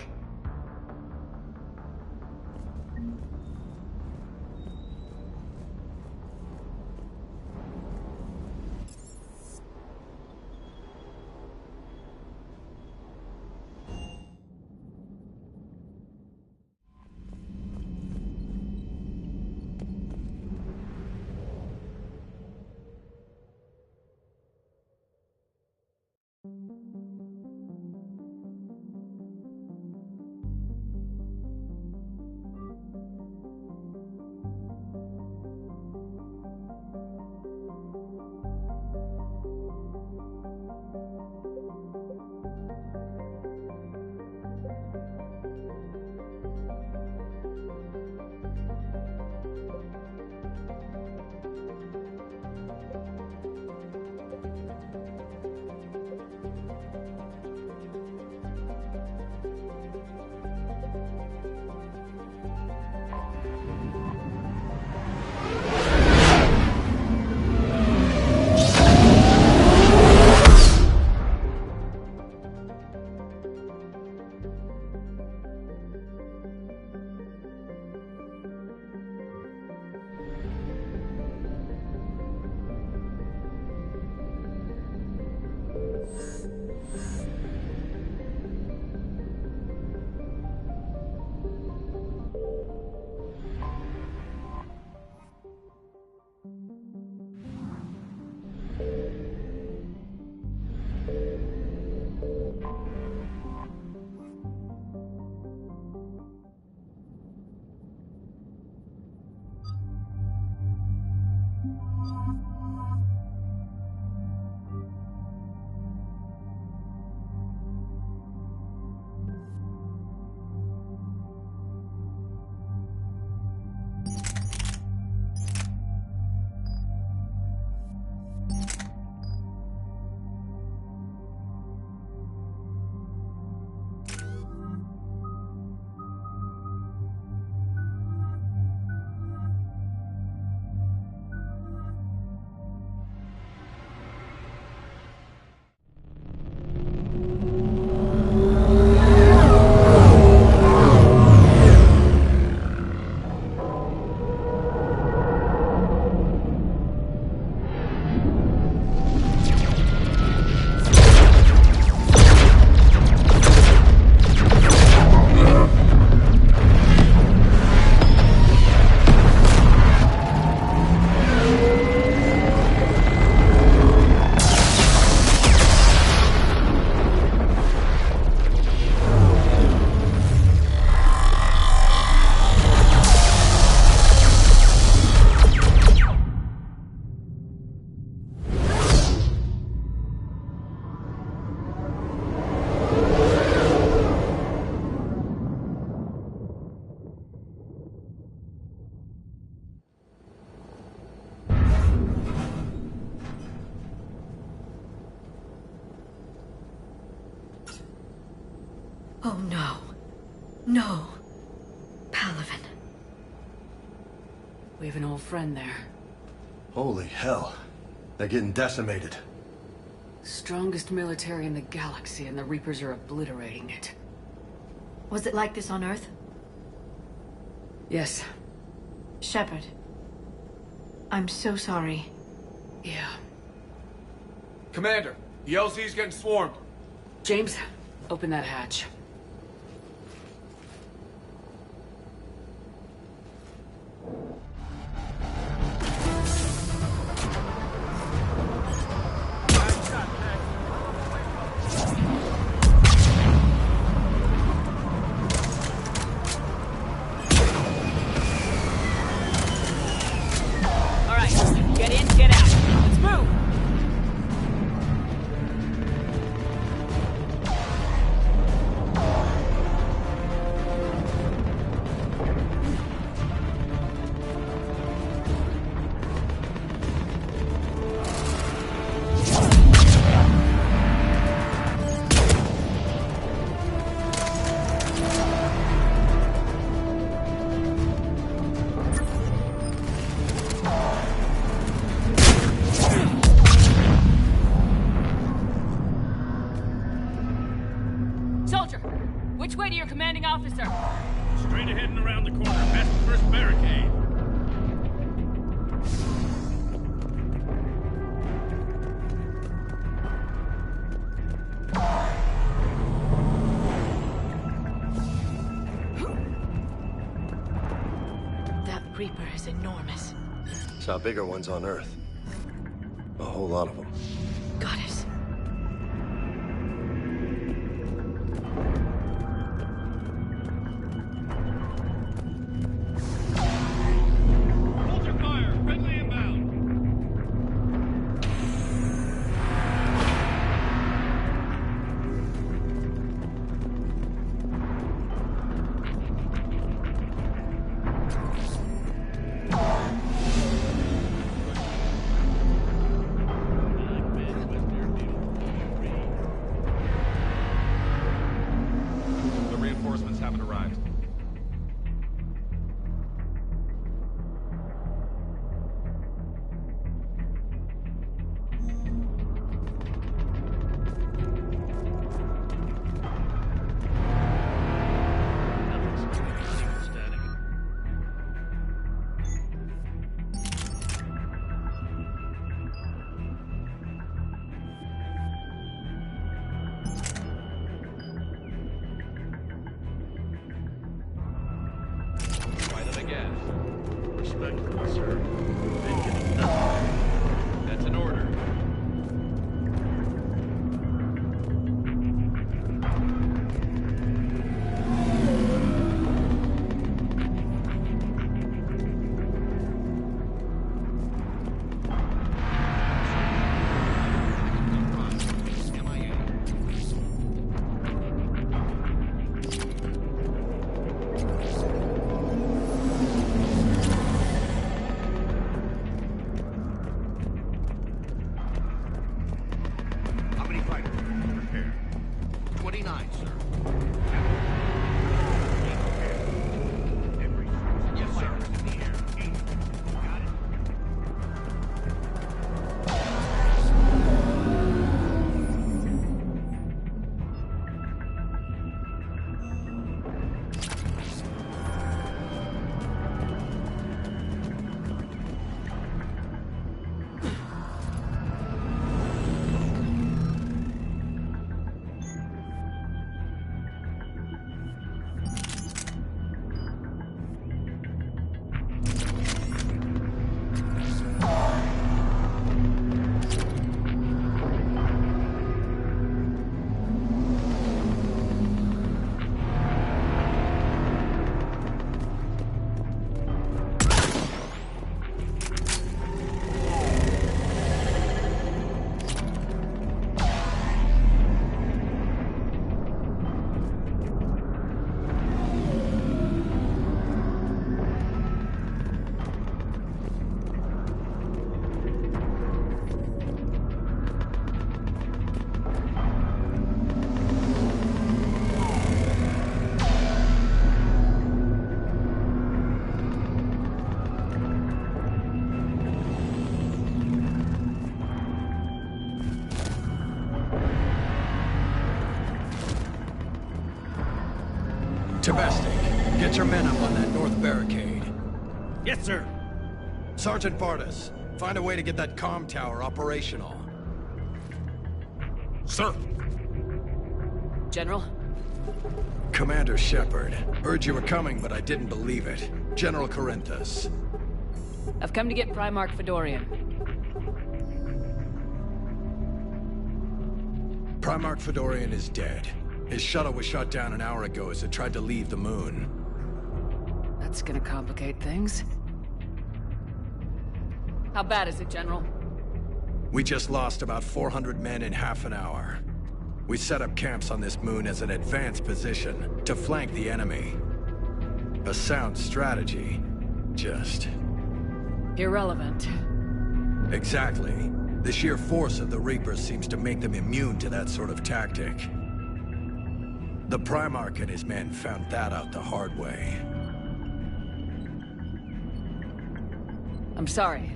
No. No. Palaven. We have an old friend there. Holy hell. They're getting decimated. Strongest military in the galaxy, and the Reapers are obliterating it. Was it like this on Earth? Yes. Shepard. I'm so sorry. Yeah. Commander, the LZ's getting swarmed. James, open that hatch. Which way to your commanding officer? Straight ahead and around the corner, past the first barricade. That Reaper is enormous. Saw bigger ones on Earth. A whole lot of them. Goddess. Respectfully, sir. Engine is done. That's an order. Tavestic, get your men up on that north barricade. Yes, sir. Sergeant Bartis, find a way to get that comm tower operational. Sir. General? Commander Shepard. Heard you were coming, but I didn't believe it. General Corinthus. I've come to get Primarch Fedorian. Primarch Fedorian is dead. His shuttle was shot down an hour ago as it tried to leave the moon. That's gonna complicate things. How bad is it, General? We just lost about 400 men in half an hour. We set up camps on this moon as an advanced position to flank the enemy. A sound strategy. Just... irrelevant. Exactly. The sheer force of the Reapers seems to make them immune to that sort of tactic. The Primarch and his men found that out the hard way. I'm sorry.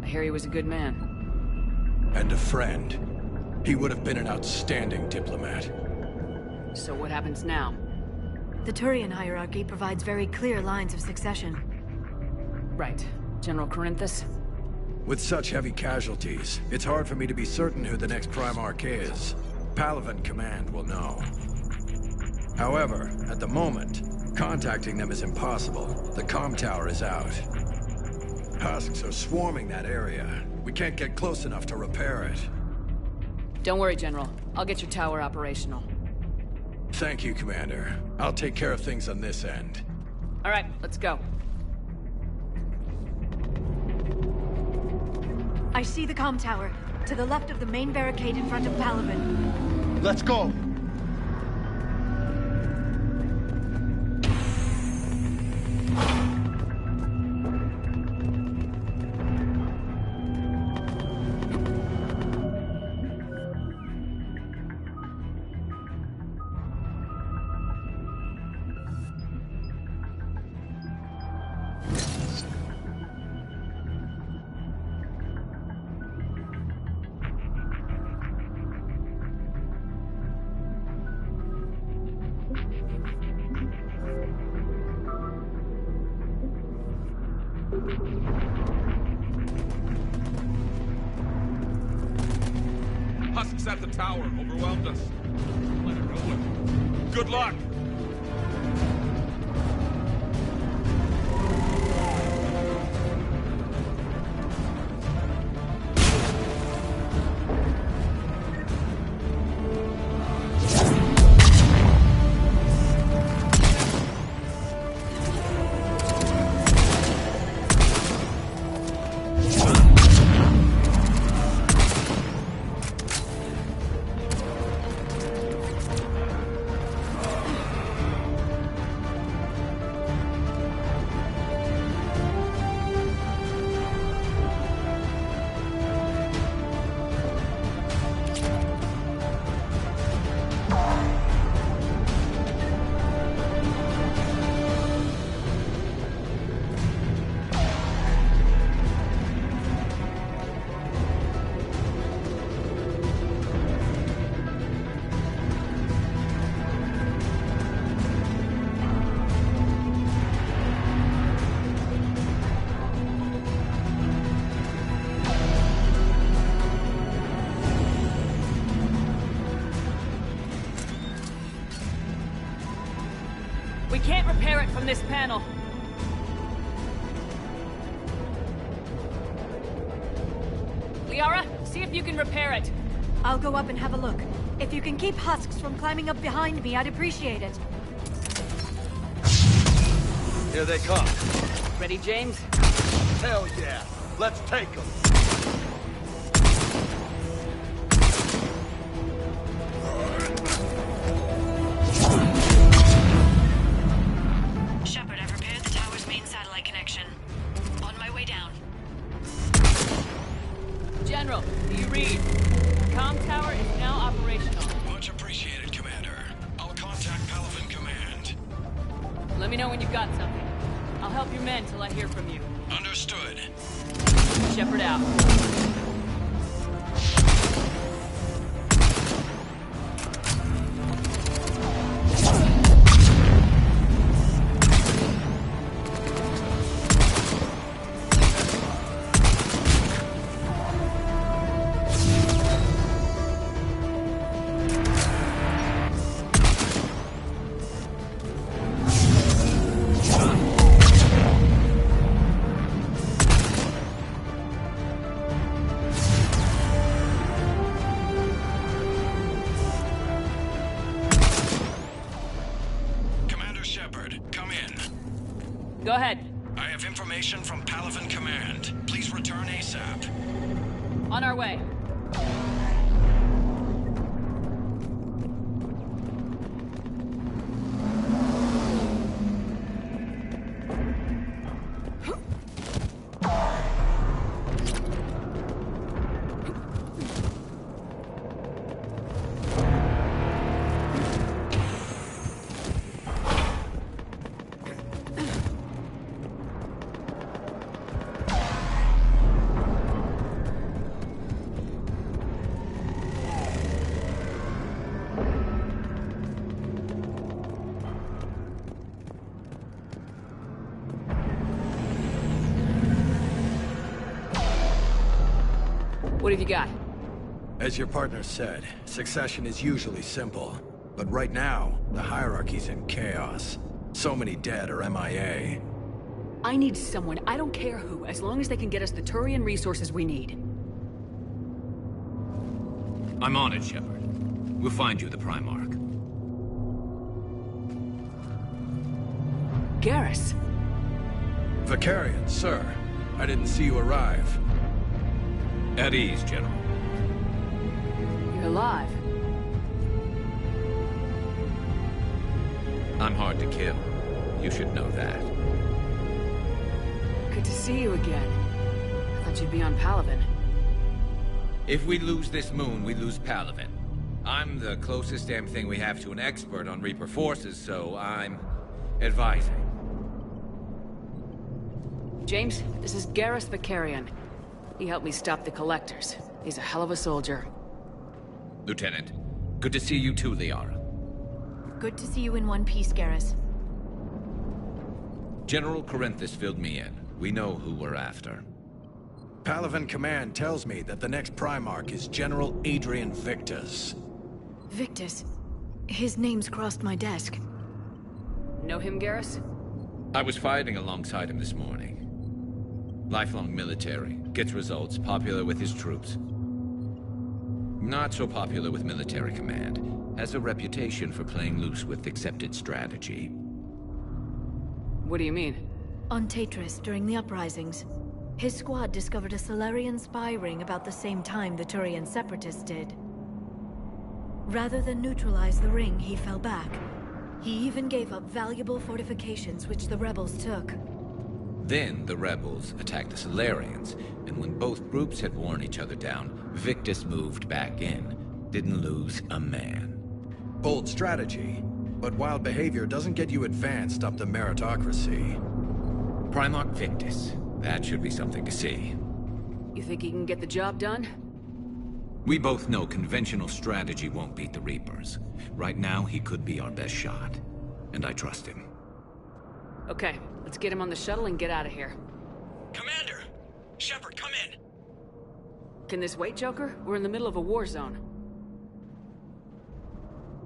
I hear he was a good man. And a friend. He would have been an outstanding diplomat. So what happens now? The Turian hierarchy provides very clear lines of succession. Right. General Corinthus? With such heavy casualties, it's hard for me to be certain who the next Primarch is. Palaven Command will know. However, at the moment, contacting them is impossible. The comm tower is out. Husks are swarming that area. We can't get close enough to repair it. Don't worry, General. I'll get your tower operational. Thank you, Commander. I'll take care of things on this end. All right, let's go. I see the comm tower, to the left of the main barricade in front of Palaven. Let's go! Husks at the tower overwhelmed us. Let her know it. Good luck! We can't repair it from this panel. Liara, see if you can repair it. I'll go up and have a look. If you can keep Husks from climbing up behind me, I'd appreciate it. Here they come. Ready, James? Hell yeah. Let's take them. Shepard, I've repaired the tower's main satellite connection. On my way down. General, do you read? The comm tower is now operational. Much appreciated, Commander. I'll contact Palaven Command. Let me know when you've got something. I'll help your men till I hear from you. Understood. Shepard out. Shepard, come in. Go ahead. I have information from Palaven Command. Please return ASAP. On our way. What have you got? As your partner said, succession is usually simple. But right now, the hierarchy's in chaos. So many dead or MIA. I need someone, I don't care who, as long as they can get us the Turian resources we need. I'm on it, Shepard. We'll find you the Primarch. Garrus. Vicarian, sir. I didn't see you arrive. At ease, General. You're alive. I'm hard to kill. You should know that. Good to see you again. I thought you'd be on Palaven. If we lose this moon, we lose Palaven. I'm the closest damn thing we have to an expert on Reaper forces, so I'm advising. James, this is Garrus Vicarian. He helped me stop the Collectors. He's a hell of a soldier. Lieutenant, good to see you too, Liara. Good to see you in one piece, Garrus. General Corinthus filled me in. We know who we're after. Palaven Command tells me that the next Primarch is General Adrian Victus. Victus? His name's crossed my desk. Know him, Garrus? I was fighting alongside him this morning. Lifelong military, gets results, popular with his troops. Not so popular with military command. Has a reputation for playing loose with accepted strategy. What do you mean? On Tatris, during the uprisings, his squad discovered a Solarian spy ring about the same time the Turian separatists did. Rather than neutralize the ring, he fell back. He even gave up valuable fortifications which the rebels took. Then the rebels attacked the Solarians, and when both groups had worn each other down, Victus moved back in. Didn't lose a man. Bold strategy, but wild behavior doesn't get you advanced up the meritocracy. Primarch Victus. That should be something to see. You think he can get the job done? We both know conventional strategy won't beat the Reapers. Right now, he could be our best shot. And I trust him. Okay, let's get him on the shuttle and get out of here. Commander! Shepard, come in! Can this wait, Joker? We're in the middle of a war zone.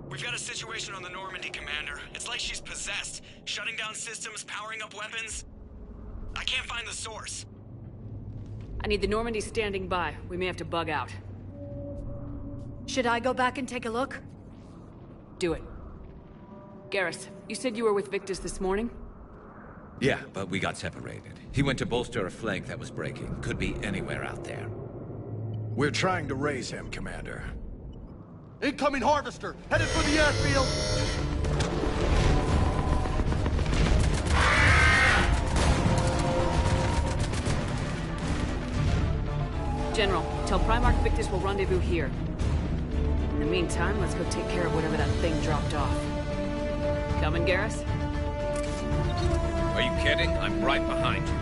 We've got a situation on the Normandy, Commander. It's like she's possessed. Shutting down systems, powering up weapons. I can't find the source. I need the Normandy standing by. We may have to bug out. Should I go back and take a look? Do it. Garrus, you said you were with Victus this morning? Yeah, but we got separated. He went to bolster a flank that was breaking. Could be anywhere out there. We're trying to raise him, Commander. Incoming Harvester! Headed for the airfield! General, tell Primarch Victus we'll rendezvous here. In the meantime, let's go take care of whatever that thing dropped off. Coming, Garrus? Are you kidding? I'm right behind you.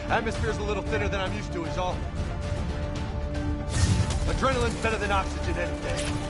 Atmosphere's a little thinner than I'm used to, is all. Adrenaline's better than oxygen any day.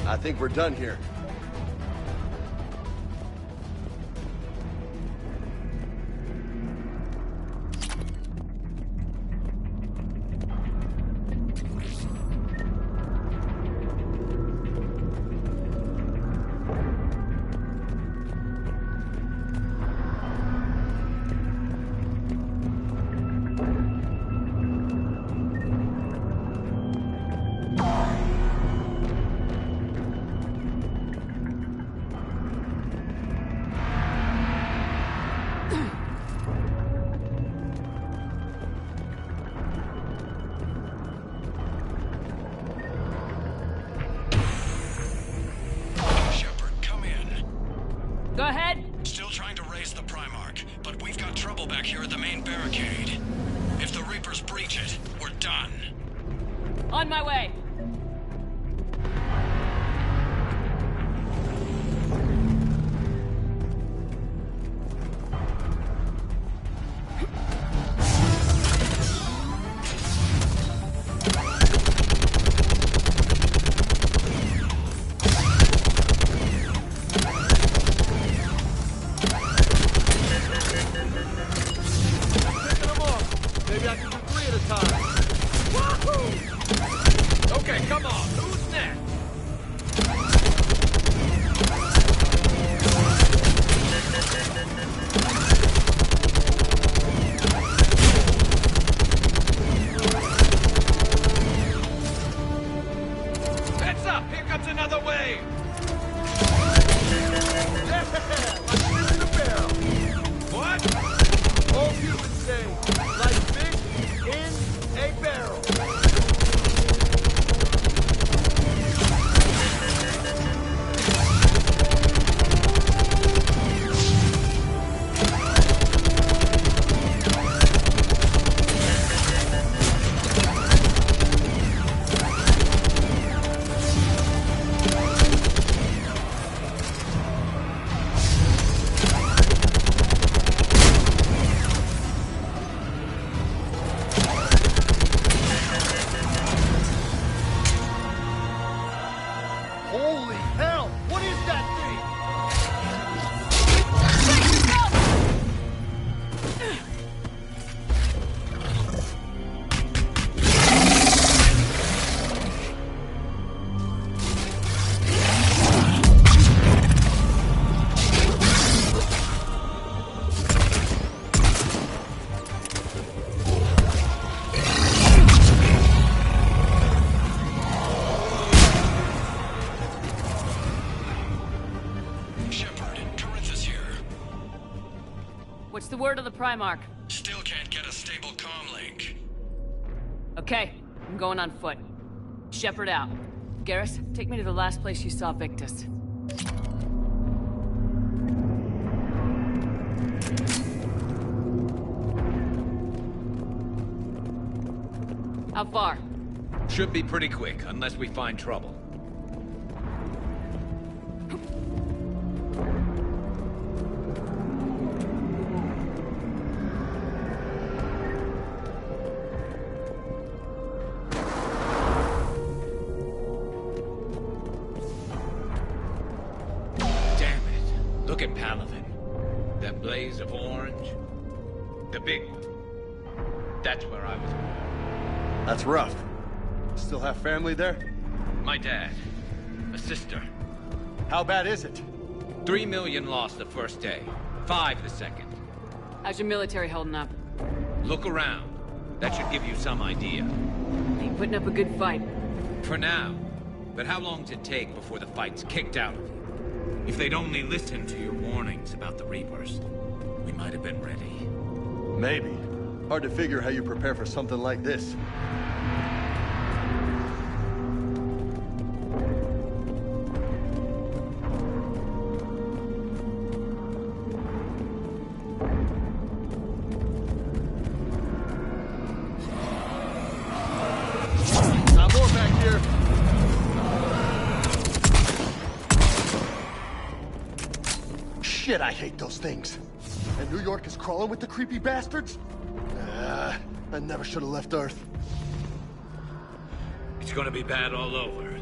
I think we're done here. Go ahead. Still trying to raise the Primarch, but we've got trouble back here at the main barricade. If the Reapers breach it, we're done. On my way. Maybe I can do 3 at a time. Wahoo! Okay, come on. Who's next? Heads up! Here comes another wave! Yeah! Like in the barrel! What? All humans say, like fish in a barrel. Holy hell! What is that What's the word of the Primarch? Still can't get a stable comm link. Okay, I'm going on foot. Shepard out. Garrus, take me to the last place you saw Victus. How far? Should be pretty quick, unless we find trouble. Damn it. Look at Palaven. That blaze of orange. The big one. That's where I was born. That's rough. Still have family there? My dad. A sister. How bad is it? 3 million lost the first day. 5 the second. How's your military holding up? Look around. That should give you some idea. Ain't putting up a good fight. For now. But how long does it take before the fight's kicked out of you? If they'd only listened to your warnings about the Reapers, we might have been ready. Maybe. Hard to figure how you prepare for something like this. Not more back here. Shit, I hate those things. And New York is crawling with the creepy bastards? I never should have left Earth. It's gonna be bad all over.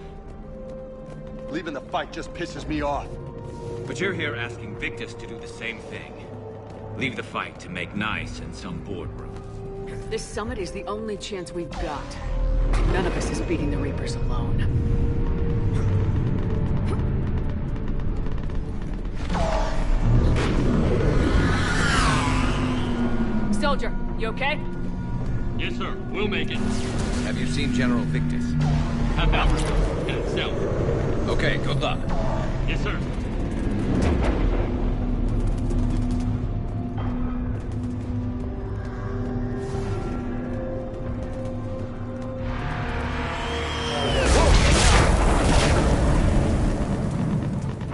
Leaving the fight just pisses me off. But you're here asking Victus to do the same thing. Leave the fight to make nice in some boardroom. This summit is the only chance we've got. None of us is beating the Reapers alone. Soldier, you okay? Yes, sir. We'll make it. Have you seen General Victus? Half hour ago. Headed south. Okay, good luck. Yes, sir.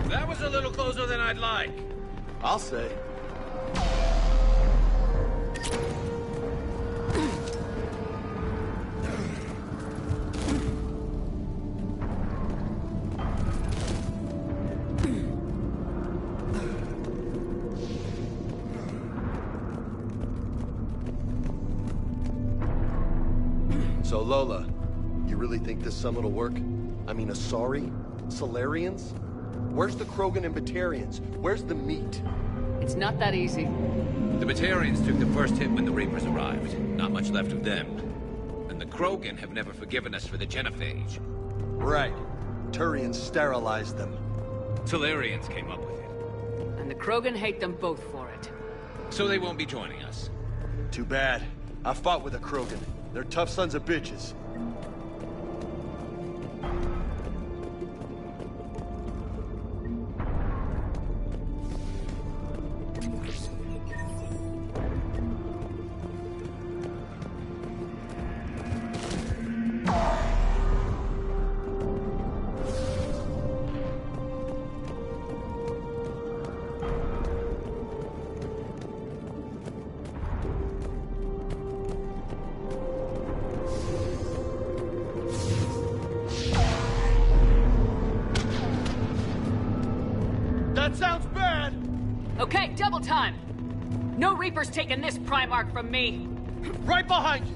That was a little closer than I'd like. I'll say. So Lola, you really think this summit will work? I mean, Asari? Solarians? Where's the Krogan and Batarians? Where's the meat? It's not that easy. The Batarians took the first hit when the Reapers arrived. Not much left of them. And the Krogan have never forgiven us for the genophage. Right. Turians sterilized them. Solarians came up with it. And the Krogan hate them both for it. So they won't be joining us. Too bad. I fought with a Krogan. They're tough sons of bitches. That sounds bad! Okay, double time! No Reaper's taking this Primarch from me! Right behind you!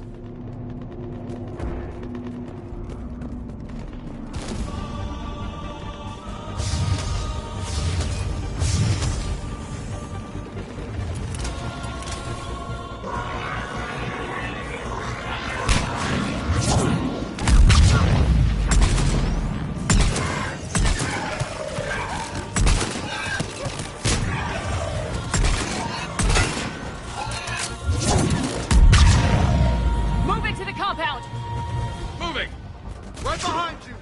Move into the compound! Moving! Right behind you!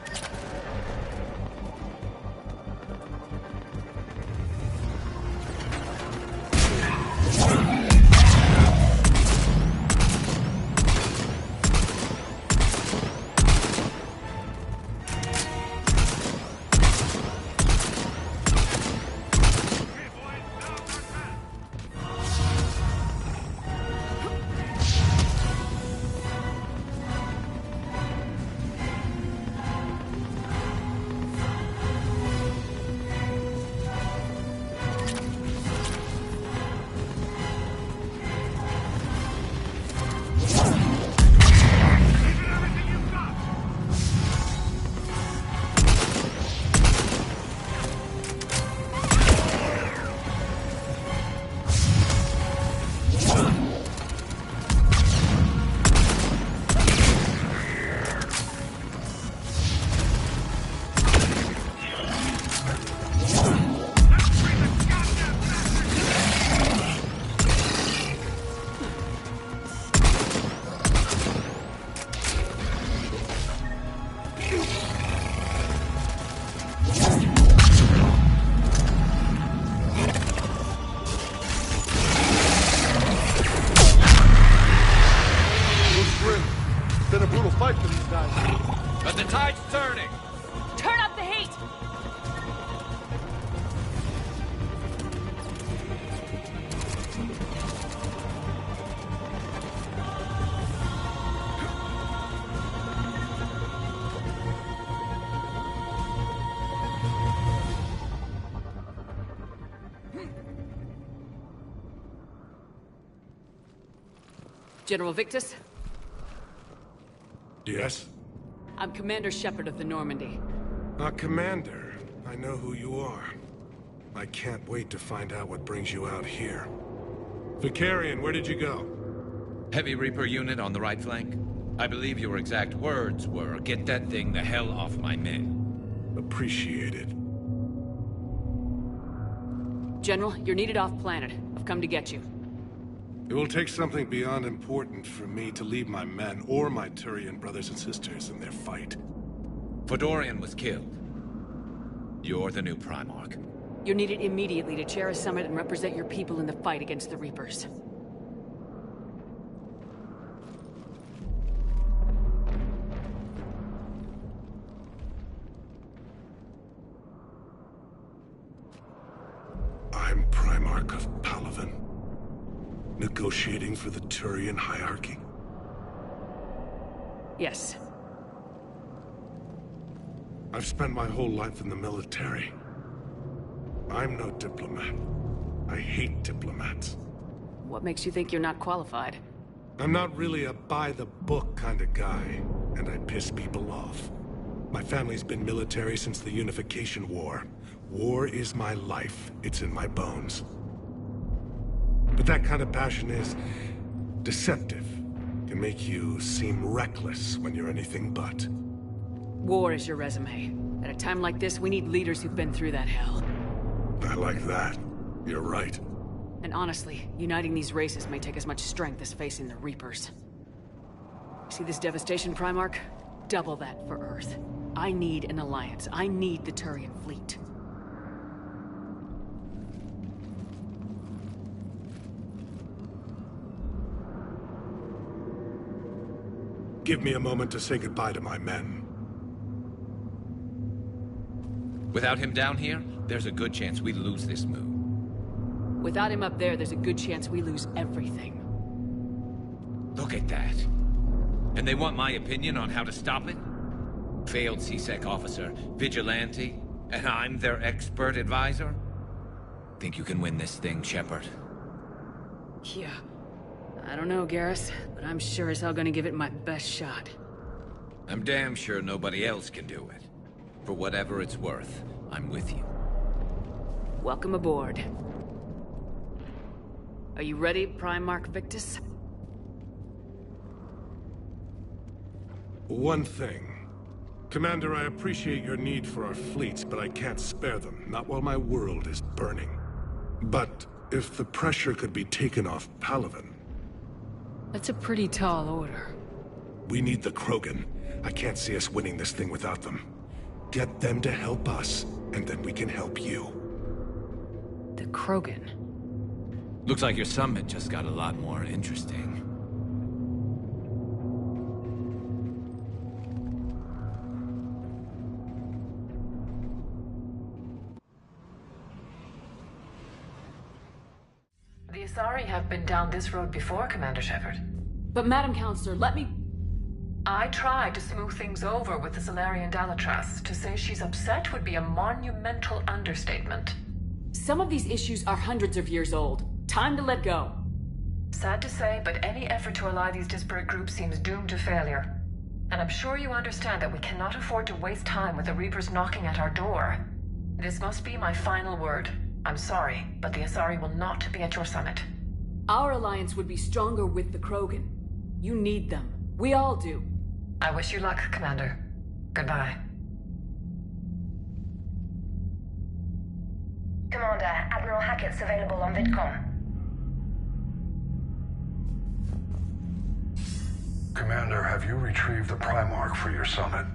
Been a brutal fight for these guys. But the tide's turning! Turn up the heat! General Victus? Yes? I'm Commander Shepard of the Normandy. Commander. I know who you are. I can't wait to find out what brings you out here. Vicarian, where did you go? Heavy Reaper unit on the right flank. I believe your exact words were, "Get that thing the hell off my men." Appreciated. General, you're needed off-planet. I've come to get you. It will take something beyond important for me to leave my men or my Turian brothers and sisters in their fight. Fedorian was killed. You're the new Primarch. You're needed immediately to chair a summit and represent your people in the fight against the Reapers. I'm Primarch of Palaven. Negotiating for the Turian hierarchy? Yes. I've spent my whole life in the military. I'm no diplomat. I hate diplomats. What makes you think you're not qualified? I'm not really a by-the-book kind of guy, and I piss people off. My family's been military since the Unification War. War is my life. It's in my bones. But that kind of passion is deceptive. Can make you seem reckless when you're anything but. War is your resume. At a time like this, we need leaders who've been through that hell. I like that. You're right. And honestly, uniting these races may take as much strength as facing the Reapers. See this devastation, Primarch? Double that for Earth. I need an alliance. I need the Turian fleet. Give me a moment to say goodbye to my men. Without him down here, there's a good chance we lose this move. Without him up there, there's a good chance we lose everything. Look at that. And they want my opinion on how to stop it? Failed C-Sec officer, vigilante, and I'm their expert advisor? Think you can win this thing, Shepard? Yeah. I don't know, Garrus, but I'm sure as hell gonna give it my best shot. I'm damn sure nobody else can do it. For whatever it's worth, I'm with you. Welcome aboard. Are you ready, Primarch Victus? One thing. Commander, I appreciate your need for our fleets, but I can't spare them, not while my world is burning. But if the pressure could be taken off Palaven... That's a pretty tall order. We need the Krogan. I can't see us winning this thing without them. Get them to help us, and then we can help you. The Krogan? Looks like your summit just got a lot more interesting. The Asari have been down this road before, Commander Shepard. But Madam Counselor, let me... I tried to smooth things over with the Salarian Dalatras. To say she's upset would be a monumental understatement. Some of these issues are hundreds of years old. Time to let go. Sad to say, but any effort to ally these disparate groups seems doomed to failure. And I'm sure you understand that we cannot afford to waste time with the Reapers knocking at our door. This must be my final word. I'm sorry, but the Asari will not be at your summit. Our alliance would be stronger with the Krogan. You need them. We all do. I wish you luck, Commander. Goodbye. Commander, Admiral Hackett's available on VidCom. Commander, have you retrieved the Primarch for your summit?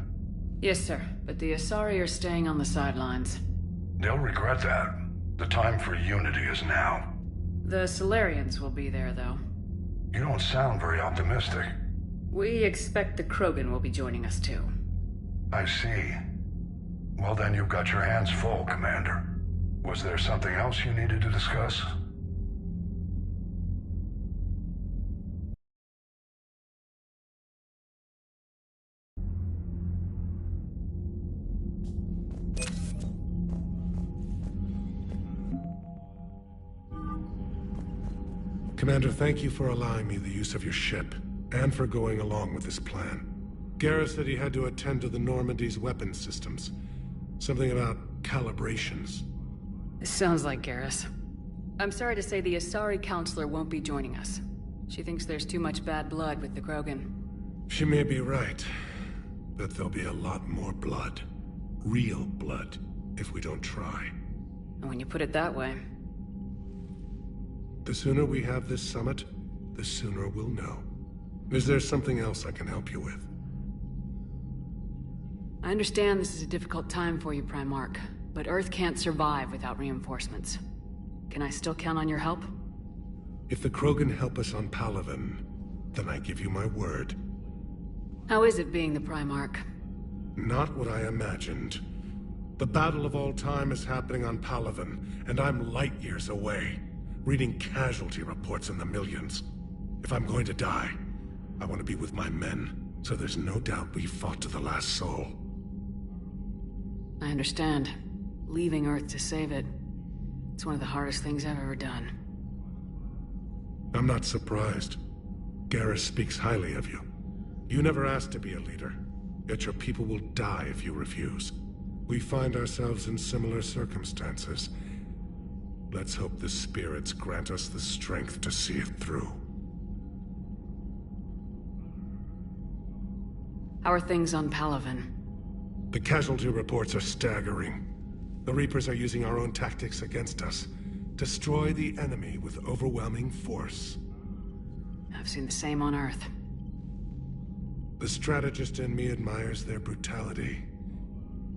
Yes, sir. But the Asari are staying on the sidelines. They'll regret that. The time for unity is now. The Solarians will be there, though. You don't sound very optimistic. We expect the Krogan will be joining us, too. I see. Well, then you've got your hands full, Commander. Was there something else you needed to discuss? Commander, thank you for allowing me the use of your ship, and for going along with this plan. Garrus said he had to attend to the Normandy's weapons systems. Something about calibrations. This sounds like Garrus. I'm sorry to say the Asari counselor won't be joining us. She thinks there's too much bad blood with the Krogan. She may be right, but there'll be a lot more blood. Real blood, if we don't try. And when you put it that way... The sooner we have this summit, the sooner we'll know. Is there something else I can help you with? I understand this is a difficult time for you, Primarch, but Earth can't survive without reinforcements. Can I still count on your help? If the Krogan help us on Palaven, then I give you my word. How is it being the Primarch? Not what I imagined. The battle of all time is happening on Palaven, and I'm light years away, reading casualty reports in the millions. If I'm going to die, I want to be with my men, so there's no doubt we fought to the last soul. I understand. Leaving Earth to save it. It's one of the hardest things I've ever done. I'm not surprised. Garrus speaks highly of you. You never asked to be a leader, yet your people will die if you refuse. We find ourselves in similar circumstances. Let's hope the spirits grant us the strength to see it through. How are things on Palaven? The casualty reports are staggering. The Reapers are using our own tactics against us. Destroy the enemy with overwhelming force. I've seen the same on Earth. The strategist in me admires their brutality.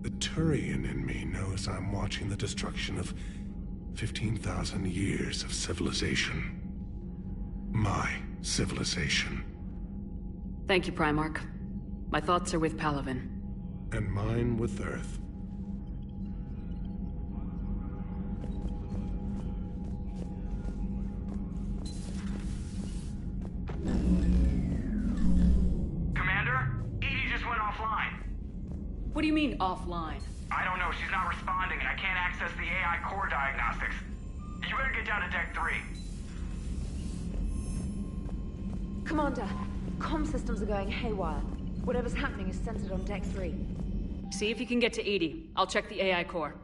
The Turian in me knows I'm watching the destruction of 15,000 years of civilization. My civilization. Thank you, Primarch. My thoughts are with Palaven. And mine with Earth. Commander? Edie just went offline. What do you mean, offline? I don't know, she's not responding and I can't access the AI core diagnostics. You better get down to Deck 3. Commander, comm systems are going haywire. Whatever's happening is centered on Deck 3. See if you can get to Edie. I'll check the AI core.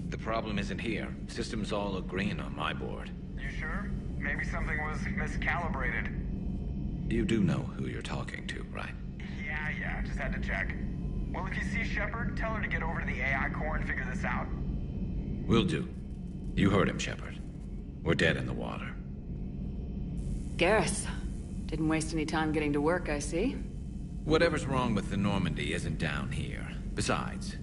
The problem isn't here. Systems all look green on my board. You sure? Maybe something was miscalibrated. You do know who you're talking to, right? Yeah, just had to check. Well, if you see Shepard, tell her to get over to the AI core and figure this out. Will do. You heard him, Shepard. We're dead in the water. Garrus, Didn't waste any time getting to work, I see. Whatever's wrong with the Normandy isn't down here. Besides,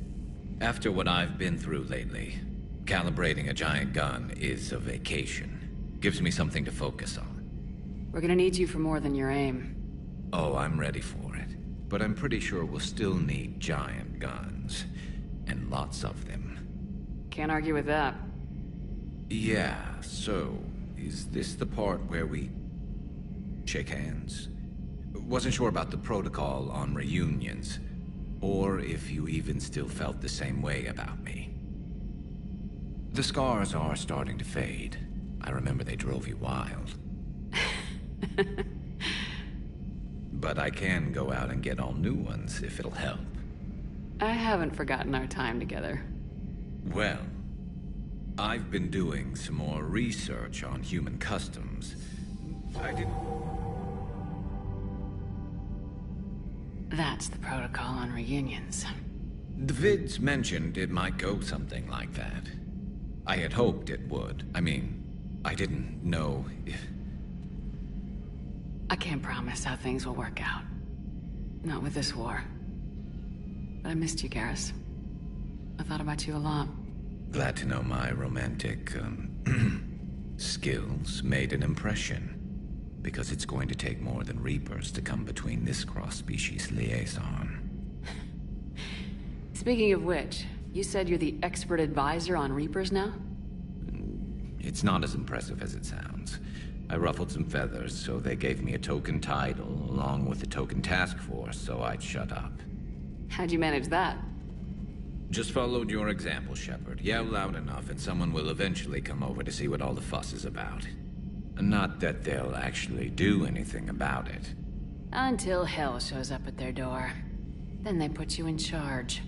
after what I've been through lately, calibrating a giant gun is a vacation. Gives me something to focus on. We're gonna need you for more than your aim. Oh, I'm ready for it. But I'm pretty sure we'll still need giant guns. And lots of them. Can't argue with that. Yeah, so, is this the part where we shake hands? Wasn't sure about the protocol on reunions, or if you even still felt the same way about me. The scars are starting to fade. I remember they drove you wild. But I can go out and get all new ones if it'll help. I haven't forgotten our time together. Well, I've been doing some more research on human customs. I didn't... That's the protocol on reunions. The vids mentioned it might go something like that. I had hoped it would. I mean, I didn't know if... I can't promise how things will work out. Not with this war. But I missed you, Garrus. I thought about you a lot. Glad to know my romantic, skills made an impression. Because it's going to take more than Reapers to come between this cross-species liaison. Speaking of which, you said you're the expert advisor on Reapers now? It's not as impressive as it sounds. I ruffled some feathers, so they gave me a token title, along with a token task force, so I'd shut up. How'd you manage that? Just followed your example, Shepard. Yell loud enough, and someone will eventually come over to see what all the fuss is about. Not that they'll actually do anything about it. Until hell shows up at their door. Then they put you in charge.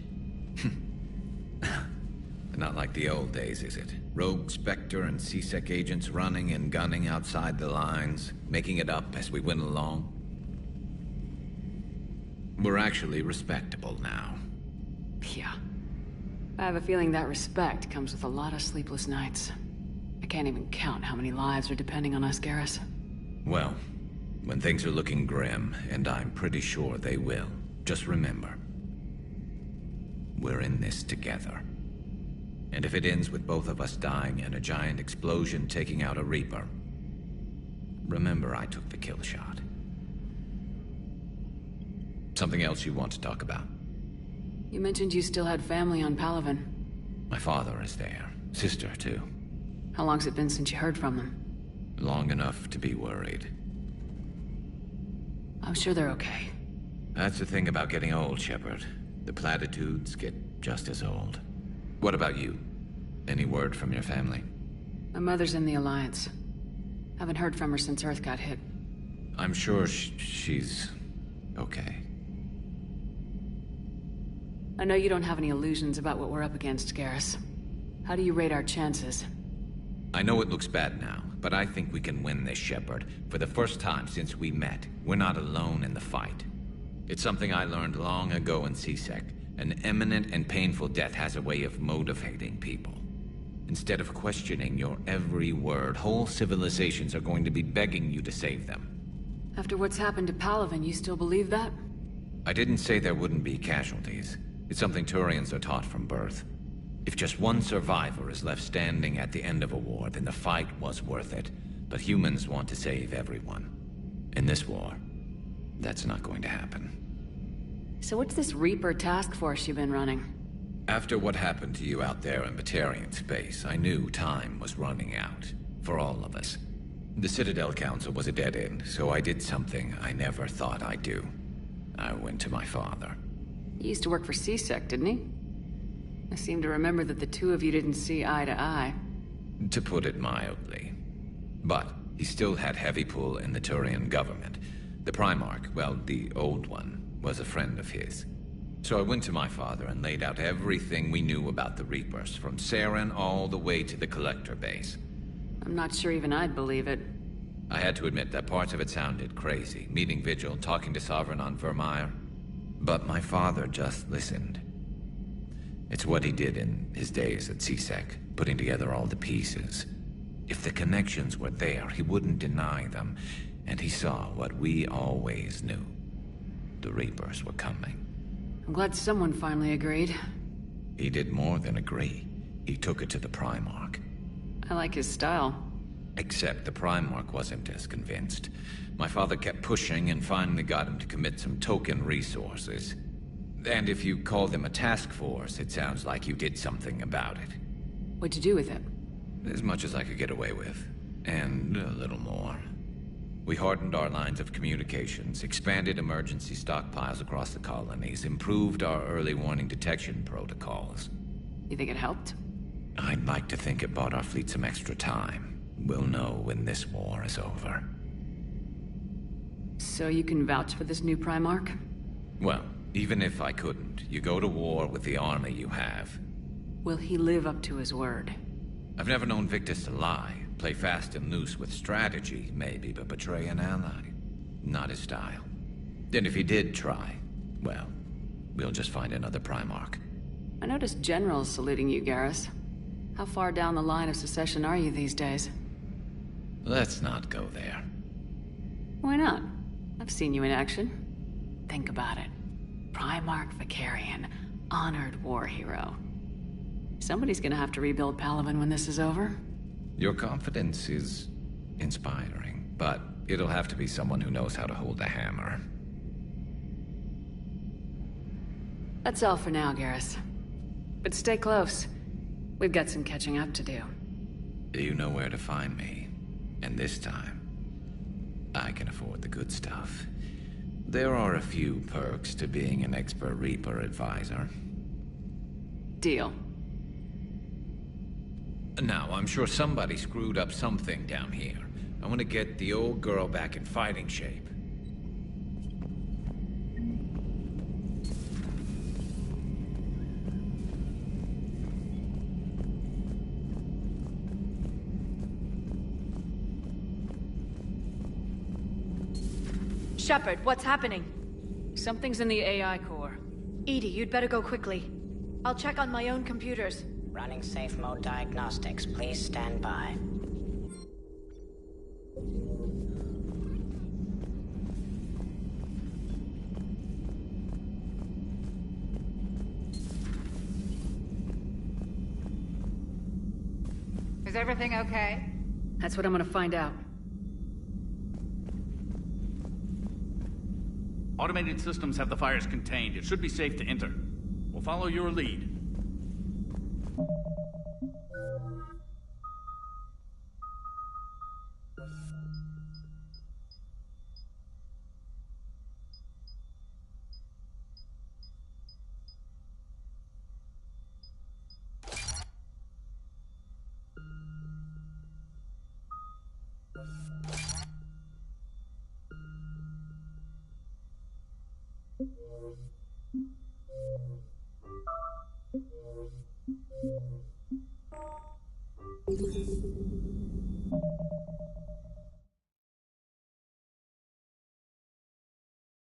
Not like the old days, is it? Rogue Spectre and C-Sec agents running and gunning outside the lines, making it up as we went along. We're actually respectable now. Yeah. I have a feeling that respect comes with a lot of sleepless nights. I can't even count how many lives are depending on us, Garrus. Well, when things are looking grim, and I'm pretty sure they will, just remember, we're in this together. And if it ends with both of us dying and a giant explosion taking out a Reaper, remember I took the kill shot. Something else you want to talk about? You mentioned you still had family on Palaven. My father is there. Sister, too. How long's it been since you heard from them? Long enough to be worried. I'm sure they're okay. That's the thing about getting old, Shepard. The platitudes get just as old. What about you? Any word from your family? My mother's in the Alliance. Haven't heard from her since Earth got hit. I'm sure she's okay. I know you don't have any illusions about what we're up against, Garrus. How do you rate our chances? I know it looks bad now, but I think we can win this, Shepard. For the first time since we met, we're not alone in the fight. It's something I learned long ago in C-Sec. An imminent and painful death has a way of motivating people. Instead of questioning your every word, whole civilizations are going to be begging you to save them. After what's happened to Palaven, you still believe that? I didn't say there wouldn't be casualties. It's something Turians are taught from birth. If just one survivor is left standing at the end of a war, then the fight was worth it. But humans want to save everyone. In this war, that's not going to happen. So what's this Reaper task force you've been running? After what happened to you out there in Batarian space, I knew time was running out. For all of us. The Citadel Council was a dead end, so I did something I never thought I'd do. I went to my father. He used to work for C-Sec, didn't he? I seem to remember that the two of you didn't see eye to eye. To put it mildly. But he still had heavy pull in the Turian government. The Primarch, well, the old one, was a friend of his. So I went to my father and laid out everything we knew about the Reapers, from Saren all the way to the Collector base. I'm not sure even I'd believe it. I had to admit that parts of it sounded crazy. Meeting Vigil, talking to Sovereign on Vermeer. But my father just listened. It's what he did in his days at C-Sec, putting together all the pieces. If the connections were there, he wouldn't deny them. and he saw what we always knew. The Reapers were coming. I'm glad someone finally agreed. He did more than agree. He took it to the Primarch. I like his style. Except the Primarch wasn't as convinced. My father kept pushing and finally got him to commit some token resources. And if you call them a task force, it sounds like you did something about it. What'd you do with it? As much as I could get away with. And a little more. We hardened our lines of communications, expanded emergency stockpiles across the colonies, improved our early warning detection protocols. You think it helped? I'd like to think it bought our fleet some extra time. We'll know when this war is over. So you can vouch for this new Primarch? Well, even if I couldn't, you go to war with the army you have. Will he live up to his word? I've never known Victus to lie. Play fast and loose with strategy, maybe, but betray an ally. Not his style. And if he did try, well, we'll just find another Primarch. I noticed generals saluting you, Garrus. How far down the line of secession are you these days? Let's not go there. Why not? I've seen you in action. Think about it. Primarch Vicarian, honored war hero. Somebody's gonna have to rebuild Palaven when this is over. Your confidence is inspiring, but it'll have to be someone who knows how to hold a hammer. That's all for now, Garrus. But stay close. We've got some catching up to do. You know where to find me. And this time, I can afford the good stuff. There are a few perks to being an expert Reaper advisor. Deal. Now, I'm sure somebody screwed up something down here. I want to get the old girl back in fighting shape. Shepard, what's happening? Something's in the AI core. EDI, you'd better go quickly. I'll check on my own computers. Running safe mode diagnostics. Please stand by. Is everything okay? That's what I'm gonna find out. Automated systems have the fires contained. It should be safe to enter. We'll follow your lead.